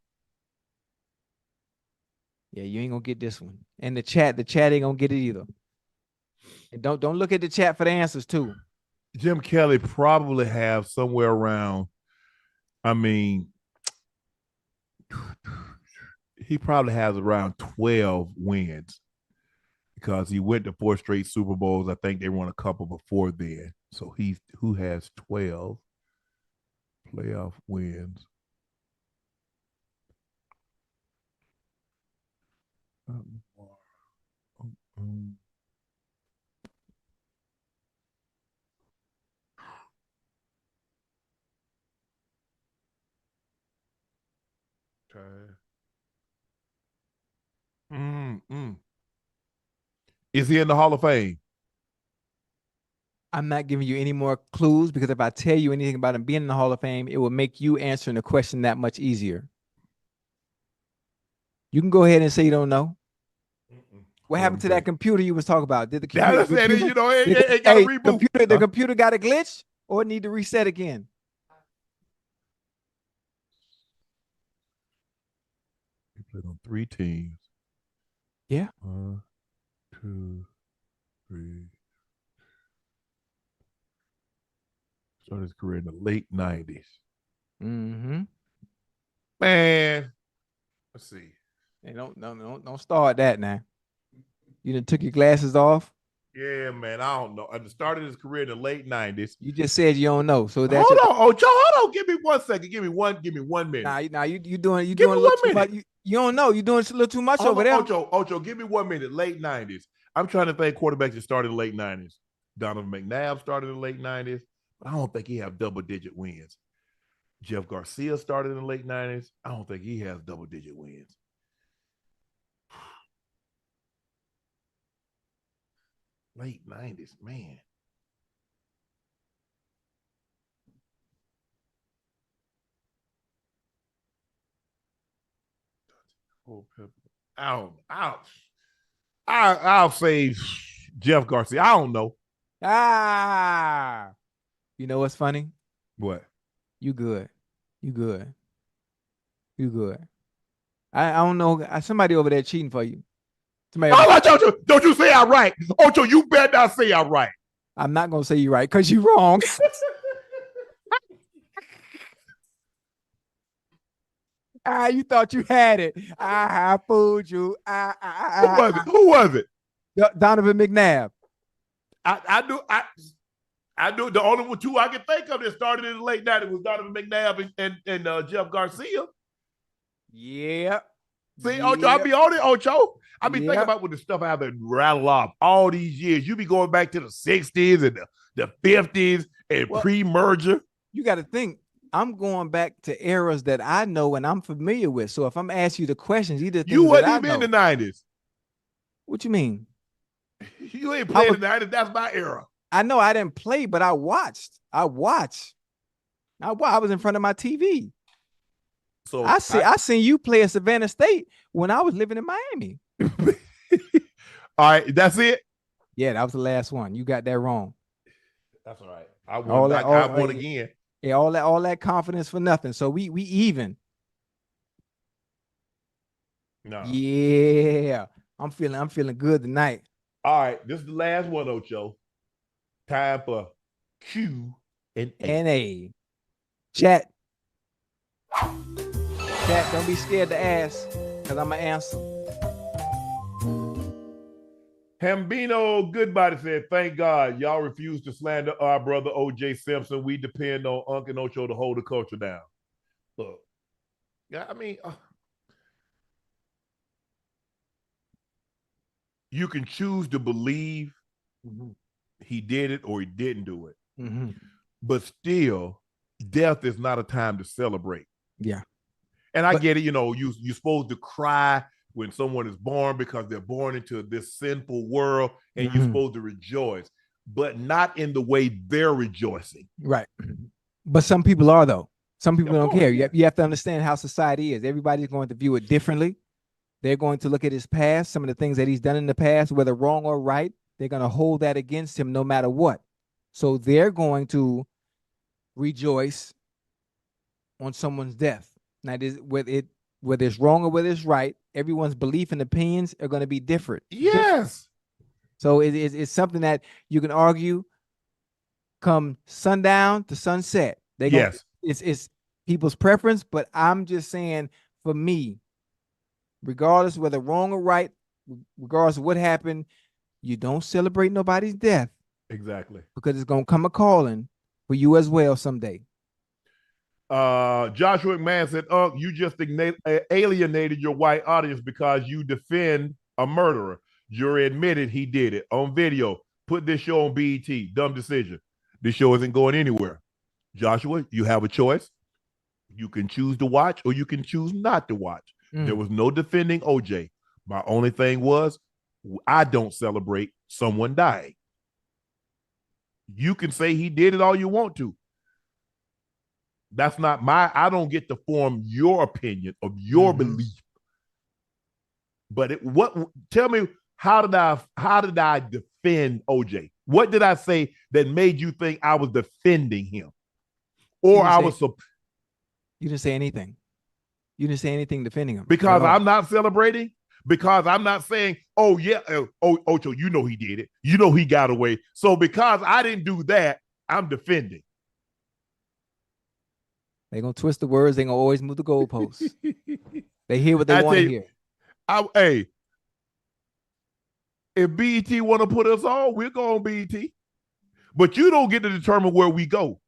Speaker 2: Yeah, you ain't gonna get this one. And the chat ain't gonna get it either. And don't look at the chat for the answers too.
Speaker 1: Jim Kelly probably have somewhere around, I mean, he probably has around 12 wins because he went to 4 straight Super Bowls. I think they won a couple before then. So who has 12 playoff wins? Is he in the Hall of Fame?
Speaker 2: I'm not giving you any more clues because if I tell you anything about him being in the Hall of Fame, it will make you answering the question that much easier. You can go ahead and say you don't know. What happened to that computer you was talking about? Did the computer, the computer got a glitch or need to reset again?
Speaker 1: He played on 3 teams.
Speaker 2: Yeah.
Speaker 1: 1, 2, 3. Started his career in the late 90s.
Speaker 2: Mm-hmm.
Speaker 1: Man, let's see.
Speaker 2: Hey, don't start that now. You done took your glasses off?
Speaker 1: Yeah, man. I don't know. I started his career in the late 90s.
Speaker 2: You just said you don't know. So that's
Speaker 1: hold on, Ocho. Hold on. Give me 1 second. Give me 1 minute.
Speaker 2: Nah, you doing a little too much. You don't know. You're doing a little too much over there.
Speaker 1: Ocho, give me 1 minute. Late 90s. I'm trying to think quarterbacks that started in the late 90s. Donovan McNabb started in the late 90s, but I don't think he have double-digit wins. Jeff Garcia started in the late 90s. I don't think he has double-digit wins. Late 90s, man. I'll say Jeff Garcia. I don't know.
Speaker 2: You know what's funny?
Speaker 1: What?
Speaker 2: You good. I don't know. Somebody over there cheating for you.
Speaker 1: Don't you say I'm right. Ocho, you better not say I'm right.
Speaker 2: I'm not going to say you're right because you're wrong. You thought you had it. I fooled you.
Speaker 1: Who was it?
Speaker 2: Donovan McNabb.
Speaker 1: I knew the only 2 I could think of that started in the late 90s was Donovan McNabb and Jeff Garcia.
Speaker 2: Yeah.
Speaker 1: See, Ocho, I be on it, Ocho. I be thinking about what the stuff I have to rattle off all these years. You be going back to the 60s and the 50s and pre-merger.
Speaker 2: You got to think. I'm going back to eras that I know and I'm familiar with. So if I'm asking you the questions, either
Speaker 1: you wasn't even in the 90s.
Speaker 2: What you mean?
Speaker 1: You ain't playing in the 90s. That's my era.
Speaker 2: I know I didn't play, but I watched. I was in front of my TV. So I seen you play at Savannah State when I was living in Miami.
Speaker 1: All right, that's it.
Speaker 2: Yeah, that was the last one. You got that wrong.
Speaker 1: That's all right. I won again.
Speaker 2: Yeah, all that confidence for nothing. So we even.
Speaker 1: No.
Speaker 2: Yeah, I'm feeling good tonight.
Speaker 1: All right, this is the last one, Ocho. Time for Q and A.
Speaker 2: Chat, don't be scared to ask, because I'm going to answer.
Speaker 1: Hambino Goodbody said, thank God y'all refuse to slander our brother OJ Simpson. We depend on Unc and Ocho to hold the culture down. Look, yeah, I mean, you can choose to believe he did it or he didn't do it.
Speaker 2: Mm-hmm.
Speaker 1: But still, death is not a time to celebrate.
Speaker 2: Yeah.
Speaker 1: And I get it, you're supposed to cry when someone is born because they're born into this sinful world and you're supposed to rejoice, but not in the way they're rejoicing.
Speaker 2: Right. But some people are, though. Some people don't care. You have to understand how society is. Everybody's going to view it differently. They're going to look at his past, some of the things that he's done in the past, whether wrong or right. They're going to hold that against him no matter what. So they're going to rejoice on someone's death. Now, whether it's wrong or whether it's right, everyone's belief and opinions are going to be different.
Speaker 1: Yes.
Speaker 2: So it's something that you can argue come sundown to sunset.
Speaker 1: Yes.
Speaker 2: It's people's preference, but I'm just saying, for me, regardless whether wrong or right, regardless of what happened, you don't celebrate nobody's death.
Speaker 1: Exactly.
Speaker 2: Because it's going to come a calling for you as well someday.
Speaker 1: Joshua McMahon said, you just alienated your white audience because you defend a murderer. Jury admitted he did it on video. Put this show on BET. Dumb decision. This show isn't going anywhere. Joshua, you have a choice. You can choose to watch or you can choose not to watch. There was no defending OJ. My only thing was, I don't celebrate someone dying. You can say he did it all you want to. That's not I don't get to form your opinion of your belief. But tell me, how did I defend OJ? What did I say that made you think I was defending him? Or
Speaker 2: you didn't say anything. You didn't say anything defending him.
Speaker 1: Because I'm not celebrating? Because I'm not saying, oh yeah, Ocho, you know he did it. You know he got away. So because I didn't do that, I'm defending.
Speaker 2: They're going to twist the words. They're going to always move the goalposts. They hear what they want to hear.
Speaker 1: Hey, if BET want to put us on, we'll go on BET. But you don't get to determine where we go.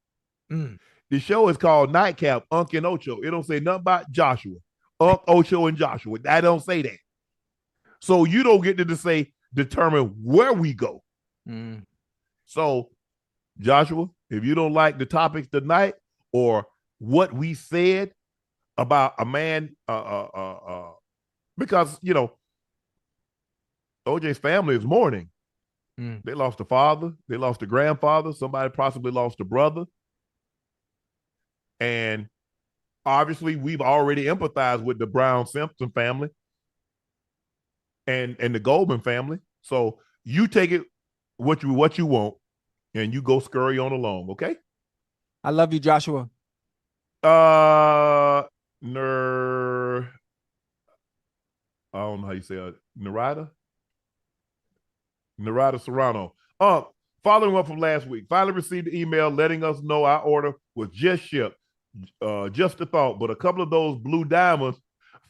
Speaker 1: The show is called Nightcap, Unc and Ocho. It don't say nothing about Joshua. Unc, Ocho, and Joshua. I don't say that. So you don't get to determine where we go. So, Joshua, if you don't like the topics tonight or what we said about a man, because, OJ's family is mourning. They lost a father. They lost a grandfather. Somebody possibly lost a brother. And obviously, we've already empathized with the Brown Simpson family and the Goldman family. So you take it what you want, and you go scurry on along, okay?
Speaker 2: I love you, Joshua.
Speaker 1: I don't know how you say it. Narada Serrano. Following up from last week, finally received an email letting us know our order was just shipped. Just a thought, but a couple of those blue diamonds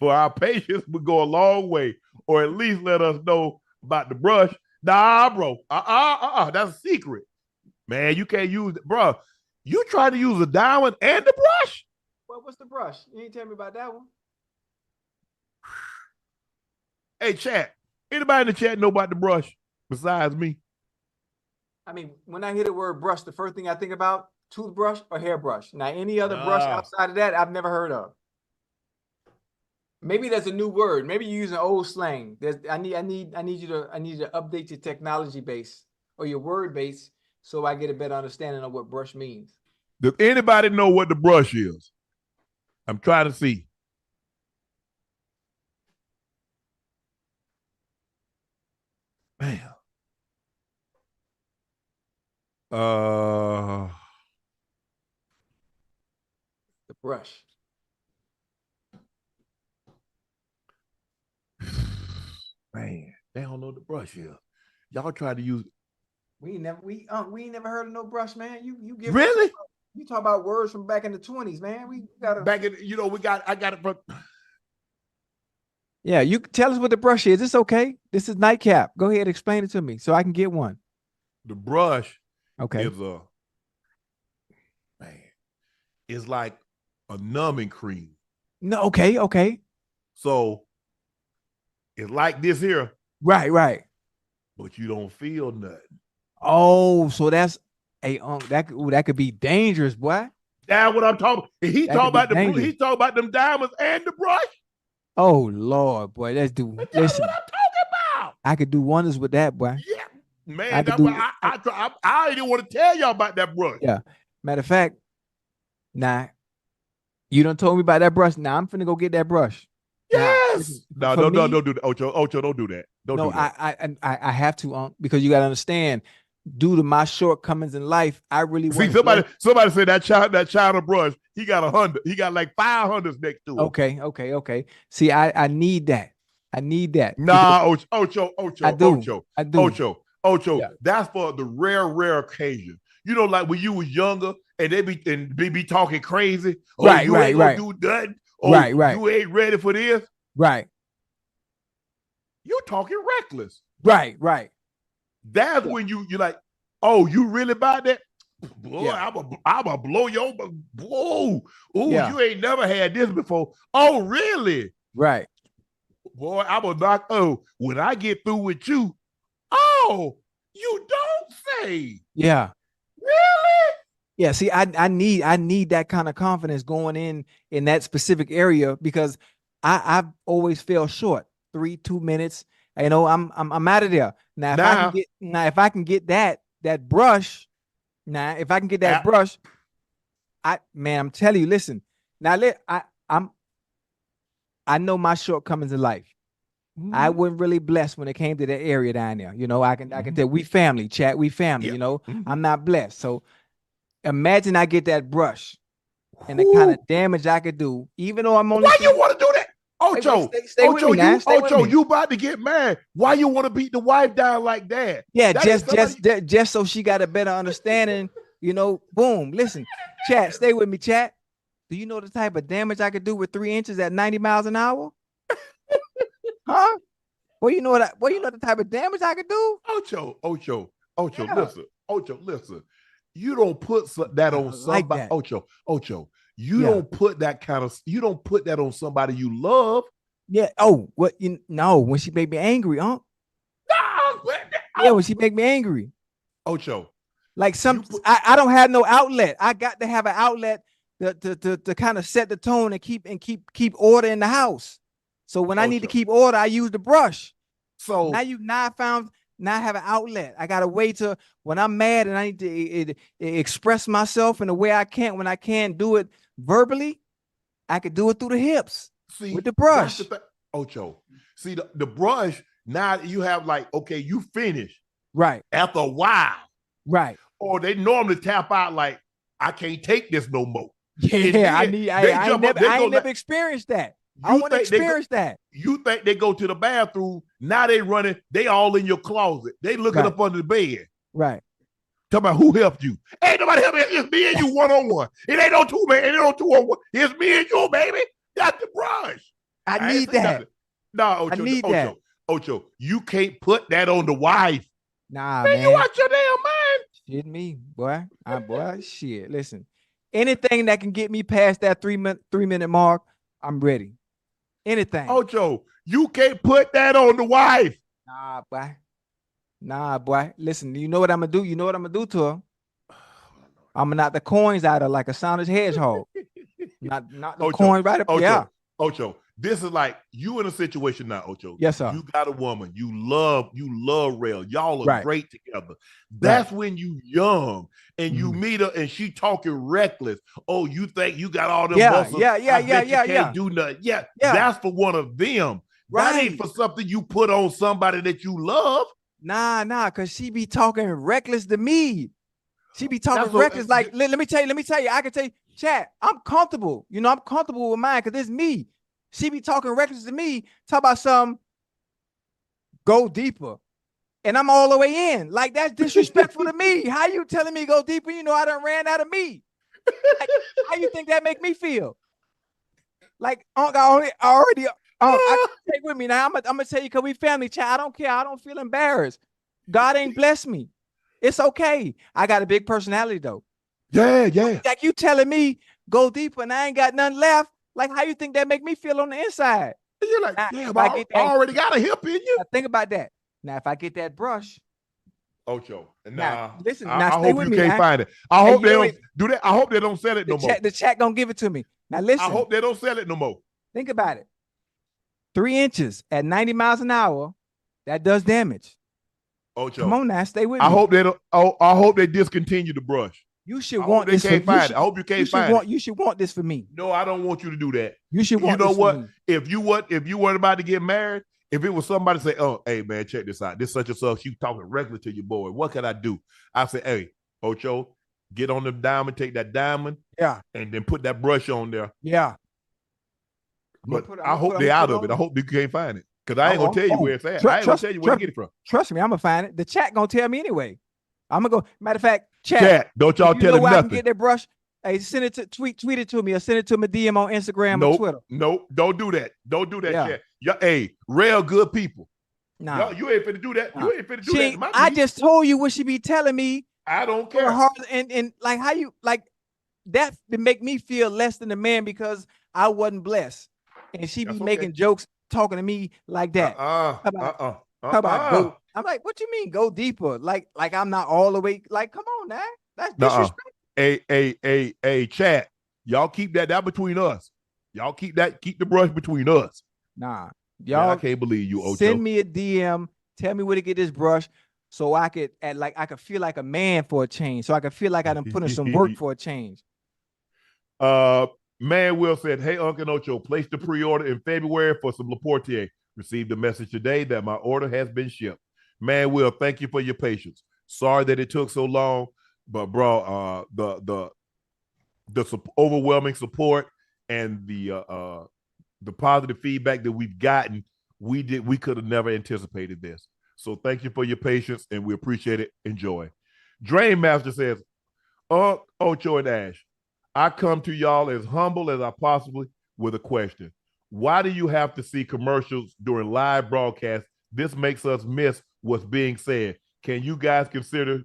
Speaker 1: for our patients would go a long way, or at least let us know about the brush. Nah, bro. That's a secret. Man, you can't use it. Bro, you trying to use a diamond and the brush?
Speaker 2: Well, what's the brush? You ain't tell me about that one.
Speaker 1: Hey, chat. Anybody in the chat know about the brush besides me?
Speaker 2: I mean, when I hear the word brush, the first thing I think about, toothbrush or hairbrush. Now, any other brush outside of that, I've never heard of. Maybe there's a new word. Maybe you're using old slang. I need you to update your technology base or your word base so I get a better understanding of what brush means.
Speaker 1: Does anybody know what the brush is? I'm trying to see. Man.
Speaker 2: The brush.
Speaker 1: Man, they don't know what the brush is. Y'all try to use it.
Speaker 2: We ain't never heard of no brush, man. You give
Speaker 1: really?
Speaker 2: You talk about words from back in the 20s, man. We got
Speaker 1: I got it from.
Speaker 2: Yeah, you can tell us what the brush is. It's okay. This is Nightcap. Go ahead, explain it to me so I can get one.
Speaker 1: The brush,
Speaker 2: okay,
Speaker 1: is like a numbing cream.
Speaker 2: No, okay.
Speaker 1: So it's like this here.
Speaker 2: Right.
Speaker 1: But you don't feel nothing.
Speaker 2: Oh, so that's that could be dangerous, boy.
Speaker 1: That's what I'm talking. He talking about he talking about them diamonds and the brush.
Speaker 2: Oh Lord, boy, let's do.
Speaker 1: That's what I'm talking about.
Speaker 2: I could do wonders with that, boy.
Speaker 1: Yeah, man. I didn't want to tell y'all about that brush.
Speaker 2: Yeah. Matter of fact, you done told me about that brush. Now I'm finna go get that brush.
Speaker 1: Yes.
Speaker 2: Now,
Speaker 1: No, don't do that, Ocho. Ocho, don't do that. Don't do that.
Speaker 2: I have to, because you got to understand, due to my shortcomings in life, I really
Speaker 1: see somebody said that child of brush. He got 100. He got like 500s next to him.
Speaker 2: Okay. See, I need that. I need that.
Speaker 1: Nah, Ocho.
Speaker 2: I do.
Speaker 1: Ocho.
Speaker 2: Yeah.
Speaker 1: That's for the rare occasion. You know, like when you was younger and they be talking crazy. Oh,
Speaker 2: right,
Speaker 1: you
Speaker 2: right,
Speaker 1: ain't
Speaker 2: right.
Speaker 1: gonna do nothing. Oh,
Speaker 2: right.
Speaker 1: You ain't ready for this.
Speaker 2: Right.
Speaker 1: You're talking reckless.
Speaker 2: Right.
Speaker 1: That's when you're like, oh, you really about that? Boy,
Speaker 2: Yeah.
Speaker 1: I'm a blow your whoa. Ooh,
Speaker 2: Yeah.
Speaker 1: you ain't never had this before. Oh, really?
Speaker 2: Right.
Speaker 1: Boy, I'm gonna knock. Oh, when I get through with you, oh, you don't say.
Speaker 2: Yeah.
Speaker 1: Really?
Speaker 2: Yeah. See, I need that kind of confidence going in that specific area, because I've always fell short. 2 minutes. You know, I'm out of there. Now, if I can get that brush, if I can get that brush, I'm telling you, listen. Now, I know my shortcomings in life. I wasn't really blessed when it came to that area down there. You know, I can tell we family, chat, we family, you know. I'm not blessed. So imagine I get that brush and the kind of damage I could do, even though I'm only.
Speaker 1: Why you want to do that? Ocho,
Speaker 2: stay with me now.
Speaker 1: Ocho, you about to get mad. Why you want to beat the wife down like that?
Speaker 2: Yeah, just so she got a better understanding, you know, boom. Listen, chat, stay with me, chat. Do you know the type of damage I could do with 3 inches at 90 miles an hour? Huh? Well, you know the type of damage I could do?
Speaker 1: Ocho,
Speaker 2: Yeah.
Speaker 1: listen. You don't put that on somebody.
Speaker 2: Like that.
Speaker 1: Ocho. You don't put that on somebody you love.
Speaker 2: Yeah. Oh, what when she make me angry, huh? Yeah, when she make me angry.
Speaker 1: Ocho.
Speaker 2: Like I don't have no outlet. I got to have an outlet to kind of set the tone and keep order in the house. So when I need to keep order, I use the brush.
Speaker 1: So
Speaker 2: now I have an outlet. I got a way to, when I'm mad and I need to express myself in a way I can't, when I can't do it verbally, I could do it through the hips with the brush.
Speaker 1: Ocho, see the brush, now you have like, okay, you finish.
Speaker 2: Right.
Speaker 1: After a while.
Speaker 2: Right.
Speaker 1: Or they normally tap out like, I can't take this no more.
Speaker 2: Yeah, I ain't never experienced that. I want to experience that.
Speaker 1: You think they go to the bathroom, now they running, they all in your closet. They looking up under the bed.
Speaker 2: Right.
Speaker 1: Talking about who helped you. Ain't nobody help me. It's me and you one-on-one. It ain't no two, man. It ain't no 2-on-1. It's me and you, baby. That's the brush.
Speaker 2: I need that.
Speaker 1: No, Ocho,
Speaker 2: I need that.
Speaker 1: Ocho, you can't put that on the wife.
Speaker 2: Nah, man.
Speaker 1: You watch your damn mind.
Speaker 2: Shit me, boy. Boy, shit. Listen, anything that can get me past that 3-minute mark, I'm ready. Anything.
Speaker 1: Ocho, you can't put that on the wife.
Speaker 2: Nah, boy. Listen, you know what I'm gonna do? You know what I'm gonna do to her? I'm gonna knock the coins out of like a Sonic Hedgehog. not the coins right up.
Speaker 1: Ocho,
Speaker 2: yeah.
Speaker 1: Ocho, this is like you in a situation now, Ocho.
Speaker 2: Yes, sir.
Speaker 1: You got a woman. You love Rail. Y'all are great together. That's when you young and you meet her and she talking reckless. Oh, you think you got all them muscles?
Speaker 2: Yeah.
Speaker 1: Can't do nothing. Yeah, that's for one of them.
Speaker 2: Right.
Speaker 1: That ain't for something you put on somebody that you love.
Speaker 2: Nah, because she be talking reckless to me. She be talking reckless. Like, let me tell you, I can tell you, chat, I'm comfortable. You know, I'm comfortable with mine because it's me. She be talking reckless to me, talk about some go deeper. And I'm all the way in. Like, that's disrespectful to me. How you telling me go deeper? You know, I done ran out of me. Like, how you think that make me feel? Like, Unc, take with me now. I'm gonna tell you, because we family, chat. I don't care. I don't feel embarrassed. God ain't blessed me. It's okay. I got a big personality though.
Speaker 1: Yeah.
Speaker 2: Like, you telling me go deeper and I ain't got nothing left. Like, how you think that make me feel on the inside?
Speaker 1: You're like, damn, I already got a hip in you.
Speaker 2: Now, think about that. Now, if I get that brush,
Speaker 1: Ocho,
Speaker 2: listen.
Speaker 1: I hope you can't find it. I hope they don't do that. I hope they don't sell it no more.
Speaker 2: The chat gonna give it to me. Now, listen.
Speaker 1: I hope they don't sell it no more.
Speaker 2: Think about it. 3 inches at 90 miles an hour, that does damage.
Speaker 1: Ocho,
Speaker 2: come on now, stay with me.
Speaker 1: I hope they don't. I hope they discontinue the brush.
Speaker 2: You should
Speaker 1: I
Speaker 2: want
Speaker 1: hope they
Speaker 2: this.
Speaker 1: can't find it. I hope you can't find it.
Speaker 2: You should want this for me.
Speaker 1: No, I don't want you to do that.
Speaker 2: You should want.
Speaker 1: You know
Speaker 2: this
Speaker 1: what?
Speaker 2: For me.
Speaker 1: If you weren't about to get married, if it was somebody say, "Oh, hey man, check this out. This such and such. You talking regular to your boy. What can I do?" I say, "Hey, Ocho, get on the diamond, take that diamond,
Speaker 2: yeah,
Speaker 1: and then put that brush on there."
Speaker 2: Yeah.
Speaker 1: But I hope they're out of it. I hope you can't find it. Because I ain't gonna tell you where it's at. I ain't gonna tell you where to get it from.
Speaker 2: Trust me, I'm gonna find it. The chat gonna tell me anyway. I'm gonna go. Matter of fact, chat.
Speaker 1: Don't y'all tell him
Speaker 2: where
Speaker 1: nothing.
Speaker 2: I can get that brush. Hey, send it to tweet it to me or send it to my DM on Instagram or Twitter.
Speaker 1: Nope, don't do that. Don't do that,
Speaker 2: Yeah.
Speaker 1: chat. Hey, real good people.
Speaker 2: Nah.
Speaker 1: You ain't finna do that.
Speaker 2: Nah.
Speaker 1: You ain't finna do that. To my
Speaker 2: I
Speaker 1: piece.
Speaker 2: just told you what she be telling me.
Speaker 1: I don't care.
Speaker 2: And like how you like that to make me feel less than a man because I wasn't blessed. And she be making jokes, talking to me like that. How about go? I'm like, what you mean go deeper? Like I'm not all the way. Like, come on, now. That's disrespectful.
Speaker 1: Hey, chat. Y'all keep that between us. Y'all keep the brush between us.
Speaker 2: Nah, y'all.
Speaker 1: Man, I can't believe you, Ocho.
Speaker 2: Send me a DM. Tell me where to get this brush, so I could I could feel like a man for a change. So I could feel like I done put in some work for a change.
Speaker 1: Man Will said, "Hey, Unc Ocho, placed the pre-order in February for some Laportier. Received a message today that my order has been shipped. Man Will, thank you for your patience. Sorry that it took so long, but bro, the overwhelming support and the positive feedback that we've gotten, we could have never anticipated this. So thank you for your patience, and we appreciate it. Enjoy." Drain Master says, "Unc Ocho and Ash, I come to y'all as humble as I possibly with a question. Why do you have to see commercials during live broadcasts? This makes us miss what's being said. Can you guys consider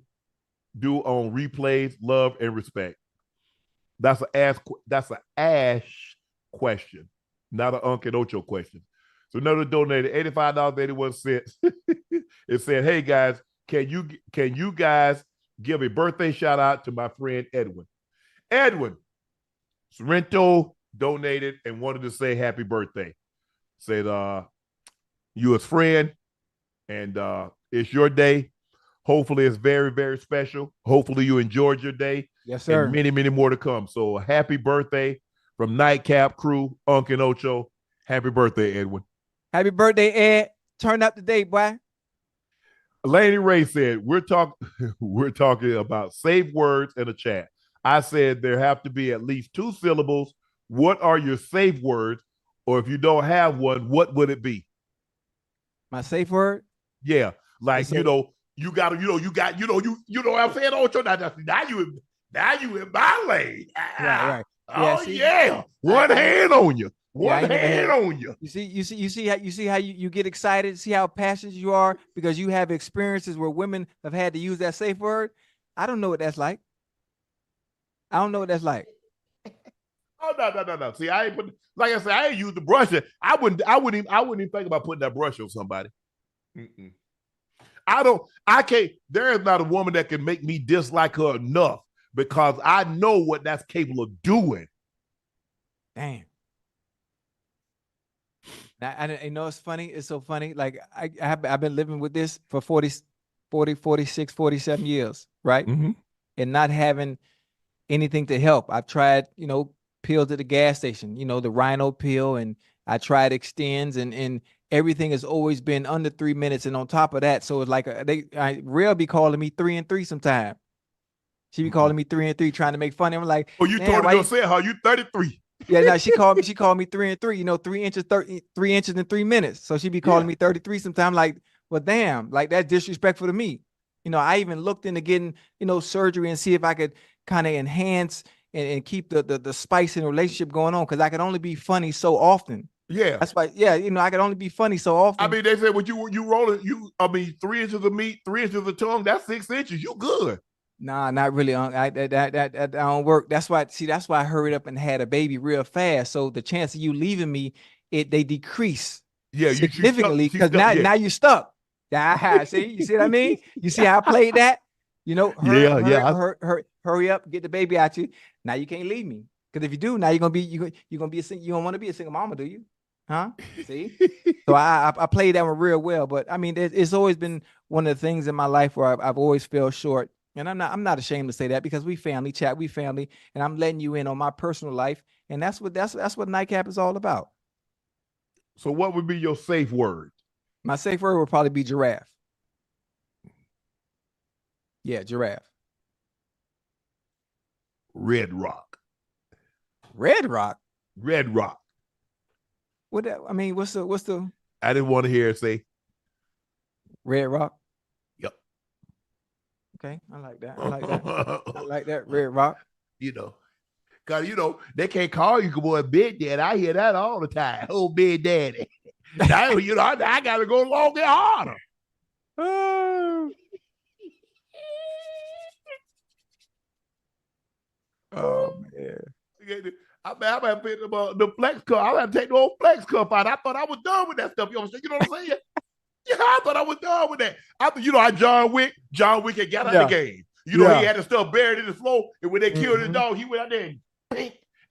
Speaker 1: do on replays, love, and respect?" That's an Ash question, not an Unc and Ocho question. So another donated $85.81. It said, "Hey guys, can you guys give a birthday shout out to my friend Edwin?" Edwin Sorrento donated and wanted to say happy birthday. Said, you his friend, and it's your day. Hopefully it's very, very special. Hopefully you enjoyed your day.
Speaker 2: Yes, sir.
Speaker 1: And many, many more to come. So happy birthday from Nightcap crew, Unc and Ocho. Happy birthday, Edwin.
Speaker 2: Happy birthday, Ed. Turn up the day, boy.
Speaker 1: Laney Ray said, we're talking about safe words in a chat. I said there have to be at least 2 syllables. What are your safe words? Or if you don't have one, what would it be?
Speaker 2: My safe word?
Speaker 1: Yeah. Like, you know what I'm saying? Ocho, now you in my lane.
Speaker 2: Right.
Speaker 1: Oh, yeah. One hand on you. One hand on you.
Speaker 2: You see how you get excited, see how passionate you are because you have experiences where women have had to use that safe word. I don't know what that's like. Oh, no.
Speaker 1: See, I ain't put, like I said, I ain't used the brush. I wouldn't even think about putting that brush on somebody. Mm-mm. There is not a woman that can make me dislike her enough because I know what that's capable of doing.
Speaker 2: Damn. Now, I know it's funny. It's so funny. Like I've been living with this for 40, 46, 47 years, right?
Speaker 1: Mm-hmm.
Speaker 2: And not having anything to help. I've tried, pills at the gas station, the Rhino pill, and I tried Extends, and everything has always been under 3 minutes. And on top of that, so it's like Real be calling me 3 and 3 sometime. She be calling me 3 and 3, trying to make fun. I'm like,
Speaker 1: oh, you told her yourself, how you 33?
Speaker 2: Yeah, no, she called me 3 and 3. 3 inches, 3 inches in 3 minutes. So she be calling me 33 sometime. Like, well, damn, like that's disrespectful to me. I even looked into getting, surgery and see if I could kind of enhance and keep the spice in the relationship going on, because I could only be funny so often.
Speaker 1: Yeah.
Speaker 2: That's why, I could only be funny so often.
Speaker 1: I mean, they said, you rolling, 3 inches of meat, 3 inches of tongue, that's 6 inches. You good.
Speaker 2: Nah, not really. That don't work. That's why I hurried up and had a baby real fast. So the chance of you leaving me, they decrease significantly, because now you're stuck. See, you see what I mean? You see how I played that? Hurry up, get the baby out you. Now you can't leave me, because if you do, now you're gonna be you don't want to be a single mama, do you? Huh? See? So I played that one real well. But I mean, it's always been one of the things in my life where I've always fell short And I'm not ashamed to say that because we family, chat, we family, and I'm letting you in on my personal life. And that's what Nightcap is all about.
Speaker 1: So what would be your safe word?
Speaker 2: My safe word would probably be giraffe. Yeah, giraffe.
Speaker 1: Red Rock.
Speaker 2: Red Rock?
Speaker 1: Red Rock.
Speaker 2: What's the
Speaker 1: I didn't want to hear it say
Speaker 2: Red Rock?
Speaker 1: Yep.
Speaker 2: Okay, I like that. I like that. Red Rock.
Speaker 1: You know, because, they can't call you boy Big Daddy. I hear that all the time. Oh, Big Daddy. Now, I got to go long and harder.
Speaker 2: Oh, man.
Speaker 1: I'm going to the flex cup. I'm going to take the old flex cup out. I thought I was done with that stuff. You know what I'm saying? Yeah, I thought I was done with that. John Wick had got out of the game. He had the stuff buried in the floor, and when they killed the dog, he went out there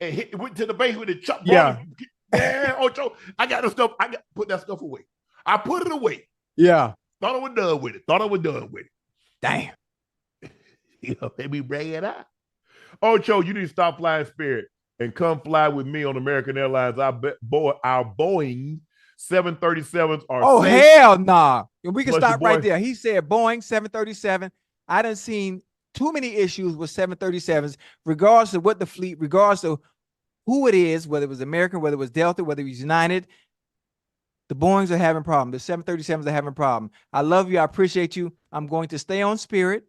Speaker 1: and went to the basement and chopped.
Speaker 2: Yeah.
Speaker 1: Man, Ocho, I got the stuff. Put that stuff away. I put it away.
Speaker 2: Yeah.
Speaker 1: Thought I was done with it.
Speaker 2: Damn.
Speaker 1: Maybe bring it out. Ocho, you need to stop flying Spirit and come fly with me on American Airlines. Our Boeing 737s are safe.
Speaker 2: Hell nah. We can
Speaker 1: Plus
Speaker 2: stop
Speaker 1: your
Speaker 2: right
Speaker 1: boy-
Speaker 2: there. He said Boeing 737. I done seen too many issues with 737s, regardless of what the fleet, regardless of who it is, whether it was American, whether it was Delta, whether it was United. The Boeings are having problems. The 737s are having problems. I love you. I appreciate you. I'm going to stay on Spirit.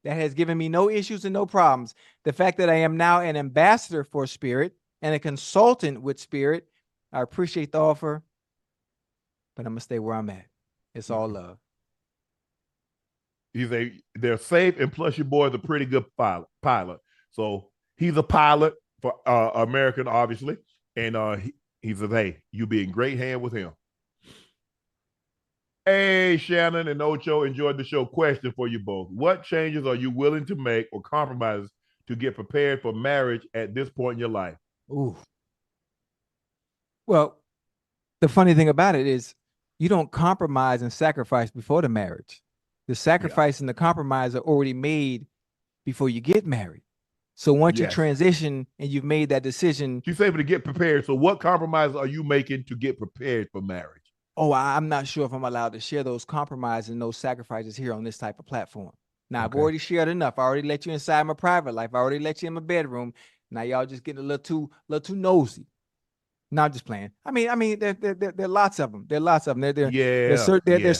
Speaker 2: That has given me no issues and no problems. The fact that I am now an ambassador for Spirit and a consultant with Spirit, I appreciate the offer, but I'm going to stay where I'm at. It's all love.
Speaker 1: They're safe, and plus your boy is a pretty good pilot. So he's a pilot for American, obviously, and he says, hey, you be in great hand with him. Hey, Shannon and Ocho, enjoyed the show. Question for you both. What changes are you willing to make or compromise to get prepared for marriage at this point in your life?
Speaker 2: Ooh. Well, the funny thing about it is you don't compromise and sacrifice before the marriage. The sacrifice and the compromise are already made before you get married. So once you transition and you've made that decision.
Speaker 1: She's able to get prepared. So what compromise are you making to get prepared for marriage?
Speaker 2: Oh, I'm not sure if I'm allowed to share those compromises and those sacrifices here on this type of platform. Now, I've already shared enough. I already let you inside my private life. I already let you in my bedroom. Now y'all just getting a little too nosy. No, I'm just playing. I mean, there are lots of them. There are lots of them. There's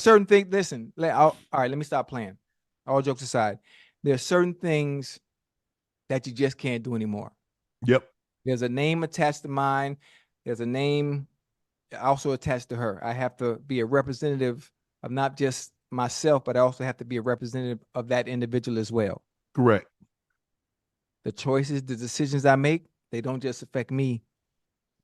Speaker 2: certain things. Listen, all right, let me stop playing. All jokes aside, there's certain things that you just can't do anymore.
Speaker 1: Yep.
Speaker 2: There's a name attached to mine. There's a name also attached to her. I have to be a representative of not just myself, but I also have to be a representative of that individual as well.
Speaker 1: Correct.
Speaker 2: The choices, the decisions I make, they don't just affect me.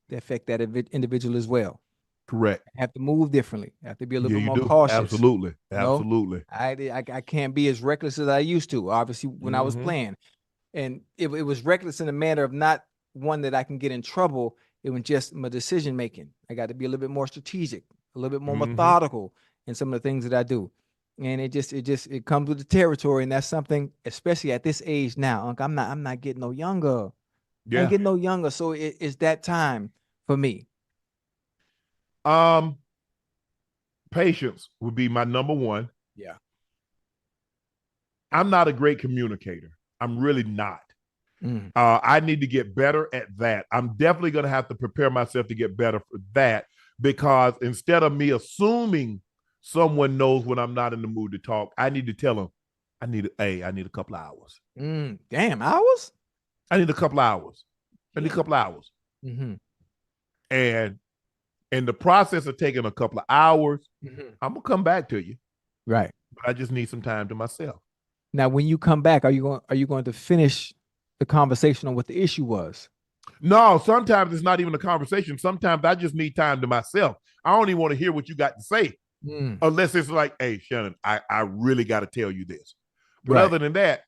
Speaker 2: They affect that individual as well.
Speaker 1: Correct.
Speaker 2: I have to move differently. I have to be a little bit more cautious.
Speaker 1: Absolutely.
Speaker 2: You know?
Speaker 1: Absolutely.
Speaker 2: I can't be as reckless as I used to, obviously, when I was playing. And it was reckless in a manner of not one that I can get in trouble. It was just my decision making. I got to be a little bit more strategic, a little bit more methodical in some of the things that I do. And it comes with the territory, and that's something, especially at this age now. Unc, I'm not getting no younger. I ain't getting no younger, so it's that time for me.
Speaker 1: Patience would be my number one.
Speaker 2: Yeah.
Speaker 1: I'm not a great communicator. I'm really not. I need to get better at that. I'm definitely going to have to prepare myself to get better for that, because instead of me assuming someone knows when I'm not in the mood to talk, I need to tell them, I need a couple of hours.
Speaker 2: Damn, hours?
Speaker 1: I need a couple of hours. And in the process of taking a couple of hours, I'm going to come back to you.
Speaker 2: Right.
Speaker 1: But I just need some time to myself.
Speaker 2: Now, when you come back, are you going to finish the conversation on what the issue was?
Speaker 1: No, sometimes it's not even a conversation. Sometimes I just need time to myself. I don't even want to hear what you got to say. Unless it's like, hey, Shannon, I really got to tell you this. But other than that,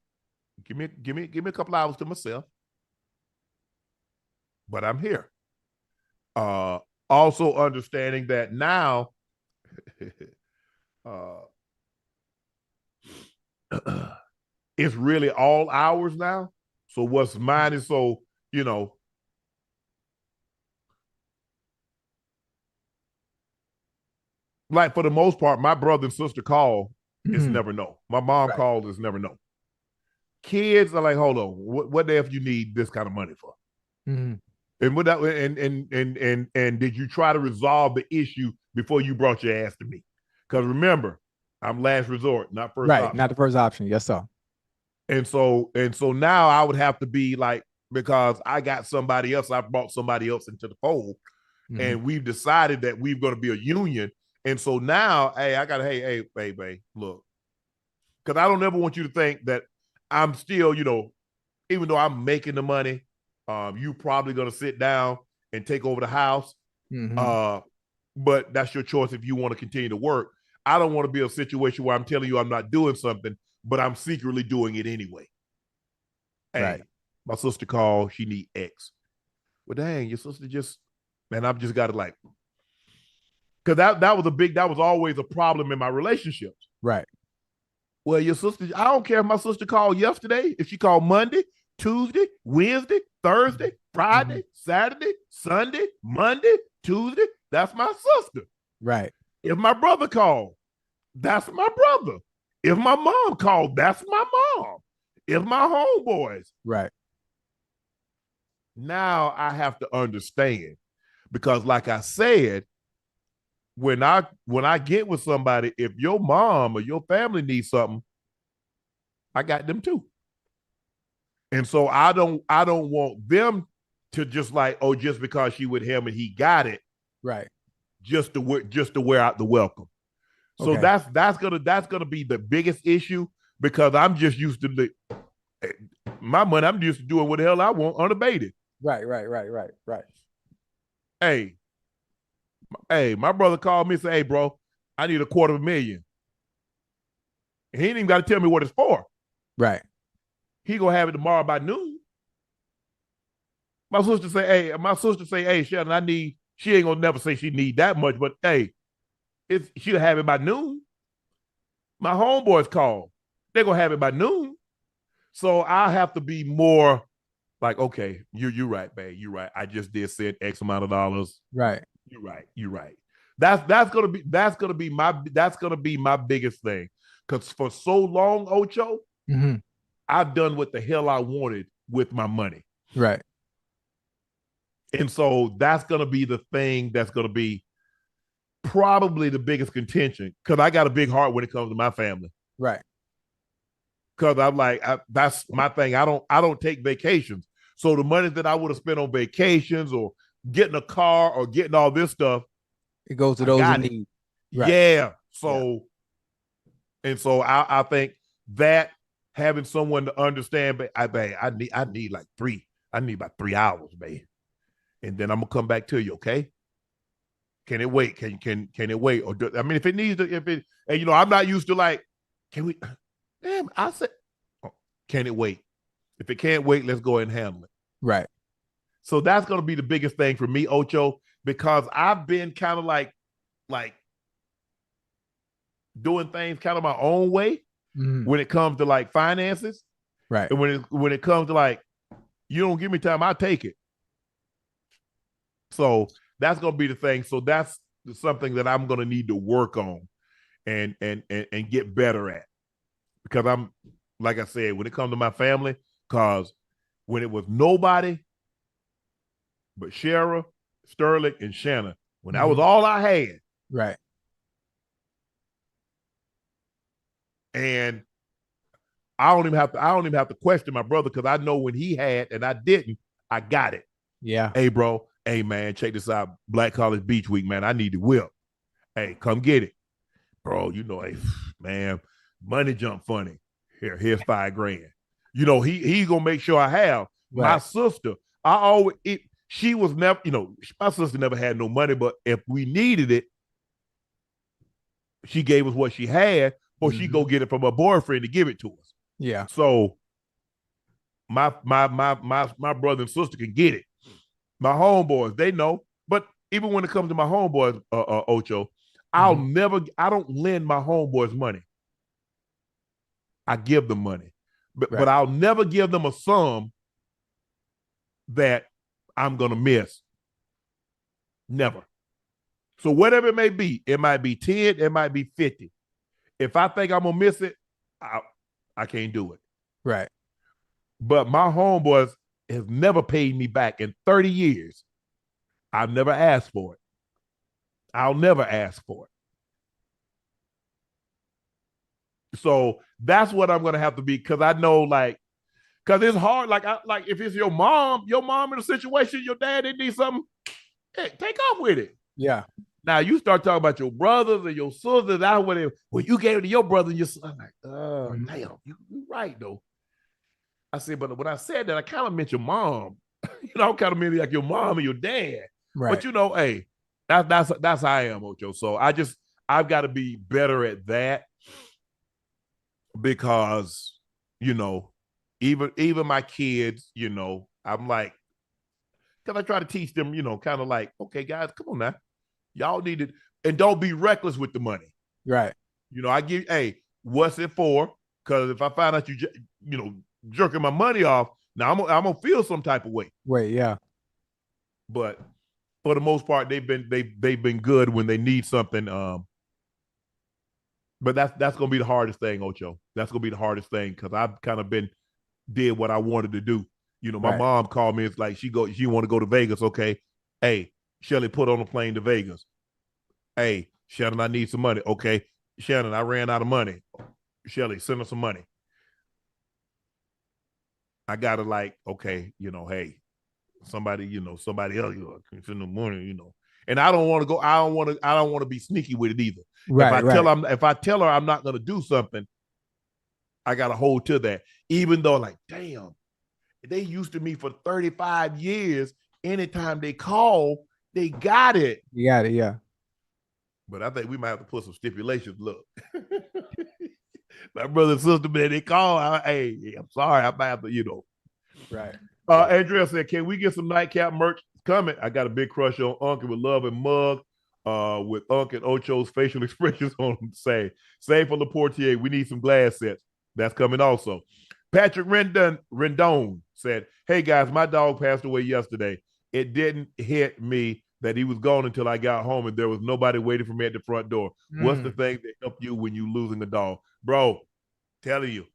Speaker 1: give me a couple hours to myself. But I'm here. Also understanding that now, it's really all ours now. So what's mine is so, you know, like for the most part, my brother and sister call, it's never no. My mom called, it's never no. Kids are like, hold on, what the F you need this kind of money for? And what that and did you try to resolve the issue before you brought your ass to me? Because remember, I'm last resort, not first option.
Speaker 2: Not the first option. Yes, sir.
Speaker 1: And so now I would have to be like, because I got somebody else, I brought somebody else into the fold, and we've decided that we're going to be a union. And so now, hey, I got to, hey, babe, look, because I don't ever want you to think that I'm still, you know, even though I'm making the money, you probably going to sit down and take over the house. But that's your choice if you want to continue to work. I don't want to be a situation where I'm telling you I'm not doing something, but I'm secretly doing it anyway. Hey, my sister called, she need X. Well, dang, your sister just, man, I've just got to like, because that was always a problem in my relationships.
Speaker 2: Right.
Speaker 1: Well, your sister, I don't care if my sister called yesterday, if she called Monday, Tuesday, Wednesday, Thursday, Friday, Saturday, Sunday, Monday, Tuesday, that's my sister.
Speaker 2: Right.
Speaker 1: If my brother called, that's my brother. If my mom called, that's my mom. If my homeboys.
Speaker 2: Right.
Speaker 1: Now I have to understand, because like I said, when I get with somebody, if your mom or your family needs something, I got them too. And so I don't want them to just like, oh, just because she with him and he got it,
Speaker 2: right? Just
Speaker 1: to wear out the welcome. So that's gonna be the biggest issue, because I'm just used to my money. I'm used to doing what the hell I want unabated.
Speaker 2: Right.
Speaker 1: Hey, my brother called me and said, hey, bro, I need $250,000. And he ain't even got to tell me what it's for.
Speaker 2: Right.
Speaker 1: He gonna have it tomorrow by noon. My sister say, hey, Shannon, she ain't gonna never say she need that much, but hey, she'll have it by noon. My homeboys call. They're gonna have it by noon. So I have to be more like, okay, you're right, babe. You're right. I just did send X amount of dollars.
Speaker 2: Right.
Speaker 1: You're right. That's gonna be my biggest thing. Because for so long, Ocho, I've done what the hell I wanted with my money.
Speaker 2: Right.
Speaker 1: And so that's gonna be the thing that's gonna be probably the biggest contention, because I got a big heart when it comes to my family.
Speaker 2: Right.
Speaker 1: Because I'm like, that's my thing. I don't take vacations. So the money that I would have spent on vacations or getting a car or getting all this stuff,
Speaker 2: it goes to those in need.
Speaker 1: Right. Yeah. So, and so I think that having someone to understand, but I need like about 3 hours, babe. And then I'm gonna come back to you, okay? Can it wait? Can it wait? Or if it needs to, and you know, I'm not used to like, can we? Damn, I said, can it wait? If it can't wait, let's go ahead and handle it.
Speaker 2: Right.
Speaker 1: So that's going to be the biggest thing for me, Ocho, because I've been kind of like doing things kind of my own way when it comes to like finances.
Speaker 2: Right.
Speaker 1: And when it comes to like, you don't give me time, I take it. So that's going to be the thing. So that's something that I'm going to need to work on and get better at. Because I'm, like I said, when it comes to my family, because when it was nobody but Shara, Sterling, and Shannon, when that was all I had.
Speaker 2: Right.
Speaker 1: And I don't even have to question my brother, because I know when he had and I didn't, I got it.
Speaker 2: Yeah.
Speaker 1: Hey, bro. Hey, man, check this out. Black College Beach Week, man. I need the whip. Hey, come get it. Bro, you know, hey, man, money jump funny. Here's $5,000. You know, he's gonna make sure I have. Right. My sister, she was never, you know, my sister never had no money, but if we needed it, she gave us what she had, or she go get it from her boyfriend to give it to us.
Speaker 2: Yeah.
Speaker 1: So my brother and sister can get it. My homeboys, they know. But even when it comes to my homeboys, Ocho, I don't lend my homeboys money. I give them money. but I'll never give them a sum that I'm gonna miss. Never. So whatever it might be 10, it might be 50. If I think I'm gonna miss it, I can't do it.
Speaker 2: Right.
Speaker 1: But my homeboys have never paid me back in 30 years. I've never asked for it. I'll never ask for it. So that's what I'm gonna have to be, because I know, like, because it's hard. Like if it's your mom in a situation, your dad, they need something, hey, take off with it.
Speaker 2: Yeah.
Speaker 1: Now you start talking about your brothers and your sisters. Well, you gave it to your brother and your son. I'm like, damn, you're right though. I said, but when I said that, I kind of meant your mom. I kind of meant like your mom and your dad.
Speaker 2: Right.
Speaker 1: But hey, that's how I am, Ocho. So I've got to be better at that, because even my kids, I'm like, because I try to teach them, kind of like, okay, guys, come on now. Y'all need it. And don't be reckless with the money.
Speaker 2: Right.
Speaker 1: I give, hey, what's it for? Because if I find out you jerking my money off, now I'm gonna feel some type of way.
Speaker 2: Wait, yeah.
Speaker 1: But for the most part, they've been good when they need something. But that's gonna be the hardest thing, Ocho. That's gonna be the hardest thing, because I've kind of did what I wanted to do. My mom called me. It's like she want to go to Vegas. Okay, hey, Shelly, put on a plane to Vegas. Hey, Shannon, I need some money. Okay, Shannon, I ran out of money. Shelly, send us some money. I gotta, like, okay, hey, somebody else, can send the money, And I don't want to go. I don't want to be sneaky with it either.
Speaker 2: Right.
Speaker 1: If I tell her I'm not gonna do something, I gotta hold to that. Even though, like, damn, they used to me for 35 years. Anytime they call, they got it.
Speaker 2: You got it, yeah.
Speaker 1: But I think we might have to put some stipulations. Look, my brother and sister, man, they call. Hey, I'm sorry, I might have to,
Speaker 2: Right.
Speaker 1: Andrea said, can we get some Nightcap merch coming? I got a big crush on Unc with love and mug, with Unc and Ocho's facial expressions on them. Same for Laportier. We need some glass sets. That's coming also. Patrick Rendon said, hey guys, my dog passed away yesterday. It didn't hit me that he was gone until I got home and there was nobody waiting for me at the front door. What's the thing that helped you when you losing a dog? Bro, telling you,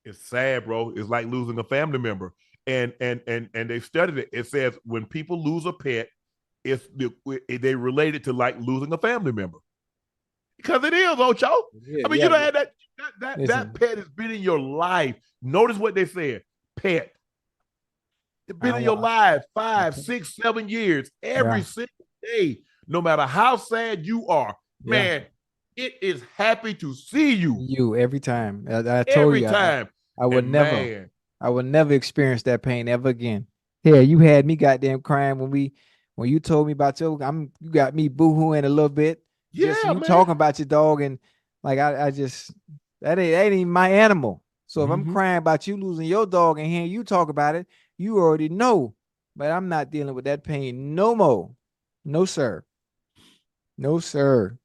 Speaker 1: it's sad, bro. It's like losing a family member. And they've studied it. It says when people lose a pet, they relate it to like losing a family member. Because it is, Ocho. I mean, that pet has been in your life. Notice what they said. Pet. It's been in your life 5, 6, 7 years, every single day. No matter how sad you are, man, it is happy to see you.
Speaker 2: You every time. I told
Speaker 1: every
Speaker 2: you.
Speaker 1: Time.
Speaker 2: I would never experience that pain ever again. Yeah, you had me goddamn crying when you told me about you got me boohooing a little bit.
Speaker 1: Yeah,
Speaker 2: just you talking about your dog, and like I just that ain't even my animal. So if I'm crying about you losing your dog and hearing you talk about it, you already know. But I'm not dealing with that pain no more. No, sir. No, sir.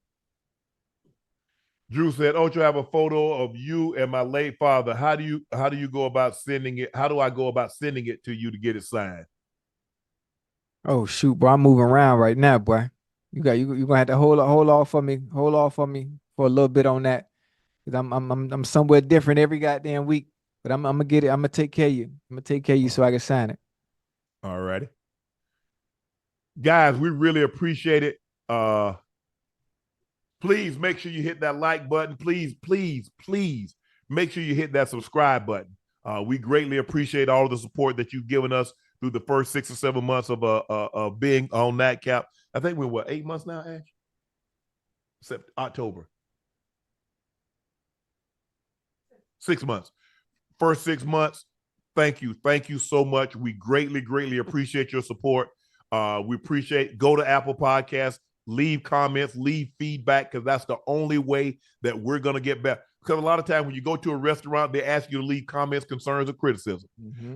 Speaker 1: Drew said, Ocho, I have a photo of you and my late father. How do you go about sending it? How do I go about sending it to you to get it signed?
Speaker 2: Oh shoot, bro. I'm moving around right now, boy. You gonna have to hold off for me. Hold off for me for a little bit on that. Cause I'm somewhere different every goddamn week. But I'm gonna get it. I'm gonna take care of you. I'm gonna take care of you so I can sign it.
Speaker 1: All righty. Guys, we really appreciate it. Please make sure you hit that like button. Please make sure you hit that subscribe button. We greatly appreciate all of the support that you've given us through the first 6 or 7 months of being on Nightcap. I think we're 8 months now, Ash? Except October. 6 months. First 6 months. Thank you. Thank you so much. We greatly appreciate your support. We appreciate, go to Apple Podcasts, leave comments, leave feedback, because that's the only way that we're going to get better. Because a lot of times when you go to a restaurant, they ask you to leave comments, concerns, or criticism.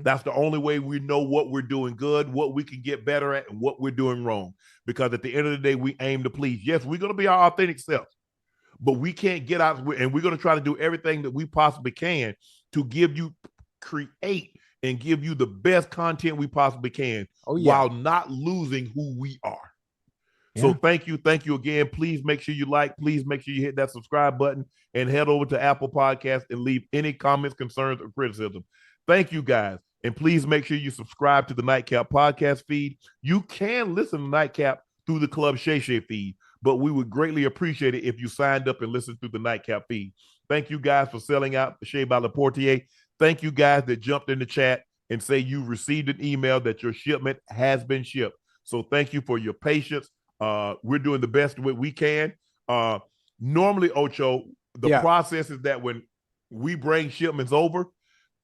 Speaker 1: That's the only way we know what we're doing good, what we can get better at, and what we're doing wrong. Because at the end of the day, we aim to please. Yes, we're going to be our authentic selves, but we can't get out, and we're going to try to do everything that we possibly can to create and give you the best content we possibly can while not losing who we are. So thank you again. Please make sure you like, please make sure you hit that subscribe button and head over to Apple Podcasts and leave any comments, concerns, or criticism. Thank you guys. And please make sure you subscribe to the Nightcap podcast feed. You can listen to Nightcap through the Club Shay feed, but we would greatly appreciate it if you signed up and listened through the Nightcap feed. Thank you guys for selling out the Shea by Laportier. Thank you guys that jumped in the chat and say you received an email that your shipment has been shipped. So thank you for your patience. We're doing the best we can. Normally, Ocho, the process is that when we bring shipments over,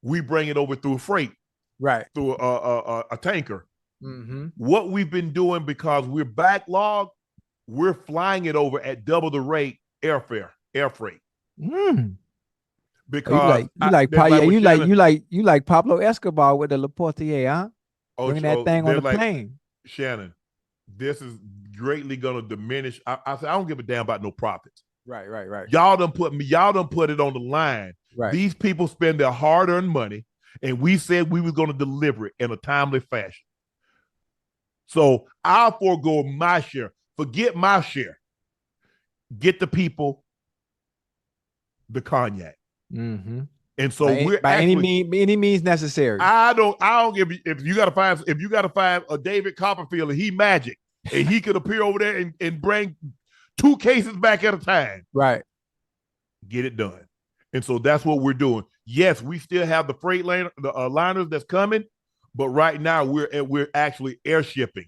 Speaker 1: we bring it over through freight,
Speaker 2: right? Through
Speaker 1: a tanker. Mm-hmm. What we've been doing, because we're backlogged, we're flying it over at double the rate air freight.
Speaker 2: Mm.
Speaker 1: Because
Speaker 2: you like Pablo Escobar with the Laportier, huh? Bringing that thing on the plane.
Speaker 1: Shannon, this is greatly going to diminish. I said, I don't give a damn about no profits.
Speaker 2: Right.
Speaker 1: Y'all done put it on the line.
Speaker 2: Right.
Speaker 1: These people spend their hard-earned money, and we said we were going to deliver it in a timely fashion. So I'll forego my share. Forget my share. Get the people the cognac.
Speaker 2: Mm-hmm.
Speaker 1: And so
Speaker 2: any means necessary.
Speaker 1: I don't give if you got to find a David Copperfield and he magic and he could appear over there and bring 2 cases back at a time.
Speaker 2: Right.
Speaker 1: Get it done. And so that's what we're doing. Yes, we still have the freight liners that's coming, but right now we're actually air shipping.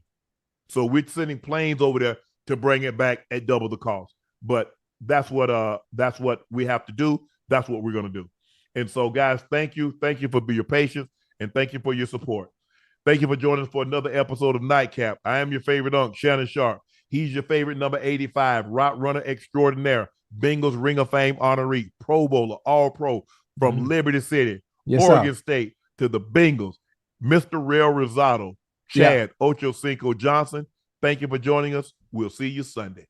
Speaker 1: So we're sending planes over there to bring it back at double the cost. But that's what we have to do. That's what we're going to do. And so, guys, thank you. Thank you for your patience, and thank you for your support. Thank you for joining us for another episode of Nightcap. I am your favorite Unc, Shannon Sharpe. He's your favorite number 85, route runner extraordinaire, Bengals Ring of Fame honoree, Pro Bowler, All-Pro from Liberty City, Oregon State to the Bengals, Mr. Real Rosado, Chad Ochocinco Johnson. Thank you for joining us. We'll see you Sunday.